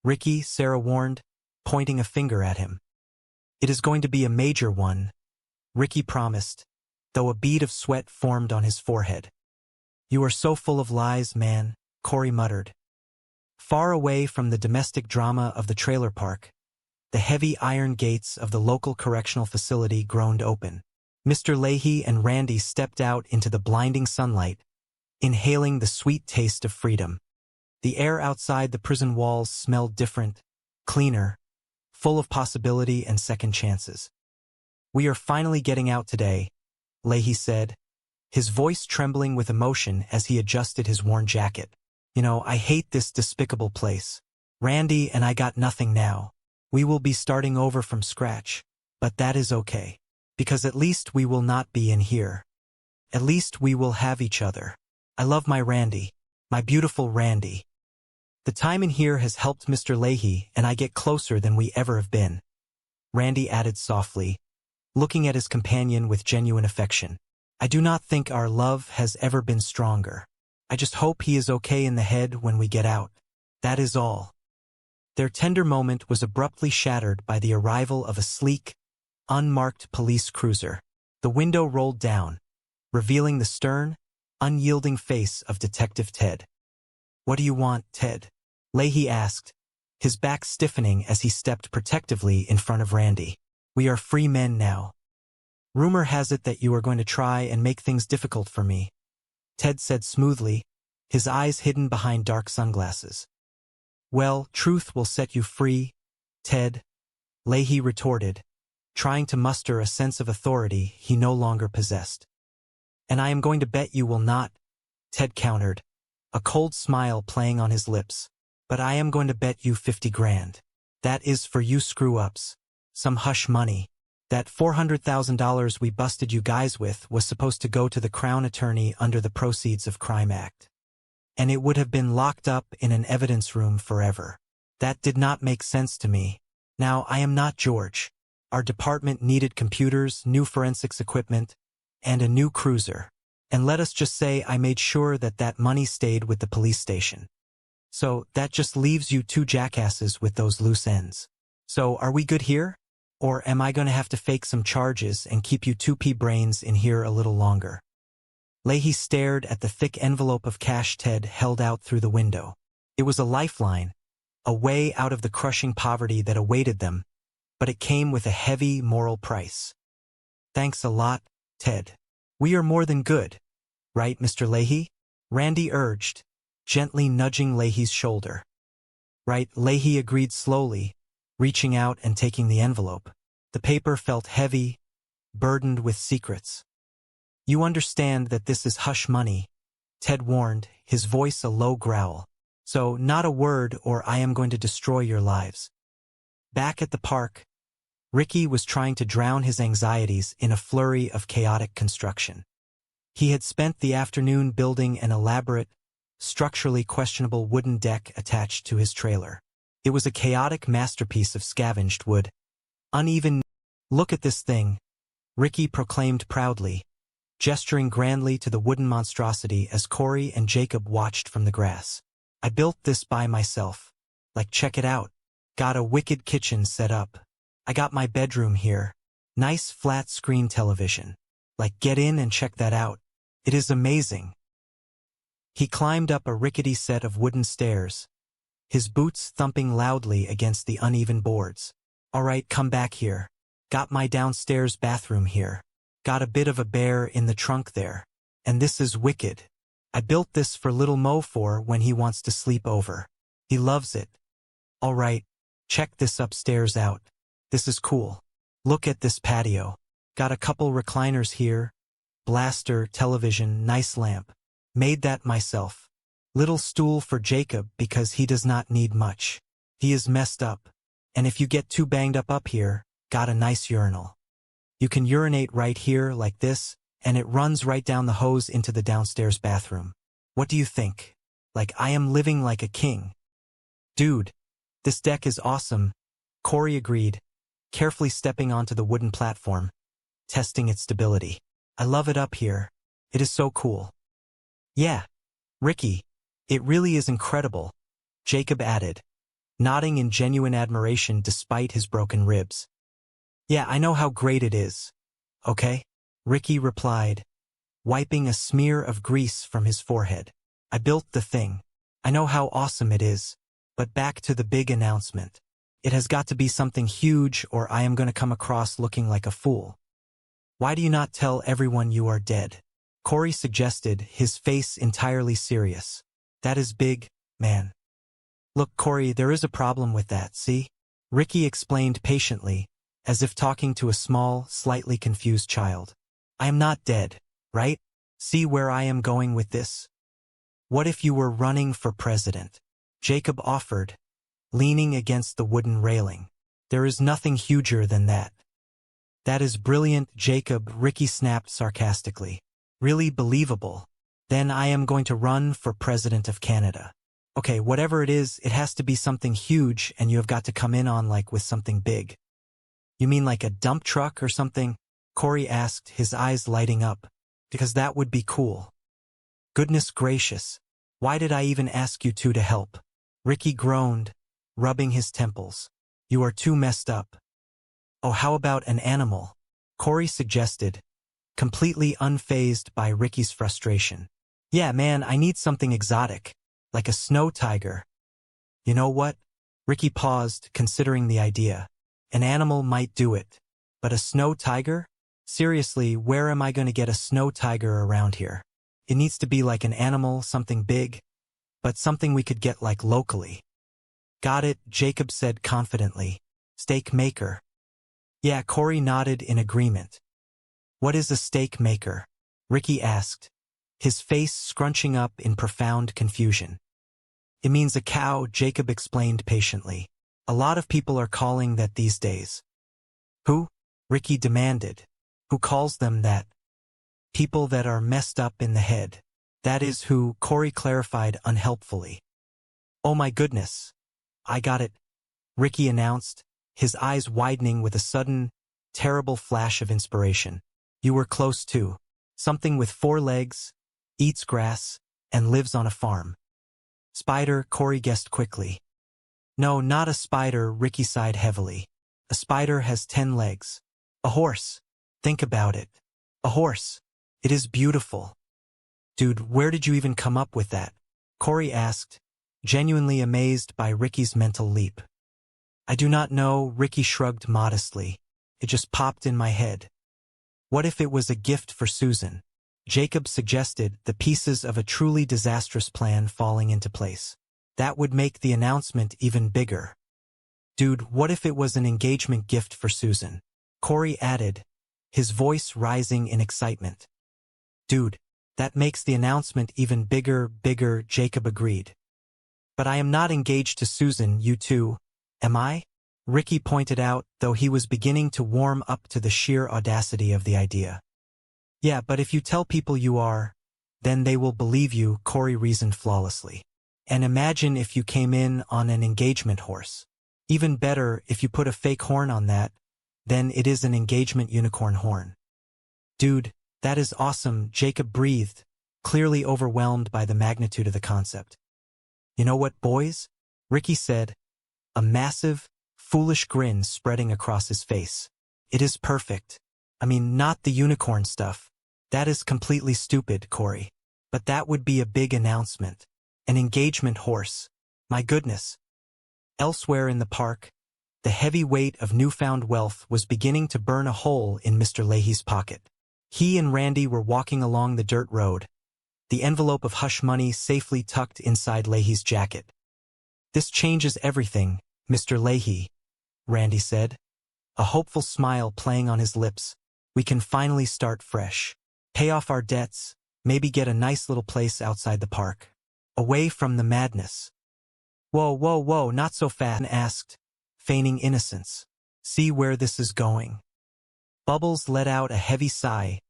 Ricky, Sarah warned, pointing a finger at him. It is going to be a major one, Ricky promised, though a bead of sweat formed on his forehead. You are so full of lies, man, Corey muttered. Far away from the domestic drama of the trailer park, the heavy iron gates of the local correctional facility groaned open. Mr. Leahy and Randy stepped out into the blinding sunlight, inhaling the sweet taste of freedom. The air outside the prison walls smelled different, cleaner, full of possibility and second chances. We are finally getting out today, Leahy said, his voice trembling with emotion as he adjusted his worn jacket. You know, I hate this despicable place. Randy and I got nothing now. We will be starting over from scratch, but that is okay. Because at least we will not be in here. At least we will have each other. I love my Randy, my beautiful Randy. The time in here has helped Mr. Leahy, and I get closer than we ever have been. Randy added softly, looking at his companion with genuine affection. I do not think our love has ever been stronger. I just hope he is okay in the head when we get out. That is all. Their tender moment was abruptly shattered by the arrival of a sleek, unmarked police cruiser. The window rolled down, revealing the stern, unyielding face of Detective Ted. What do you want, Ted? Leahy asked, his back stiffening as he stepped protectively in front of Randy. We are free men now. Rumor has it that you are going to try and make things difficult for me, Ted said smoothly, his eyes hidden behind dark sunglasses. Well, truth will set you free, Ted, Leahy retorted, trying to muster a sense of authority he no longer possessed. And I am going to bet you will not, Ted countered, a cold smile playing on his lips. But I am going to bet you 50 grand. That is for you screw-ups. Some hush money. That $400,000 we busted you guys with was supposed to go to the Crown Attorney under the Proceeds of Crime Act. And it would have been locked up in an evidence room forever. That did not make sense to me. Now, I am not George. Our department needed computers, new forensics equipment, and a new cruiser. And let us just say I made sure that that money stayed with the police station. So, that just leaves you two jackasses with those loose ends. So, are we good here? Or am I going to have to fake some charges and keep you two pea brains in here a little longer? Leahy stared at the thick envelope of cash Ted held out through the window. It was a lifeline, a way out of the crushing poverty that awaited them, but it came with a heavy moral price. Thanks a lot, Ted. We are more than good. Right, Mr. Leahy? Randy urged, gently nudging Leahy's shoulder. Right, Leahy agreed slowly, reaching out and taking the envelope. The paper felt heavy, burdened with secrets. You understand that this is hush money, Ted warned, his voice a low growl. So, not a word or I am going to destroy your lives. Back at the park, Ricky was trying to drown his anxieties in a flurry of chaotic construction. He had spent the afternoon building an elaborate, structurally questionable wooden deck attached to his trailer. It was a chaotic masterpiece of scavenged wood. Uneven. Look at this thing, Ricky proclaimed proudly, gesturing grandly to the wooden monstrosity as Corey and Jacob watched from the grass. I built this by myself. Like, check it out. Got a wicked kitchen set up. I got my bedroom here. Nice flat screen television. Like, get in and check that out. It is amazing. He climbed up a rickety set of wooden stairs, his boots thumping loudly against the uneven boards. All right, come back here. Got my downstairs bathroom here. Got a bit of a bear in the trunk there. And this is wicked. I built this for little Mo for when he wants to sleep over. He loves it. All right, check this upstairs out. This is cool. Look at this patio. Got a couple recliners here. Blaster, television, nice lamp. Made that myself. Little stool for Jacob because he does not need much. He is messed up. And if you get too banged up here, got a nice urinal. You can urinate right here like this, and it runs right down the hose into the downstairs bathroom. What do you think? Like, I am living like a king. Dude, this deck is awesome, Corey agreed, carefully stepping onto the wooden platform, testing its stability. I love it up here. It is so cool. Yeah, Ricky, it really is incredible, Jacob added, nodding in genuine admiration despite his broken ribs. Yeah, I know how great it is. Okay? Ricky replied, wiping a smear of grease from his forehead. I built the thing. I know how awesome it is. But back to the big announcement. It has got to be something huge or I am going to come across looking like a fool. Why do you not tell everyone you are dead? Corey suggested, his face entirely serious. That is big, man. Look, Corey, there is a problem with that, see? Ricky explained patiently, as if talking to a small, slightly confused child. I am not dead, right? See where I am going with this? What if you were running for president? Jacob offered, leaning against the wooden railing. There is nothing huger than that. That is brilliant, Jacob, Ricky snapped sarcastically. Really believable. Then I am going to run for president of Canada. Okay, whatever it is, it has to be something huge and you have got to come in on like with something big. You mean like a dump truck or something? Corey asked, his eyes lighting up. Because that would be cool. Goodness gracious. Why did I even ask you two to help? Ricky groaned, rubbing his temples. You are too messed up. Oh, how about an animal? Corey suggested, completely unfazed by Ricky's frustration. Yeah, man, I need something exotic. Like a snow tiger. You know what? Ricky paused, considering the idea. An animal might do it. But a snow tiger? Seriously, where am I going to get a snow tiger around here? It needs to be like an animal, something big, but something we could get like locally. Got it, Jacob said confidently. Steak maker. Yeah, Corey nodded in agreement. What is a steak maker? Ricky asked, his face scrunching up in profound confusion. It means a cow, Jacob explained patiently. A lot of people are calling that these days. Who? Ricky demanded. Who calls them that? People that are messed up in the head. That is who, Corey clarified unhelpfully. Oh my goodness. I got it, Ricky announced, his eyes widening with a sudden, terrible flash of inspiration. You were close too. Something with 4 legs, eats grass, and lives on a farm. Spider, Corey guessed quickly. No, not a spider, Ricky sighed heavily. A spider has 10 legs. A horse. Think about it. A horse. It is beautiful. Dude, where did you even come up with that? Corey asked, genuinely amazed by Ricky's mental leap. I do not know, Ricky shrugged modestly. It just popped in my head. What if it was a gift for Susan? Jacob suggested, the pieces of a truly disastrous plan falling into place. That would make the announcement even bigger. Dude, what if it was an engagement gift for Susan? Corey added, his voice rising in excitement. Dude, that makes the announcement even bigger, Jacob agreed. But I am not engaged to Susan, you two, am I? Ricky pointed out, though he was beginning to warm up to the sheer audacity of the idea. Yeah, but if you tell people you are, then they will believe you, Corey reasoned flawlessly. And imagine if you came in on an engagement horse. Even better, if you put a fake horn on that, then it is an engagement unicorn horn. Dude, that is awesome, Jacob breathed, clearly overwhelmed by the magnitude of the concept. You know what, boys? Ricky said, a massive, foolish grin spreading across his face. It is perfect. I mean, not the unicorn stuff. That is completely stupid, Corey. But that would be a big announcement. An engagement horse. My goodness. Elsewhere in the park, the heavy weight of newfound wealth was beginning to burn a hole in Mr. Leahy's pocket. He and Randy were walking along the dirt road, the envelope of hush money safely tucked inside Leahy's jacket. This changes everything, Mr. Leahy, Randy said, a hopeful smile playing on his lips. We can finally start fresh. Pay off our debts, maybe get a nice little place outside the park. Away from the madness. Whoa, not so fast, asked, feigning innocence. See where this is going. Bubbles let out a heavy sigh,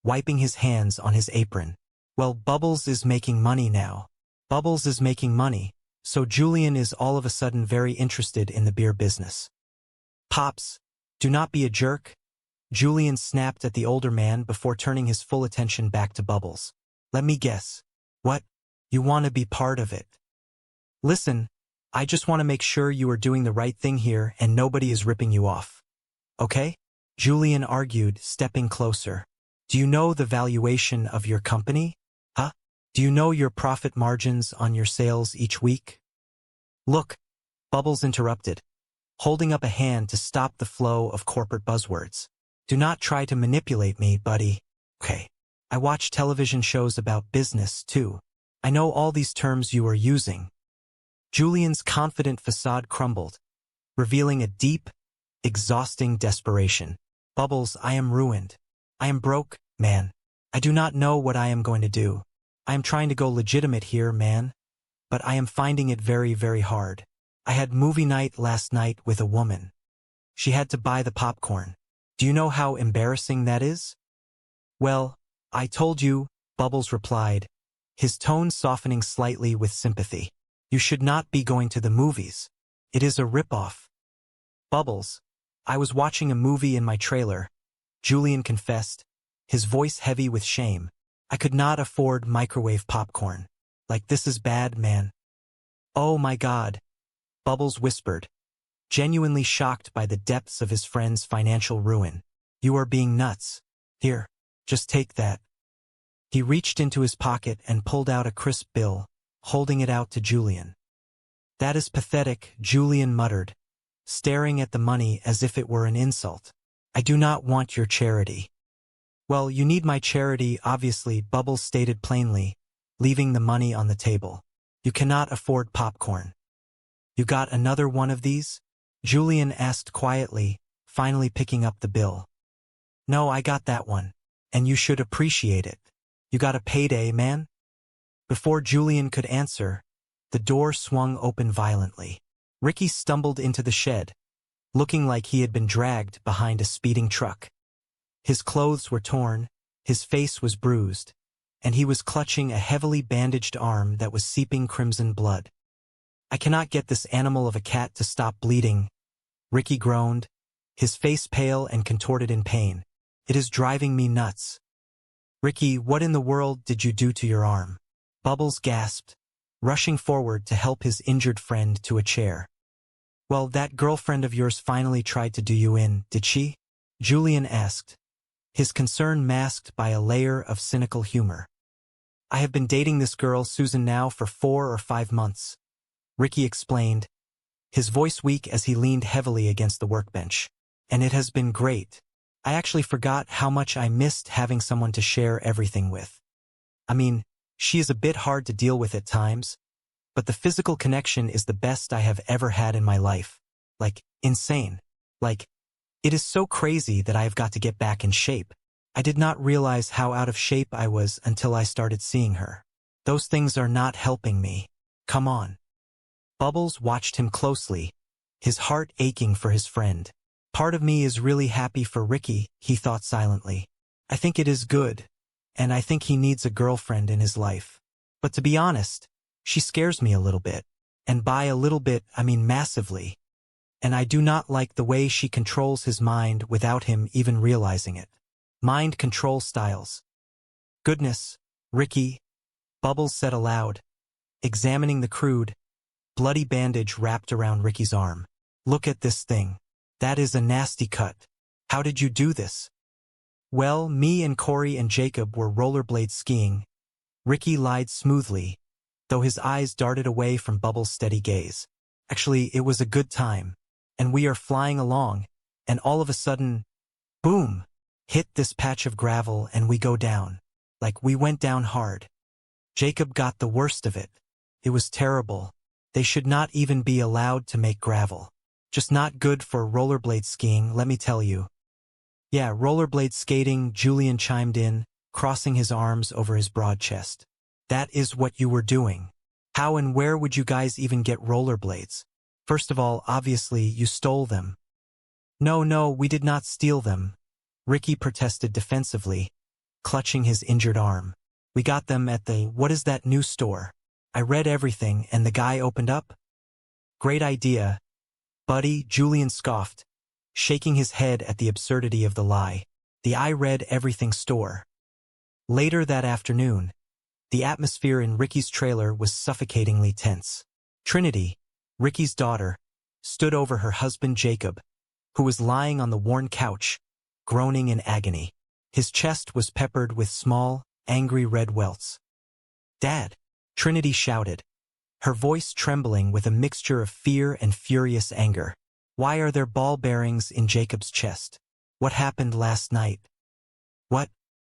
wiping his hands on his apron. Well, Bubbles is making money now. Bubbles is making money, so Julian is all of a sudden very interested in the beer business. Pops, do not be a jerk. Julian snapped at the older man before turning his full attention back to Bubbles. Let me guess. What? You want to be part of it? Listen, I just want to make sure you are doing the right thing here and nobody is ripping you off. Okay? Julian argued, stepping closer. Do you know the valuation of your company? Huh? Do you know your profit margins on your sales each week? Look, Bubbles interrupted, holding up a hand to stop the flow of corporate buzzwords. Do not try to manipulate me, buddy. Okay. I watch television shows about business, too. I know all these terms you are using. Julian's confident facade crumbled, revealing a deep, exhausting desperation. Bubbles, I am ruined. I am broke, man. I do not know what I am going to do. I am trying to go legitimate here, man. But I am finding it very, very hard. I had movie night last night with a woman. She had to buy the popcorn. Do you know how embarrassing that is? Well, I told you, Bubbles replied, his tone softening slightly with sympathy. You should not be going to the movies. It is a rip-off. Bubbles, I was watching a movie in my trailer, Julian confessed, his voice heavy with shame. I could not afford microwave popcorn. Like, this is bad, man. Oh my God, Bubbles whispered, genuinely shocked by the depths of his friend's financial ruin. You are being nuts. Here, just take that. He reached into his pocket and pulled out a crisp bill, holding it out to Julian. That is pathetic, Julian muttered, staring at the money as if it were an insult. I do not want your charity. Well, you need my charity, obviously, Bubbles stated plainly, leaving the money on the table. You cannot afford popcorn. You got another one of these? Julian asked quietly, finally picking up the bill. No, I got that one. And you should appreciate it. You got a payday, man? Before Julian could answer, the door swung open violently. Ricky stumbled into the shed, looking like he had been dragged behind a speeding truck. His clothes were torn, his face was bruised, and he was clutching a heavily bandaged arm that was seeping crimson blood. I cannot get this animal of a cat to stop bleeding, Ricky groaned, his face pale and contorted in pain. It is driving me nuts. Ricky, what in the world did you do to your arm? Bubbles gasped, rushing forward to help his injured friend to a chair. Well, that girlfriend of yours finally tried to do you in, did she? Julian asked, his concern masked by a layer of cynical humor. I have been dating this girl, Susan, now for 4 or 5 months, Ricky explained, his voice weak as he leaned heavily against the workbench. And it has been great. I actually forgot how much I missed having someone to share everything with. I mean, she is a bit hard to deal with at times, but the physical connection is the best I have ever had in my life. Like, insane. Like, it is so crazy that I have got to get back in shape. I did not realize how out of shape I was until I started seeing her. Those things are not helping me. Come on. Bubbles watched him closely, his heart aching for his friend. Part of me is really happy for Ricky, he thought silently. I think it is good, and I think he needs a girlfriend in his life. But to be honest, she scares me a little bit. And by a little bit, I mean massively. And I do not like the way she controls his mind without him even realizing it. Mind control styles. Goodness, Ricky, Bubbles said aloud, examining the crude, bloody bandage wrapped around Ricky's arm. Look at this thing. That is a nasty cut. How did you do this? Well, me and Corey and Jacob were rollerblade skiing. Ricky lied smoothly, though his eyes darted away from Bubbles' steady gaze. Actually, it was a good time, and we are flying along, and all of a sudden, boom, hit this patch of gravel and we go down. Like we went down hard. Jacob got the worst of it. It was terrible. They should not even be allowed to make gravel. Just not good for rollerblade skiing, let me tell you. Yeah, rollerblade skating, Julian chimed in, crossing his arms over his broad chest. That is what you were doing. How and where would you guys even get rollerblades? First of all, obviously, you stole them. No, we did not steal them, Ricky protested defensively, clutching his injured arm. We got them at the, what is that new store? I read everything and the guy opened up? Great idea, buddy, Julian scoffed, shaking his head at the absurdity of the lie. The I read everything store. Later that afternoon, the atmosphere in Ricky's trailer was suffocatingly tense. Trinity, Ricky's daughter, stood over her husband Jacob, who was lying on the worn couch, groaning in agony. His chest was peppered with small, angry red welts. Dad, Trinity shouted, her voice trembling with a mixture of fear and furious anger. Why are there ball bearings in Jacob's chest? What happened last night? What?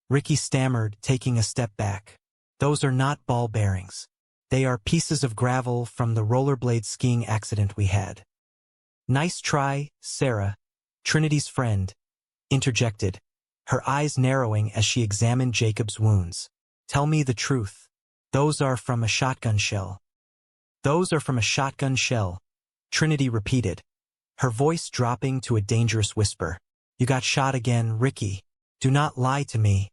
Ricky stammered, taking a step back. Those are not ball bearings. They are pieces of gravel from the rollerblade skiing accident we had. Nice try, Sarah, Trinity's friend, interjected, her eyes narrowing as she examined Jacob's wounds. Tell me the truth. Those are from a shotgun shell. Those are from a shotgun shell, Trinity repeated, her voice dropping to a dangerous whisper. You got shot again, Ricky. Do not lie to me.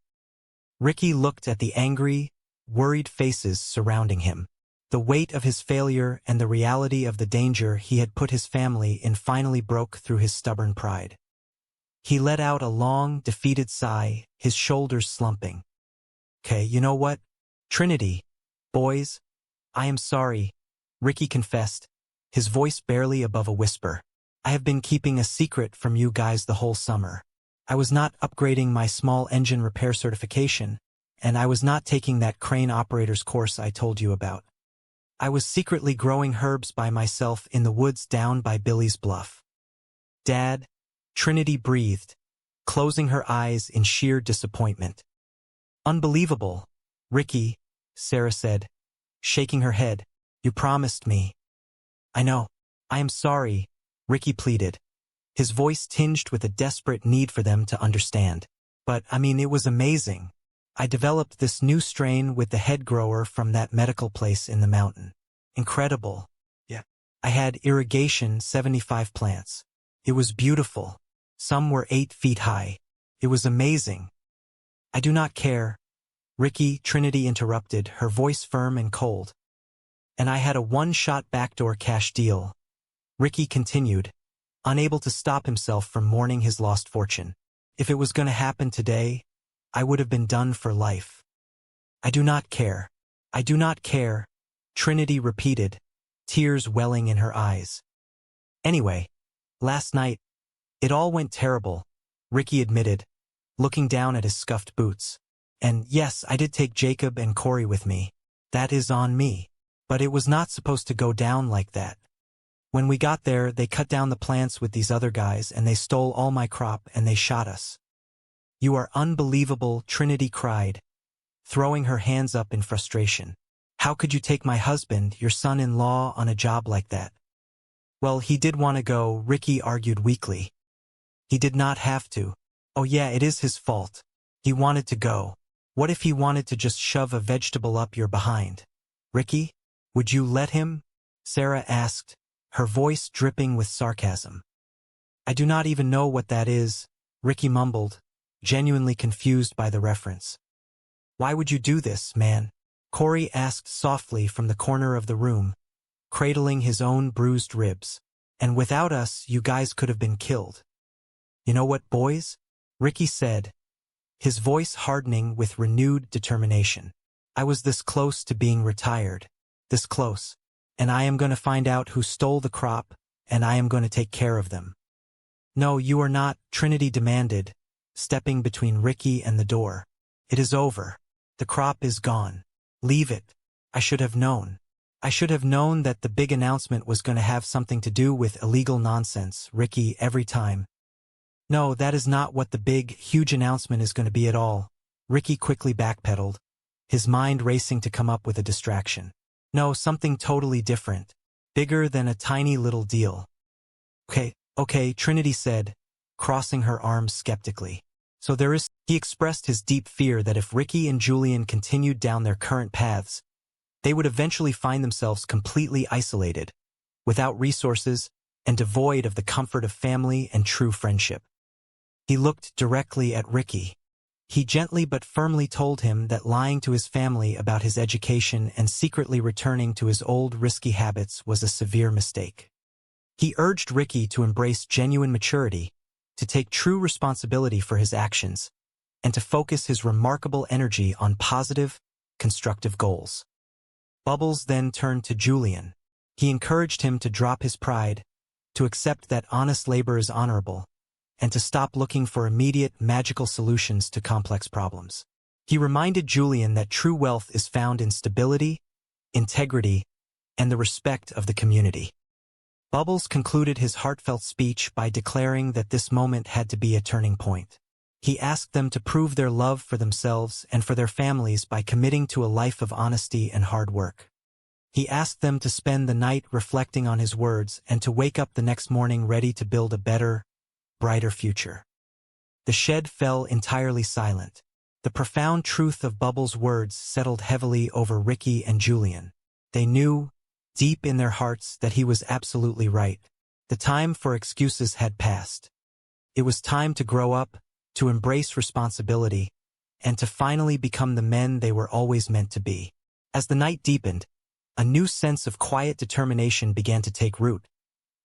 Ricky looked at the angry, worried faces surrounding him. The weight of his failure and the reality of the danger he had put his family in finally broke through his stubborn pride. He let out a long, defeated sigh, his shoulders slumping. Okay, you know what? Trinity, boys, I am sorry, Ricky confessed, his voice barely above a whisper. I have been keeping a secret from you guys the whole summer. I was not upgrading my small engine repair certification, and I was not taking that crane operator's course I told you about. I was secretly growing herbs by myself in the woods down by Billy's Bluff. Dad, Trinity breathed, closing her eyes in sheer disappointment. Unbelievable, Ricky, Sarah said, shaking her head. You promised me. I know. I am sorry, Ricky pleaded, his voice tinged with a desperate need for them to understand. But, it was amazing. I developed this new strain with the head grower from that medical place in the mountain. Incredible. Yeah. I had irrigation 75 plants. It was beautiful. Some were 8 feet high. It was amazing. I do not care. Ricky, Trinity interrupted, her voice firm and cold. And I had a one-shot backdoor cash deal. Ricky continued, unable to stop himself from mourning his lost fortune. If it was going to happen today, I would have been done for life. I do not care. I do not care, Trinity repeated, tears welling in her eyes. Anyway, last night, it all went terrible, Ricky admitted, looking down at his scuffed boots. And yes, I did take Jacob and Corey with me. That is on me. But it was not supposed to go down like that. When we got there, they cut down the plants with these other guys and they stole all my crop and they shot us. You are unbelievable, Trinity cried, throwing her hands up in frustration. How could you take my husband, your son-in-law, on a job like that? Well, he did want to go, Ricky argued weakly. He did not have to. Oh yeah, it is his fault. He wanted to go. What if he wanted to just shove a vegetable up your behind? Ricky, would you let him? Sarah asked, her voice dripping with sarcasm. I do not even know what that is, Ricky mumbled, genuinely confused by the reference. Why would you do this, man? Corey asked softly from the corner of the room, cradling his own bruised ribs. And without us, you guys could have been killed. You know what, boys? Ricky said, his voice hardening with renewed determination. I was this close to being retired. This close. And I am going to find out who stole the crop, and I am going to take care of them. No, you are not, Trinity demanded, stepping between Ricky and the door. It is over. The crop is gone. Leave it. I should have known. I should have known that the big announcement was going to have something to do with illegal nonsense, Ricky, every time. No, that is not what the big, huge announcement is going to be at all. Ricky quickly backpedaled, his mind racing to come up with a distraction. No, something totally different. Bigger than a tiny little deal. Okay, Trinity said, crossing her arms skeptically. So there is. He expressed his deep fear that if Ricky and Julian continued down their current paths, they would eventually find themselves completely isolated, without resources, and devoid of the comfort of family and true friendship. He looked directly at Ricky. He gently but firmly told him that lying to his family about his education and secretly returning to his old risky habits was a severe mistake. He urged Ricky to embrace genuine maturity, to take true responsibility for his actions, and to focus his remarkable energy on positive, constructive goals. Bubbles then turned to Julian. He encouraged him to drop his pride, to accept that honest labor is honorable, and to stop looking for immediate, magical solutions to complex problems. He reminded Julian that true wealth is found in stability, integrity, and the respect of the community. Bubbles concluded his heartfelt speech by declaring that this moment had to be a turning point. He asked them to prove their love for themselves and for their families by committing to a life of honesty and hard work. He asked them to spend the night reflecting on his words and to wake up the next morning ready to build a better, brighter future. The shed fell entirely silent. The profound truth of Bubbles' words settled heavily over Ricky and Julian. They knew, deep in their hearts, that he was absolutely right. The time for excuses had passed. It was time to grow up, to embrace responsibility, and to finally become the men they were always meant to be. As the night deepened, a new sense of quiet determination began to take root,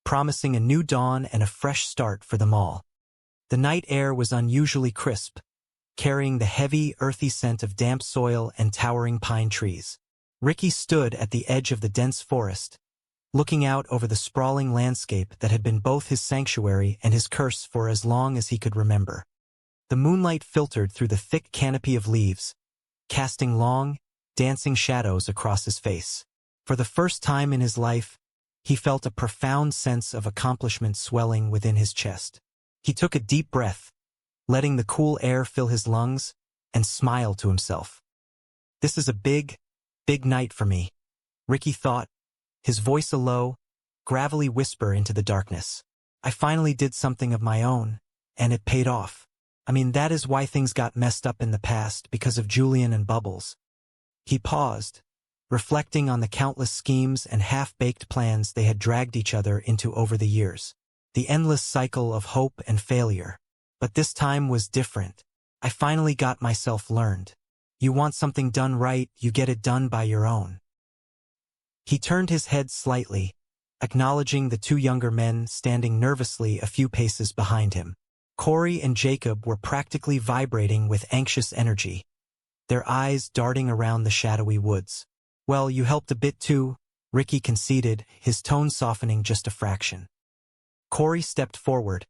promising a new dawn and a fresh start for them all. The night air was unusually crisp, carrying the heavy, earthy scent of damp soil and towering pine trees. Ricky stood at the edge of the dense forest, looking out over the sprawling landscape that had been both his sanctuary and his curse for as long as he could remember. The moonlight filtered through the thick canopy of leaves, casting long, dancing shadows across his face. For the first time in his life, he felt a profound sense of accomplishment swelling within his chest. He took a deep breath, letting the cool air fill his lungs, and smile to himself. This is a big, big night for me, Ricky thought, his voice a low, gravelly whisper into the darkness. I finally did something of my own, and it paid off. I mean, that is why things got messed up in the past, because of Julian and Bubbles. He paused, reflecting on the countless schemes and half-baked plans they had dragged each other into over the years. The endless cycle of hope and failure. But this time was different. I finally got myself learned. You want something done right, you get it done by your own. He turned his head slightly, acknowledging the two younger men standing nervously a few paces behind him. Corey and Jacob were practically vibrating with anxious energy, their eyes darting around the shadowy woods. Well, you helped a bit too, Ricky conceded, his tone softening just a fraction. Corey stepped forward,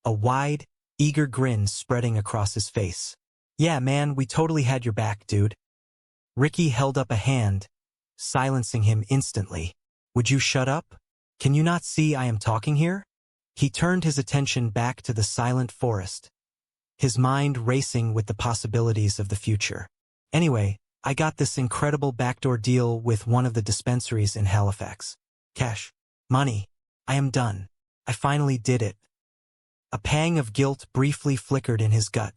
a wide, eager grin spreading across his face. Yeah, man, we totally had your back, dude. Ricky held up a hand, silencing him instantly. Would you shut up? Can you not see I am talking here? He turned his attention back to the silent forest, his mind racing with the possibilities of the future. Anyway, I got this incredible backdoor deal with one of the dispensaries in Halifax. Cash. Money. I am done. I finally did it. A pang of guilt briefly flickered in his gut,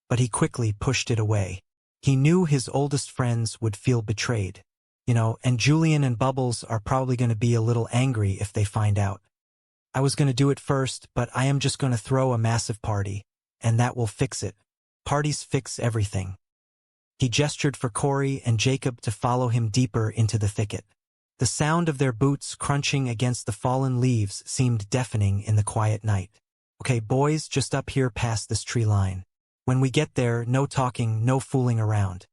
but he quickly pushed it away. He knew his oldest friends would feel betrayed. And Julian and Bubbles are probably going to be a little angry if they find out. I was going to do it first, but I am just going to throw a massive party, and that will fix it. Parties fix everything. He gestured for Corey and Jacob to follow him deeper into the thicket. The sound of their boots crunching against the fallen leaves seemed deafening in the quiet night. Okay, boys, just up here past this tree line. When we get there, no talking, no fooling around.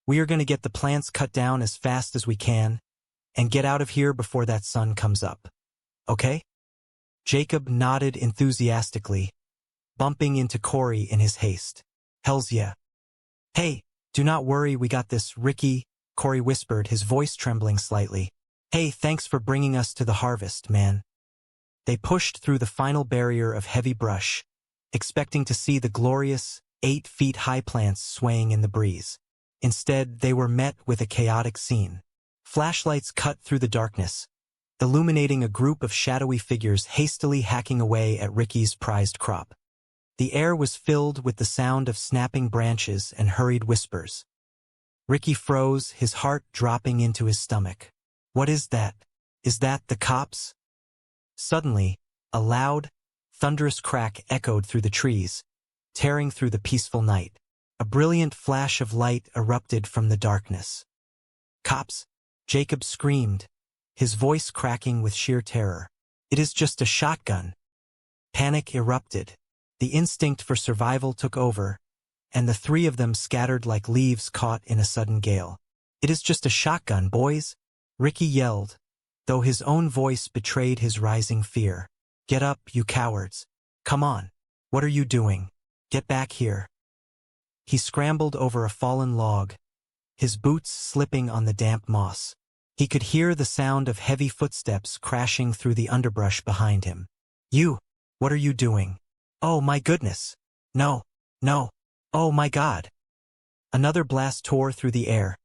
We are going to get the plants cut down as fast as we can and get out of here before that sun comes up. Okay? Jacob nodded enthusiastically, bumping into Corey in his haste. Hells yeah. Hey, do not worry, we got this, Ricky, Corey whispered, his voice trembling slightly. Hey, thanks for bringing us to the harvest, man. They pushed through the final barrier of heavy brush, expecting to see the glorious, 8-feet-high plants swaying in the breeze. Instead, they were met with a chaotic scene. Flashlights cut through the darkness, illuminating a group of shadowy figures hastily hacking away at Ricky's prized crop. The air was filled with the sound of snapping branches and hurried whispers. Ricky froze, his heart dropping into his stomach. What is that? Is that the cops? Suddenly, a loud, thunderous crack echoed through the trees, tearing through the peaceful night. A brilliant flash of light erupted from the darkness. Cops! Jacob screamed, his voice cracking with sheer terror. It is just a shotgun. Panic erupted. The instinct for survival took over, and the three of them scattered like leaves caught in a sudden gale. It is just a shotgun, boys, Ricky yelled, though his own voice betrayed his rising fear. Get up, you cowards. Come on. What are you doing? Get back here. He scrambled over a fallen log, his boots slipping on the damp moss. He could hear the sound of heavy footsteps crashing through the underbrush behind him. You, what are you doing? Oh my goodness. No, no, oh my God. Another blast tore through the air,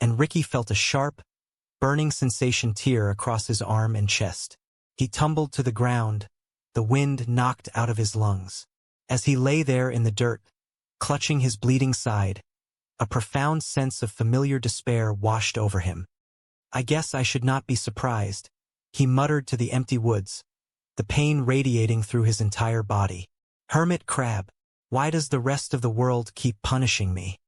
and Ricky felt a sharp, burning sensation tear across his arm and chest. He tumbled to the ground, the wind knocked out of his lungs. As he lay there in the dirt, clutching his bleeding side, a profound sense of familiar despair washed over him. I guess I should not be surprised, he muttered to the empty woods, the pain radiating through his entire body. Hermit crab, why does the rest of the world keep punishing me?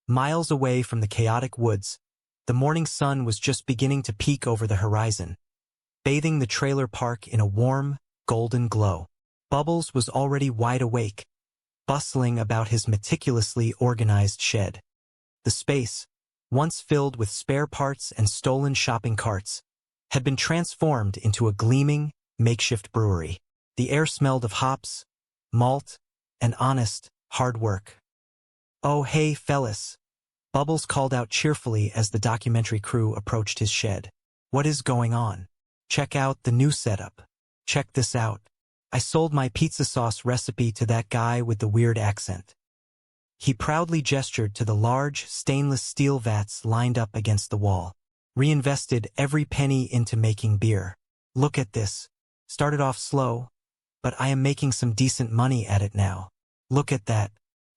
Miles away from the chaotic woods, the morning sun was just beginning to peek over the horizon, bathing the trailer park in a warm, golden glow. Bubbles was already wide awake, bustling about his meticulously organized shed. The space, once filled with spare parts and stolen shopping carts, had been transformed into a gleaming, makeshift brewery. The air smelled of hops, malt, and honest, hard work. Oh, hey, fellas. Bubbles called out cheerfully as the documentary crew approached his shed. What is going on? Check out the new setup. Check this out. I sold my pizza sauce recipe to that guy with the weird accent. He proudly gestured to the large, stainless steel vats lined up against the wall. Reinvested every penny into making beer. Look at this. Started off slow, but I am making some decent money at it now. Look at that.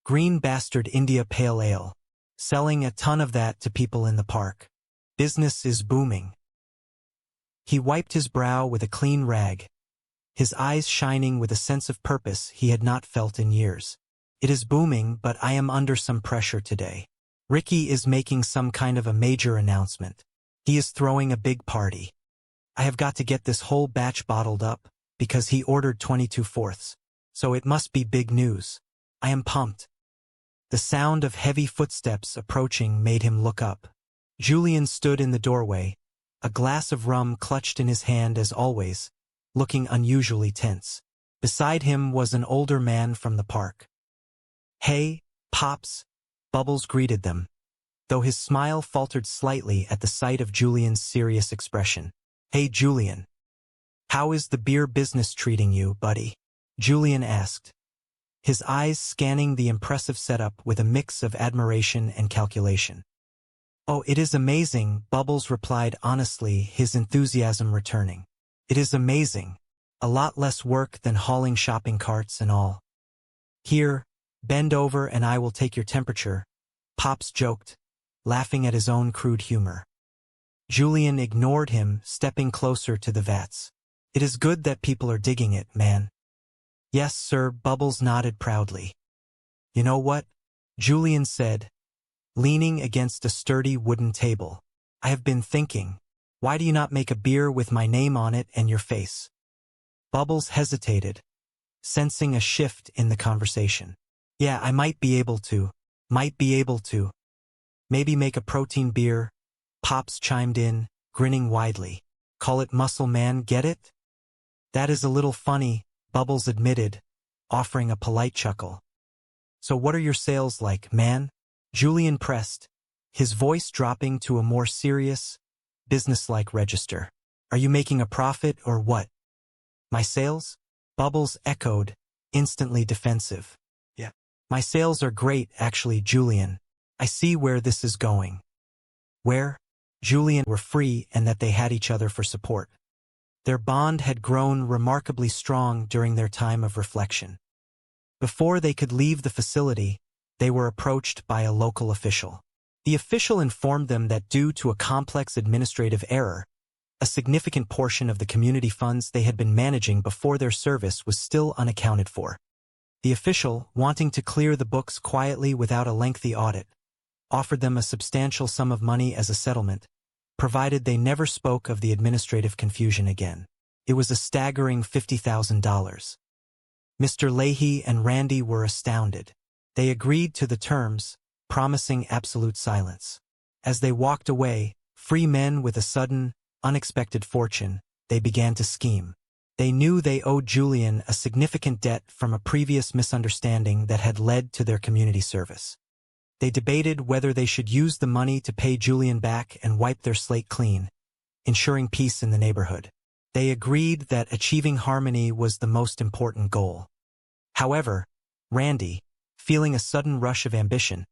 Green Bastard India Pale Ale. Selling a ton of that to people in the park. Business is booming. He wiped his brow with a clean rag, his eyes shining with a sense of purpose he had not felt in years. It is booming, but I am under some pressure today. Ricky is making some kind of a major announcement. He is throwing a big party. I have got to get this whole batch bottled up, because he ordered 22/4, so it must be big news. I am pumped. The sound of heavy footsteps approaching made him look up. Julian stood in the doorway, a glass of rum clutched in his hand as always, looking unusually tense. Beside him was an older man from the park. "Hey, Pops," Bubbles greeted them, though his smile faltered slightly at the sight of Julian's serious expression. "Hey, Julian. How is the beer business treating you, buddy?" Julian asked, his eyes scanning the impressive setup with a mix of admiration and calculation. "Oh, it is amazing," Bubbles replied honestly, his enthusiasm returning. "It is amazing. A lot less work than hauling shopping carts and all." "Here, bend over and I will take your temperature," Pops joked, laughing at his own crude humor. Julian ignored him, stepping closer to the vats. "It is good that people are digging it, man." "Yes, sir," Bubbles nodded proudly. "You know what?" Julian said, leaning against a sturdy wooden table. "I have been thinking, why do you not make a beer with my name on it and your face?" Bubbles hesitated, sensing a shift in the conversation. "Yeah, I might be able to. Maybe make a protein beer," Pops chimed in, grinning widely. "Call it Muscle Man, get it?" "That is a little funny," Bubbles admitted, offering a polite chuckle. "So what are your sales like, man?" Julian pressed, his voice dropping to a more serious, businesslike register. "Are you making a profit or what?" "My sales?" Bubbles echoed, instantly defensive. "Yeah. My sales are great, actually, Julian. I see where this is going." "Where?" Julian were free and that they had each other for support. Their bond had grown remarkably strong during their time of reflection. Before they could leave the facility, they were approached by a local official. The official informed them that due to a complex administrative error, a significant portion of the community funds they had been managing before their service was still unaccounted for. The official, wanting to clear the books quietly without a lengthy audit, offered them a substantial sum of money as a settlement, provided they never spoke of the administrative confusion again. It was a staggering $50,000. Mr. Leahy and Randy were astounded. They agreed to the terms, promising absolute silence. As they walked away, free men with a sudden, unexpected fortune, they began to scheme. They knew they owed Julian a significant debt from a previous misunderstanding that had led to their community service. They debated whether they should use the money to pay Julian back and wipe their slate clean, ensuring peace in the neighborhood. They agreed that achieving harmony was the most important goal. However, Randy, feeling a sudden rush of ambition,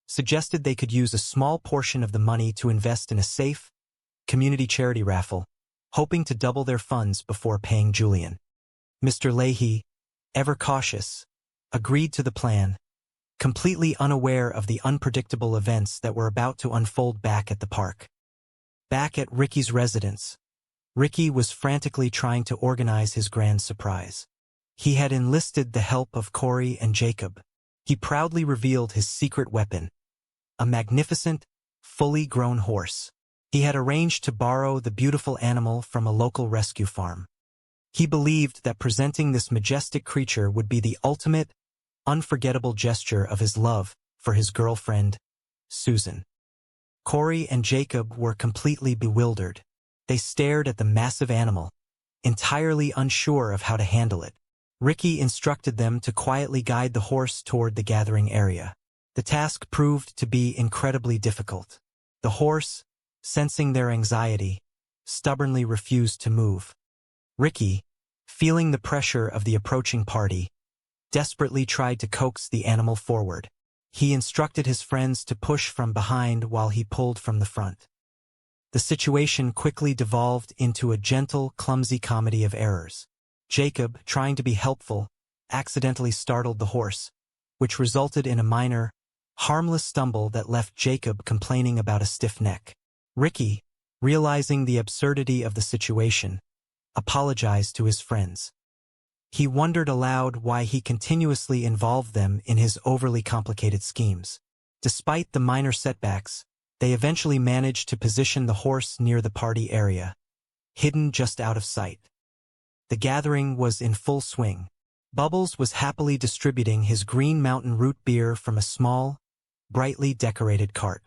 suggested they could use a small portion of the money to invest in a safe, community charity raffle, hoping to double their funds before paying Julian. Mr. Leahy, ever cautious, agreed to the plan, completely unaware of the unpredictable events that were about to unfold back at the park. Back at Ricky's residence, Ricky was frantically trying to organize his grand surprise. He had enlisted the help of Corey and Jacob. He proudly revealed his secret weapon, a magnificent, fully grown horse. He had arranged to borrow the beautiful animal from a local rescue farm. He believed that presenting this majestic creature would be the ultimate, unforgettable gesture of his love for his girlfriend, Susan. Corey and Jacob were completely bewildered. They stared at the massive animal, entirely unsure of how to handle it. Ricky instructed them to quietly guide the horse toward the gathering area. The task proved to be incredibly difficult. The horse, sensing their anxiety, stubbornly refused to move. Ricky, feeling the pressure of the approaching party, desperately tried to coax the animal forward. He instructed his friends to push from behind while he pulled from the front. The situation quickly devolved into a gentle, clumsy comedy of errors. Jacob, trying to be helpful, accidentally startled the horse, which resulted in a minor, harmless stumble that left Jacob complaining about a stiff neck. Ricky, realizing the absurdity of the situation, apologized to his friends. He wondered aloud why he continuously involved them in his overly complicated schemes. Despite the minor setbacks, they eventually managed to position the horse near the party area, hidden just out of sight. The gathering was in full swing. Bubbles was happily distributing his Green Mountain root beer from a small, brightly decorated cart.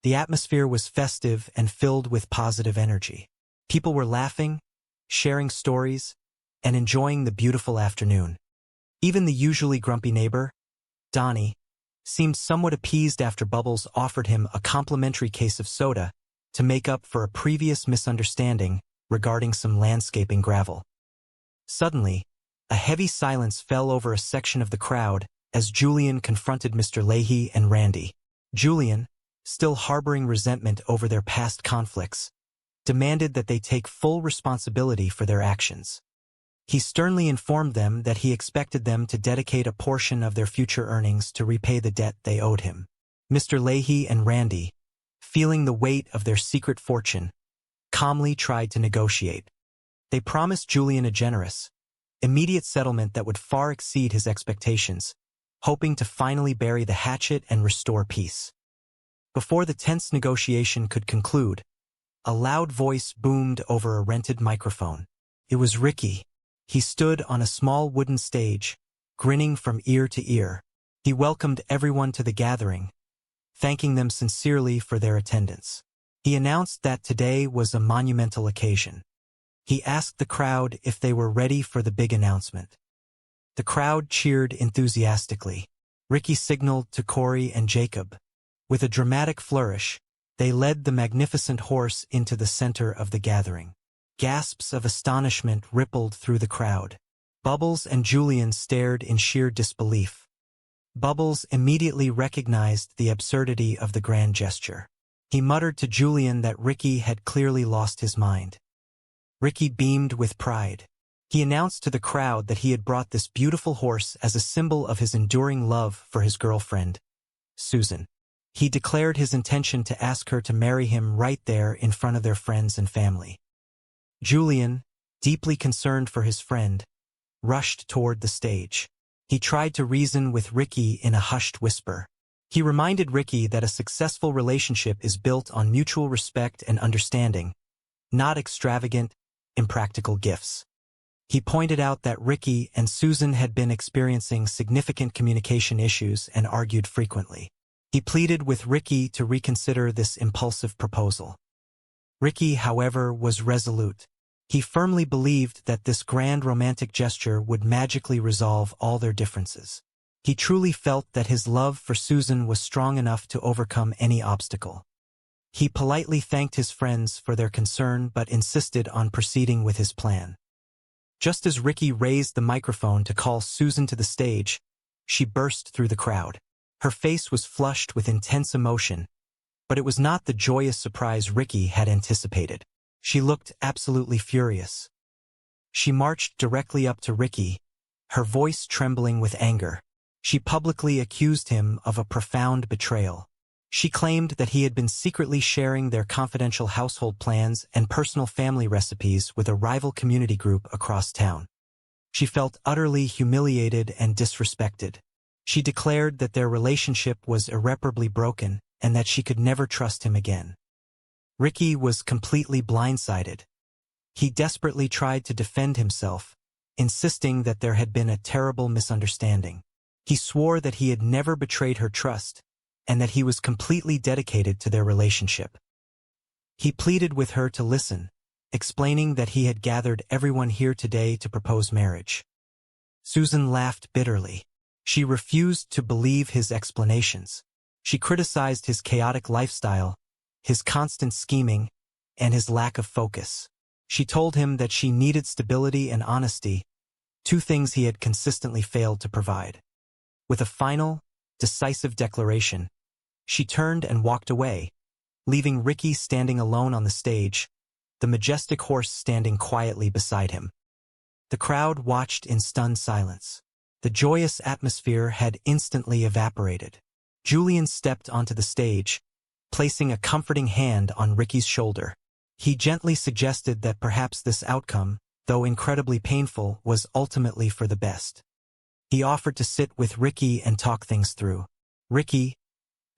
The atmosphere was festive and filled with positive energy. People were laughing, sharing stories, and enjoying the beautiful afternoon. Even the usually grumpy neighbor, Donnie, seemed somewhat appeased after Bubbles offered him a complimentary case of soda to make up for a previous misunderstanding regarding some landscaping gravel. Suddenly, a heavy silence fell over a section of the crowd as Julian confronted Mr. Leahy and Randy. Julian, still harboring resentment over their past conflicts, demanded that they take full responsibility for their actions. He sternly informed them that he expected them to dedicate a portion of their future earnings to repay the debt they owed him. Mr. Leahy and Randy, feeling the weight of their secret fortune, calmly tried to negotiate. They promised Julian a generous, immediate settlement that would far exceed his expectations, hoping to finally bury the hatchet and restore peace. Before the tense negotiation could conclude, a loud voice boomed over a rented microphone. It was Ricky. He stood on a small wooden stage, grinning from ear to ear. He welcomed everyone to the gathering, thanking them sincerely for their attendance. He announced that today was a monumental occasion. He asked the crowd if they were ready for the big announcement. The crowd cheered enthusiastically. Ricky signaled to Corey and Jacob. With a dramatic flourish, they led the magnificent horse into the center of the gathering. Gasps of astonishment rippled through the crowd. Bubbles and Julian stared in sheer disbelief. Bubbles immediately recognized the absurdity of the grand gesture. He muttered to Julian that Ricky had clearly lost his mind. Ricky beamed with pride. He announced to the crowd that he had brought this beautiful horse as a symbol of his enduring love for his girlfriend, Susan. He declared his intention to ask her to marry him right there in front of their friends and family. Julian, deeply concerned for his friend, rushed toward the stage. He tried to reason with Ricky in a hushed whisper. He reminded Ricky that a successful relationship is built on mutual respect and understanding, not extravagant, impractical gifts. He pointed out that Ricky and Susan had been experiencing significant communication issues and argued frequently. He pleaded with Ricky to reconsider this impulsive proposal. Ricky, however, was resolute. He firmly believed that this grand romantic gesture would magically resolve all their differences. He truly felt that his love for Susan was strong enough to overcome any obstacle. He politely thanked his friends for their concern but insisted on proceeding with his plan. Just as Ricky raised the microphone to call Susan to the stage, she burst through the crowd. Her face was flushed with intense emotion, but it was not the joyous surprise Ricky had anticipated. She looked absolutely furious. She marched directly up to Ricky, her voice trembling with anger. She publicly accused him of a profound betrayal. She claimed that he had been secretly sharing their confidential household plans and personal family recipes with a rival community group across town. She felt utterly humiliated and disrespected. She declared that their relationship was irreparably broken and that she could never trust him again. Ricky was completely blindsided. He desperately tried to defend himself, insisting that there had been a terrible misunderstanding. He swore that he had never betrayed her trust and that he was completely dedicated to their relationship. He pleaded with her to listen, explaining that he had gathered everyone here today to propose marriage. Susan laughed bitterly. She refused to believe his explanations. She criticized his chaotic lifestyle, his constant scheming, and his lack of focus. She told him that she needed stability and honesty, two things he had consistently failed to provide. With a final, decisive declaration, she turned and walked away, leaving Ricky standing alone on the stage, the majestic horse standing quietly beside him. The crowd watched in stunned silence. The joyous atmosphere had instantly evaporated. Julian stepped onto the stage, placing a comforting hand on Ricky's shoulder. He gently suggested that perhaps this outcome, though incredibly painful, was ultimately for the best. He offered to sit with Ricky and talk things through. Ricky,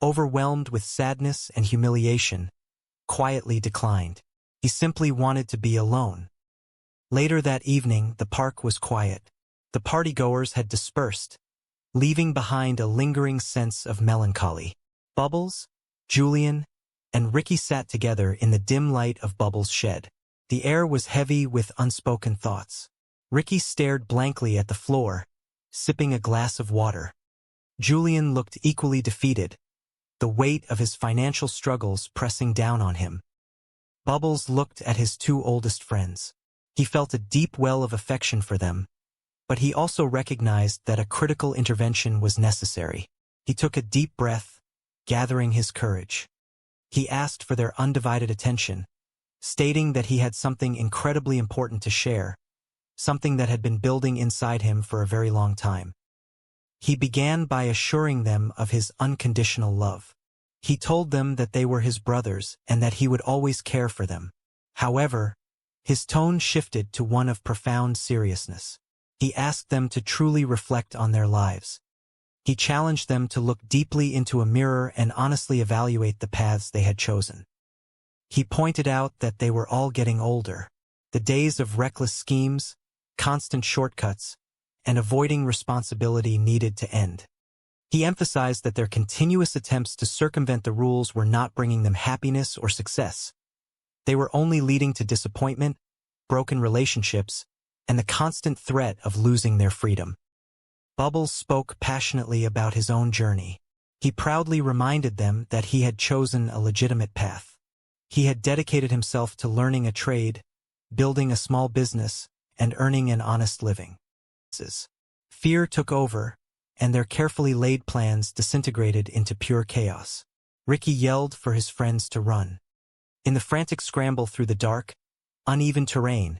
overwhelmed with sadness and humiliation, quietly declined. He simply wanted to be alone. Later that evening, the park was quiet. The partygoers had dispersed, leaving behind a lingering sense of melancholy. Bubbles, Julian, and Ricky sat together in the dim light of Bubbles' shed. The air was heavy with unspoken thoughts. Ricky stared blankly at the floor, sipping a glass of water. Julian looked equally defeated, the weight of his financial struggles pressing down on him. Bubbles looked at his two oldest friends. He felt a deep well of affection for them, but he also recognized that a critical intervention was necessary. He took a deep breath, gathering his courage. He asked for their undivided attention, stating that he had something incredibly important to share, something that had been building inside him for a very long time. He began by assuring them of his unconditional love. He told them that they were his brothers and that he would always care for them. However, his tone shifted to one of profound seriousness. He asked them to truly reflect on their lives. He challenged them to look deeply into a mirror and honestly evaluate the paths they had chosen. He pointed out that they were all getting older. The days of reckless schemes, constant shortcuts, and avoiding responsibility needed to end. He emphasized that their continuous attempts to circumvent the rules were not bringing them happiness or success. They were only leading to disappointment, broken relationships, and the constant threat of losing their freedom. Bubbles spoke passionately about his own journey. He proudly reminded them that he had chosen a legitimate path. He had dedicated himself to learning a trade, building a small business, and earning an honest living. Fear took over, and their carefully laid plans disintegrated into pure chaos. Ricky yelled for his friends to run. In the frantic scramble through the dark, uneven terrain,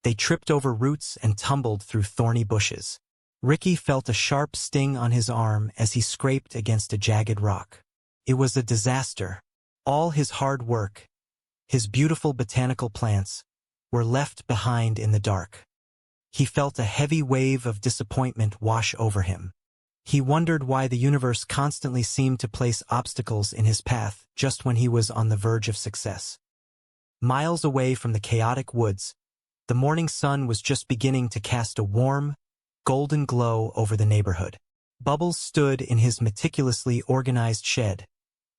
they tripped over roots and tumbled through thorny bushes. Ricky felt a sharp sting on his arm as he scraped against a jagged rock. It was a disaster. All his hard work, his beautiful botanical plants, were left behind in the dark. He felt a heavy wave of disappointment wash over him. He wondered why the universe constantly seemed to place obstacles in his path just when he was on the verge of success. Miles away from the chaotic woods, the morning sun was just beginning to cast a warm, golden glow over the neighborhood. Bubbles stood in his meticulously organized shed,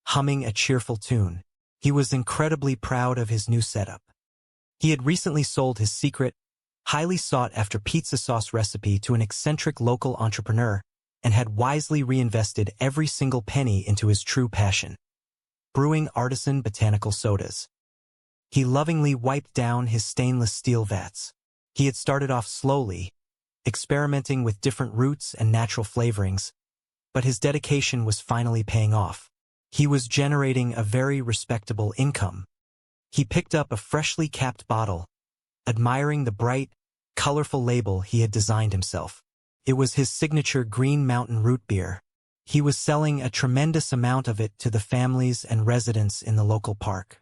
humming a cheerful tune. He was incredibly proud of his new setup. He had recently sold his secret, highly sought-after pizza sauce recipe to an eccentric local entrepreneur and had wisely reinvested every single penny into his true passion, brewing artisan botanical sodas. He lovingly wiped down his stainless steel vats. He had started off slowly, experimenting with different roots and natural flavorings, but his dedication was finally paying off. He was generating a very respectable income. He picked up a freshly capped bottle, admiring the bright, colorful label he had designed himself. It was his signature Green Mountain root beer. He was selling a tremendous amount of it to the families and residents in the local park.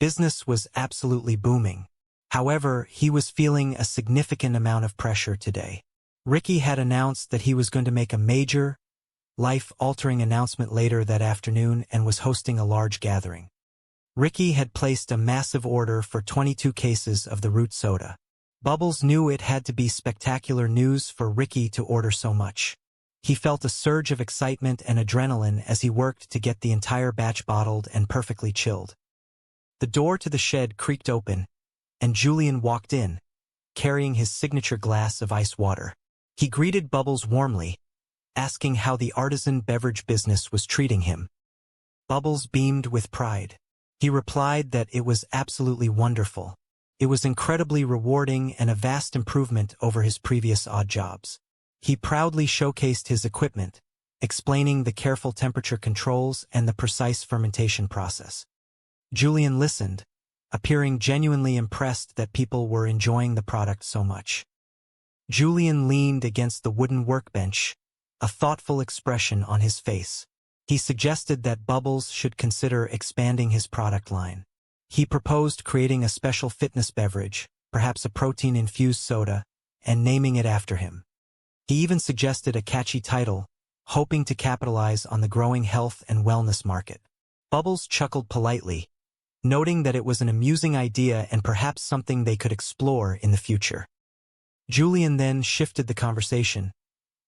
Business was absolutely booming. However, he was feeling a significant amount of pressure today. Ricky had announced that he was going to make a major, life-altering announcement later that afternoon and was hosting a large gathering. Ricky had placed a massive order for 22 cases of the root soda. Bubbles knew it had to be spectacular news for Ricky to order so much. He felt a surge of excitement and adrenaline as he worked to get the entire batch bottled and perfectly chilled. The door to the shed creaked open, and Julian walked in, carrying his signature glass of ice water. He greeted Bubbles warmly, asking how the artisan beverage business was treating him. Bubbles beamed with pride. He replied that it was absolutely wonderful. It was incredibly rewarding and a vast improvement over his previous odd jobs. He proudly showcased his equipment, explaining the careful temperature controls and the precise fermentation process. Julian listened, appearing genuinely impressed that people were enjoying the product so much. Julian leaned against the wooden workbench, a thoughtful expression on his face. He suggested that Bubbles should consider expanding his product line. He proposed creating a special fitness beverage, perhaps a protein-infused soda, and naming it after him. He even suggested a catchy title, hoping to capitalize on the growing health and wellness market. Bubbles chuckled politely, noting that it was an amusing idea and perhaps something they could explore in the future. Julian then shifted the conversation,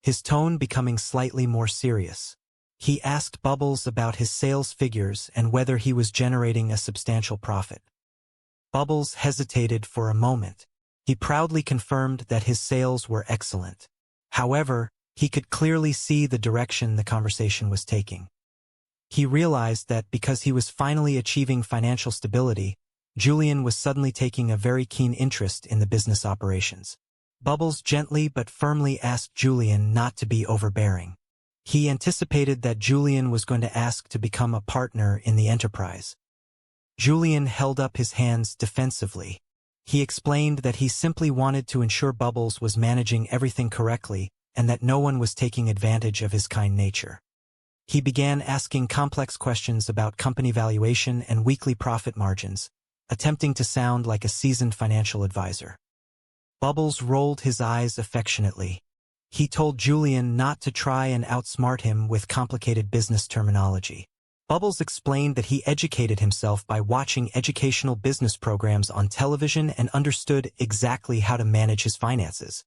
his tone becoming slightly more serious. He asked Bubbles about his sales figures and whether he was generating a substantial profit. Bubbles hesitated for a moment. He proudly confirmed that his sales were excellent. However, he could clearly see the direction the conversation was taking. He realized that because he was finally achieving financial stability, Julian was suddenly taking a very keen interest in the business operations. Bubbles gently but firmly asked Julian not to be overbearing. He anticipated that Julian was going to ask to become a partner in the enterprise. Julian held up his hands defensively. He explained that he simply wanted to ensure Bubbles was managing everything correctly and that no one was taking advantage of his kind nature. He began asking complex questions about company valuation and weekly profit margins, attempting to sound like a seasoned financial advisor. Bubbles rolled his eyes affectionately. He told Julian not to try and outsmart him with complicated business terminology. Bubbles explained that he educated himself by watching educational business programs on television and understood exactly how to manage his finances.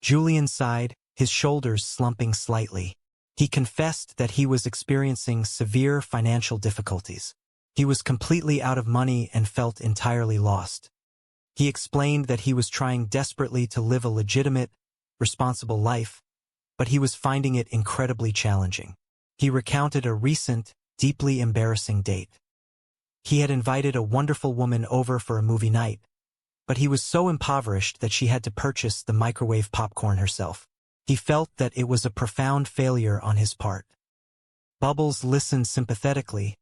Julian sighed, his shoulders slumping slightly. He confessed that he was experiencing severe financial difficulties. He was completely out of money and felt entirely lost. He explained that he was trying desperately to live a legitimate, responsible life, but he was finding it incredibly challenging. He recounted a recent, deeply embarrassing date. He had invited a wonderful woman over for a movie night, but he was so impoverished that she had to purchase the microwave popcorn herself. He felt that it was a profound failure on his part. Bubbles listened sympathetically,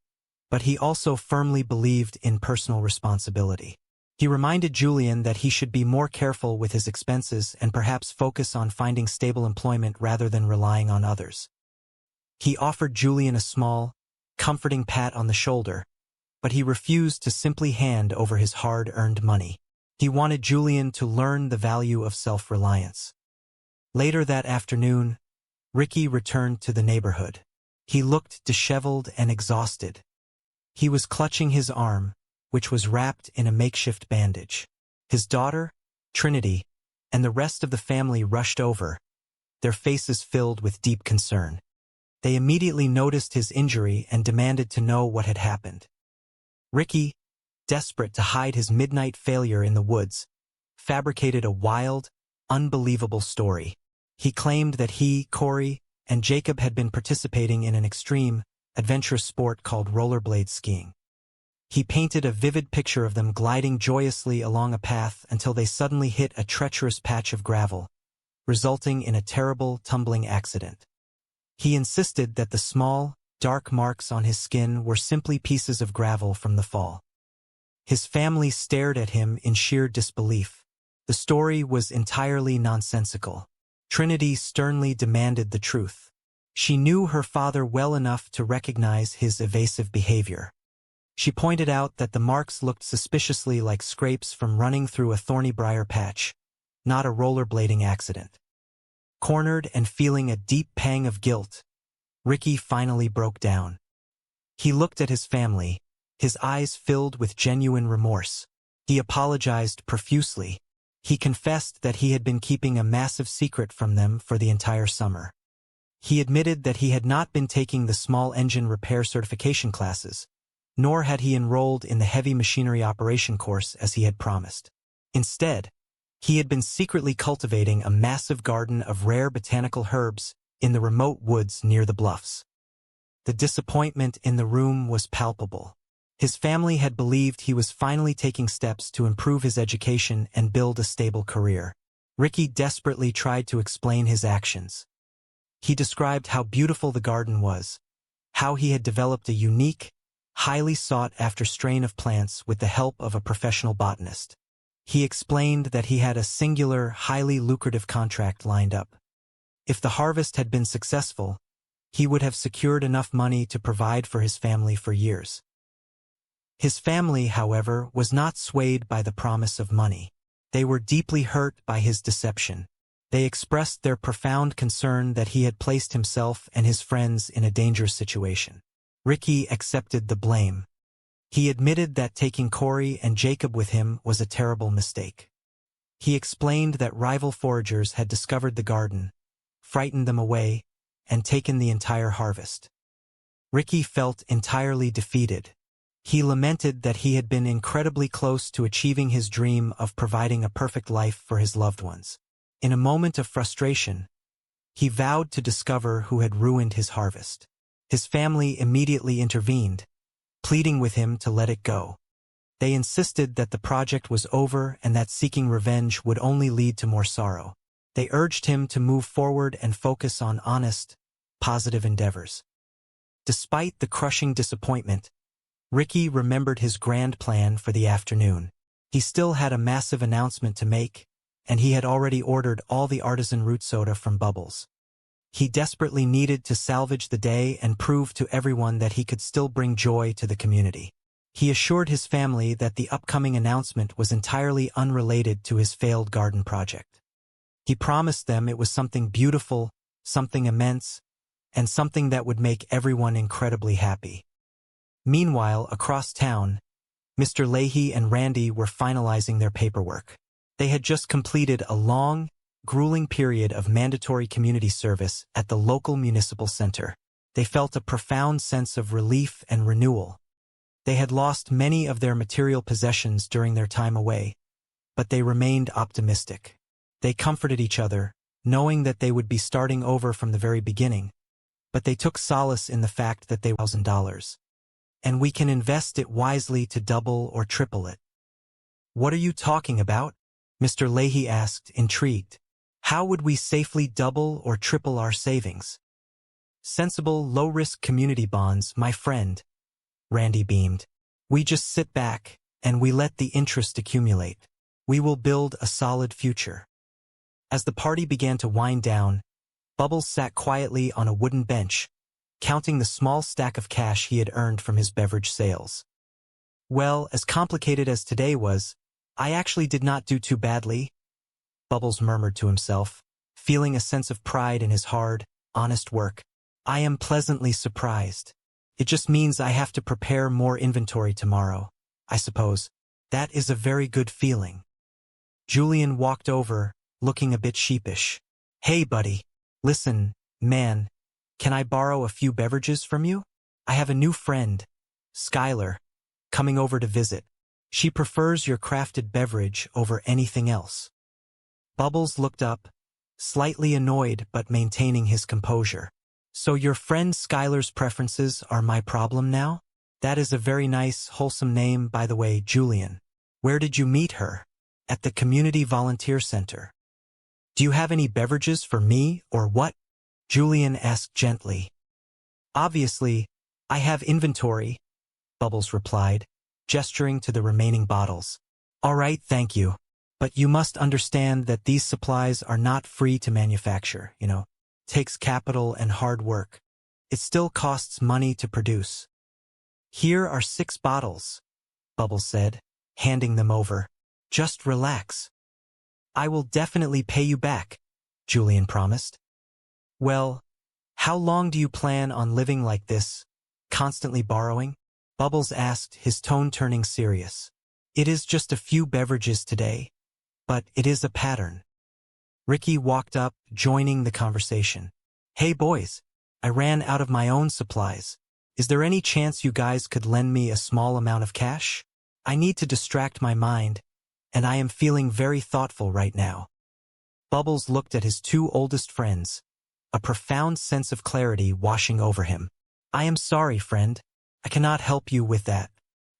but he also firmly believed in personal responsibility. He reminded Julian that he should be more careful with his expenses and perhaps focus on finding stable employment rather than relying on others. He offered Julian a small, comforting pat on the shoulder, but he refused to simply hand over his hard-earned money. He wanted Julian to learn the value of self-reliance. Later that afternoon, Ricky returned to the neighborhood. He looked disheveled and exhausted. He was clutching his arm, which was wrapped in a makeshift bandage. His daughter, Trinity, and the rest of the family rushed over, their faces filled with deep concern. They immediately noticed his injury and demanded to know what had happened. Ricky, desperate to hide his midnight failure in the woods, fabricated a wild, unbelievable story. He claimed that he, Corey, and Jacob had been participating in an extreme, adventurous sport called rollerblade skiing. He painted a vivid picture of them gliding joyously along a path until they suddenly hit a treacherous patch of gravel, resulting in a terrible tumbling accident. He insisted that the small, dark marks on his skin were simply pieces of gravel from the fall. His family stared at him in sheer disbelief. The story was entirely nonsensical. Trinity sternly demanded the truth. She knew her father well enough to recognize his evasive behavior. She pointed out that the marks looked suspiciously like scrapes from running through a thorny briar patch, not a rollerblading accident. Cornered and feeling a deep pang of guilt, Ricky finally broke down. He looked at his family, his eyes filled with genuine remorse. He apologized profusely. He confessed that he had been keeping a massive secret from them for the entire summer. He admitted that he had not been taking the small engine repair certification classes, nor had he enrolled in the heavy machinery operation course as he had promised. Instead, he had been secretly cultivating a massive garden of rare botanical herbs in the remote woods near the bluffs. The disappointment in the room was palpable. His family had believed he was finally taking steps to improve his education and build a stable career. Ricky desperately tried to explain his actions. He described how beautiful the garden was, how he had developed a unique, highly sought-after strain of plants with the help of a professional botanist. He explained that he had a singular, highly lucrative contract lined up. If the harvest had been successful, he would have secured enough money to provide for his family for years. His family, however, was not swayed by the promise of money. They were deeply hurt by his deception. They expressed their profound concern that he had placed himself and his friends in a dangerous situation. Ricky accepted the blame. He admitted that taking Corey and Jacob with him was a terrible mistake. He explained that rival foragers had discovered the garden, frightened them away, and taken the entire harvest. Ricky felt entirely defeated. He lamented that he had been incredibly close to achieving his dream of providing a perfect life for his loved ones. In a moment of frustration, he vowed to discover who had ruined his harvest. His family immediately intervened, pleading with him to let it go. They insisted that the project was over and that seeking revenge would only lead to more sorrow. They urged him to move forward and focus on honest, positive endeavors. Despite the crushing disappointment, Ricky remembered his grand plan for the afternoon. He still had a massive announcement to make, and he had already ordered all the artisan root soda from Bubbles. He desperately needed to salvage the day and prove to everyone that he could still bring joy to the community. He assured his family that the upcoming announcement was entirely unrelated to his failed garden project. He promised them it was something beautiful, something immense, and something that would make everyone incredibly happy. Meanwhile, across town, Mr. Leahy and Randy were finalizing their paperwork. They had just completed a long, grueling period of mandatory community service at the local municipal center. They felt a profound sense of relief and renewal. They had lost many of their material possessions during their time away, but they remained optimistic. They comforted each other, knowing that they would be starting over from the very beginning, but they took solace in the fact that they were $1,000. And we can invest it wisely to double or triple it. What are you talking about? Mr. Leahy asked, intrigued. How would we safely double or triple our savings? Sensible, low-risk community bonds, my friend. Randy beamed. We just sit back, and we let the interest accumulate. We will build a solid future. As the party began to wind down, Bubbles sat quietly on a wooden bench, counting the small stack of cash he had earned from his beverage sales. Well, as complicated as today was, I actually did not do too badly, Bubbles murmured to himself, feeling a sense of pride in his hard, honest work. I am pleasantly surprised. It just means I have to prepare more inventory tomorrow, I suppose. That is a very good feeling. Julian walked over, looking a bit sheepish. Hey, buddy. Listen, man. Can I borrow a few beverages from you? I have a new friend, Skylar, coming over to visit. She prefers your crafted beverage over anything else. Bubbles looked up, slightly annoyed but maintaining his composure. So your friend Skylar's preferences are my problem now? That is a very nice, wholesome name, by the way, Julian. Where did you meet her? At the Community Volunteer Center. Do you have any beverages for me, or what? Julian asked gently. Obviously, I have inventory, Bubbles replied, gesturing to the remaining bottles. All right, thank you. But you must understand that these supplies are not free to manufacture, Takes capital and hard work. It still costs money to produce. Here are 6 bottles, Bubbles said, handing them over. Just relax. I will definitely pay you back, Julian promised. Well, how long do you plan on living like this, constantly borrowing? Bubbles asked, his tone turning serious. It is just a few beverages today, but it is a pattern. Ricky walked up, joining the conversation. Hey boys, I ran out of my own supplies. Is there any chance you guys could lend me a small amount of cash? I need to distract my mind, and I am feeling very thoughtful right now. Bubbles looked at his 2 oldest friends, a profound sense of clarity washing over him. I am sorry, friend. I cannot help you with that.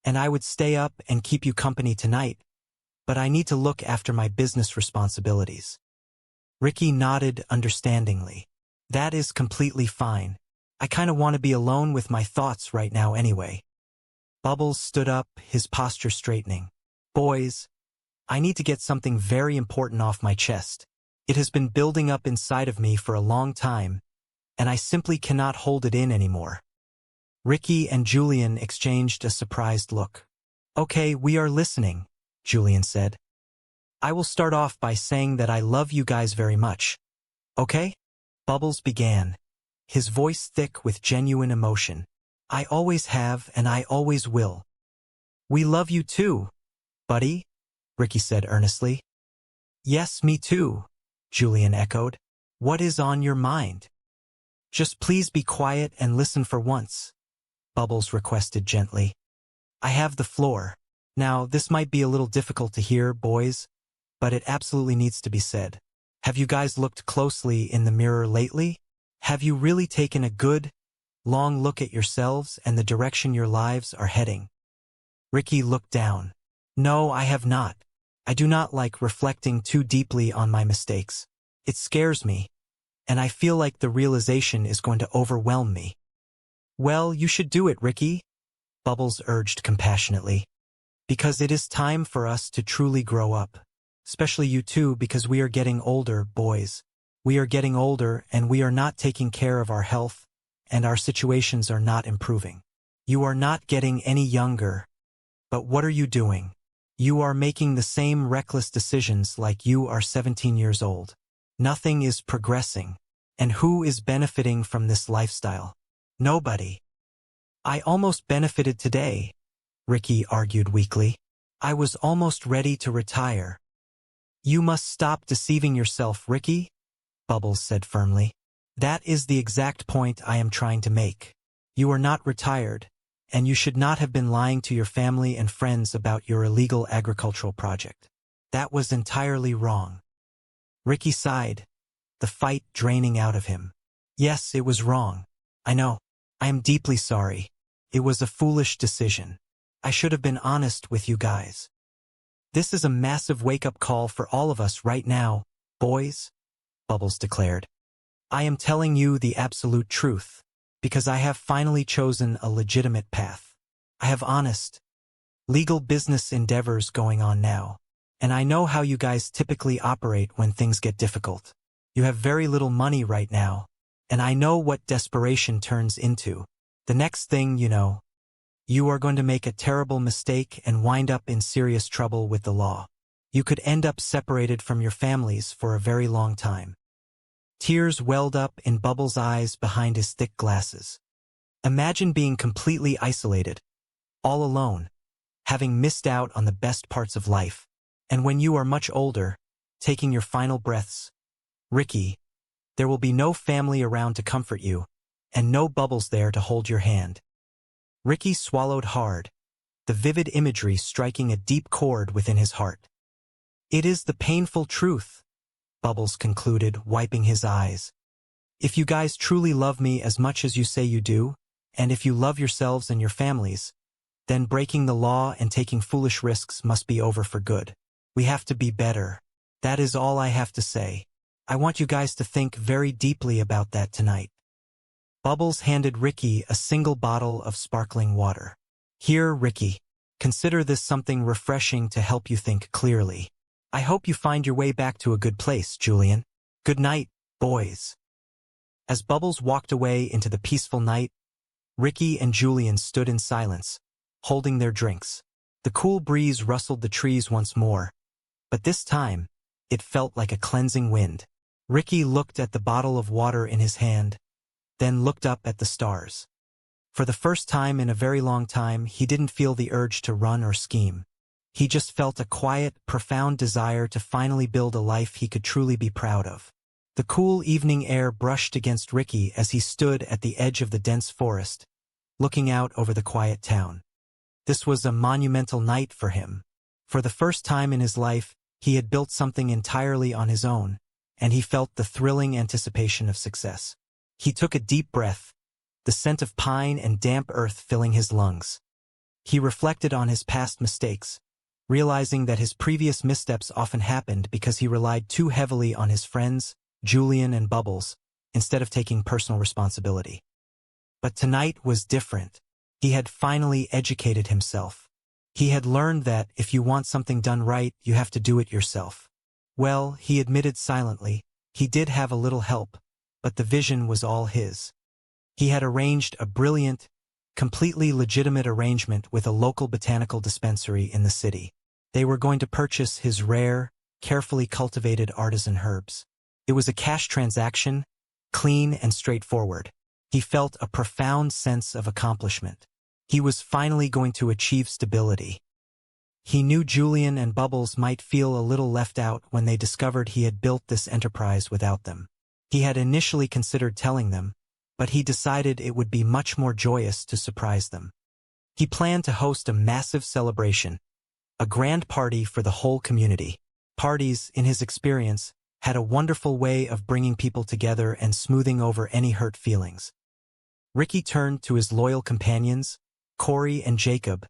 and I would stay up and keep you company tonight, but I need to look after my business responsibilities. Ricky nodded understandingly. That is completely fine. I kind of want to be alone with my thoughts right now anyway. Bubbles stood up, his posture straightening. Boys, I need to get something very important off my chest. It has been building up inside of me for a long time, and I simply cannot hold it in anymore. Ricky and Julian exchanged a surprised look. Okay, we are listening, Julian said. I will start off by saying that I love you guys very much. Okay? Bubbles began, his voice thick with genuine emotion. I always have and I always will. We love you too, buddy, Ricky said earnestly. Yes, me too, Julian echoed. What is on your mind? Just please be quiet and listen for once, Bubbles requested gently. I have the floor. Now, this might be a little difficult to hear, boys, but it absolutely needs to be said. Have you guys looked closely in the mirror lately? Have you really taken a good, long look at yourselves and the direction your lives are heading? Ricky looked down. No, I have not. I do not like reflecting too deeply on my mistakes. It scares me, and I feel like the realization is going to overwhelm me. Well, you should do it, Ricky, Bubbles urged compassionately. Because it is time for us to truly grow up. Especially you two, because we are getting older, boys. We are getting older and we are not taking care of our health, and our situations are not improving. You are not getting any younger. But what are you doing? You are making the same reckless decisions like you are 17 years old. Nothing is progressing. And who is benefiting from this lifestyle? Nobody. I almost benefited today, Ricky argued weakly. I was almost ready to retire. You must stop deceiving yourself, Ricky, Bubbles said firmly. That is the exact point I am trying to make. You are not retired, and you should not have been lying to your family and friends about your illegal agricultural project. That was entirely wrong. Ricky sighed, the fight draining out of him. Yes, it was wrong. I know. I am deeply sorry. It was a foolish decision. I should have been honest with you guys. This is a massive wake-up call for all of us right now, boys, Bubbles declared. I am telling you the absolute truth, because I have finally chosen a legitimate path. I have honest, legal business endeavors going on now, and I know how you guys typically operate when things get difficult. You have very little money right now, and I know what desperation turns into. The next thing you know, you are going to make a terrible mistake and wind up in serious trouble with the law. You could end up separated from your families for a very long time. Tears welled up in Bubbles' eyes behind his thick glasses. Imagine being completely isolated, all alone, having missed out on the best parts of life. And when you are much older, taking your final breaths, Ricky, there will be no family around to comfort you, and no Bubbles there to hold your hand. Ricky swallowed hard, the vivid imagery striking a deep chord within his heart. It is the painful truth, Bubbles concluded, wiping his eyes. If you guys truly love me as much as you say you do, and if you love yourselves and your families, then breaking the law and taking foolish risks must be over for good. We have to be better. That is all I have to say. I want you guys to think very deeply about that tonight. Bubbles handed Ricky a single bottle of sparkling water. Here, Ricky, consider this something refreshing to help you think clearly. I hope you find your way back to a good place, Julian. Good night, boys. As Bubbles walked away into the peaceful night, Ricky and Julian stood in silence, holding their drinks. The cool breeze rustled the trees once more, but this time, it felt like a cleansing wind. Ricky looked at the bottle of water in his hand, then looked up at the stars. For the first time in a very long time, he didn't feel the urge to run or scheme. He just felt a quiet, profound desire to finally build a life he could truly be proud of. The cool evening air brushed against Ricky as he stood at the edge of the dense forest, looking out over the quiet town. This was a monumental night for him. For the first time in his life, he had built something entirely on his own, and he felt the thrilling anticipation of success. He took a deep breath, the scent of pine and damp earth filling his lungs. He reflected on his past mistakes, realizing that his previous missteps often happened because he relied too heavily on his friends, Julian and Bubbles, instead of taking personal responsibility. But tonight was different. He had finally educated himself. He had learned that if you want something done right, you have to do it yourself. Well, he admitted silently, he did have a little help, but the vision was all his. He had arranged a brilliant, completely legitimate arrangement with a local botanical dispensary in the city. They were going to purchase his rare, carefully cultivated artisan herbs. It was a cash transaction, clean and straightforward. He felt a profound sense of accomplishment. He was finally going to achieve stability. He knew Julian and Bubbles might feel a little left out when they discovered he had built this enterprise without them. He had initially considered telling them, but he decided it would be much more joyous to surprise them. He planned to host a massive celebration, a grand party for the whole community. Parties, in his experience, had a wonderful way of bringing people together and smoothing over any hurt feelings. Ricky turned to his loyal companions, Corey and Jacob,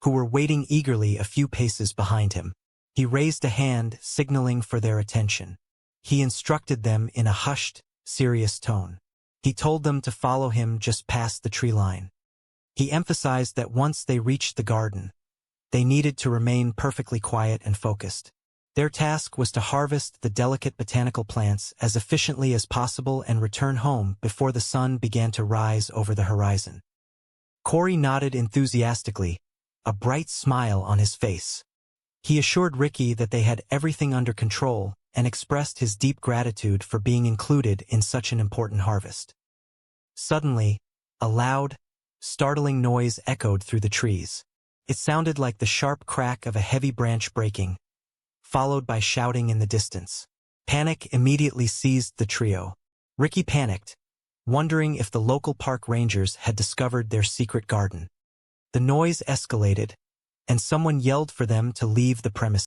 who were waiting eagerly a few paces behind him. He raised a hand, signaling for their attention. He instructed them in a hushed, serious tone. He told them to follow him just past the tree line. He emphasized that once they reached the garden, they needed to remain perfectly quiet and focused. Their task was to harvest the delicate botanical plants as efficiently as possible and return home before the sun began to rise over the horizon. Corey nodded enthusiastically, a bright smile on his face. He assured Ricky that they had everything under control and expressed his deep gratitude for being included in such an important harvest. Suddenly, a loud, startling noise echoed through the trees. It sounded like the sharp crack of a heavy branch breaking, followed by shouting in the distance. Panic immediately seized the trio. Ricky panicked, wondering if the local park rangers had discovered their secret garden. The noise escalated, and someone yelled for them to leave the premises.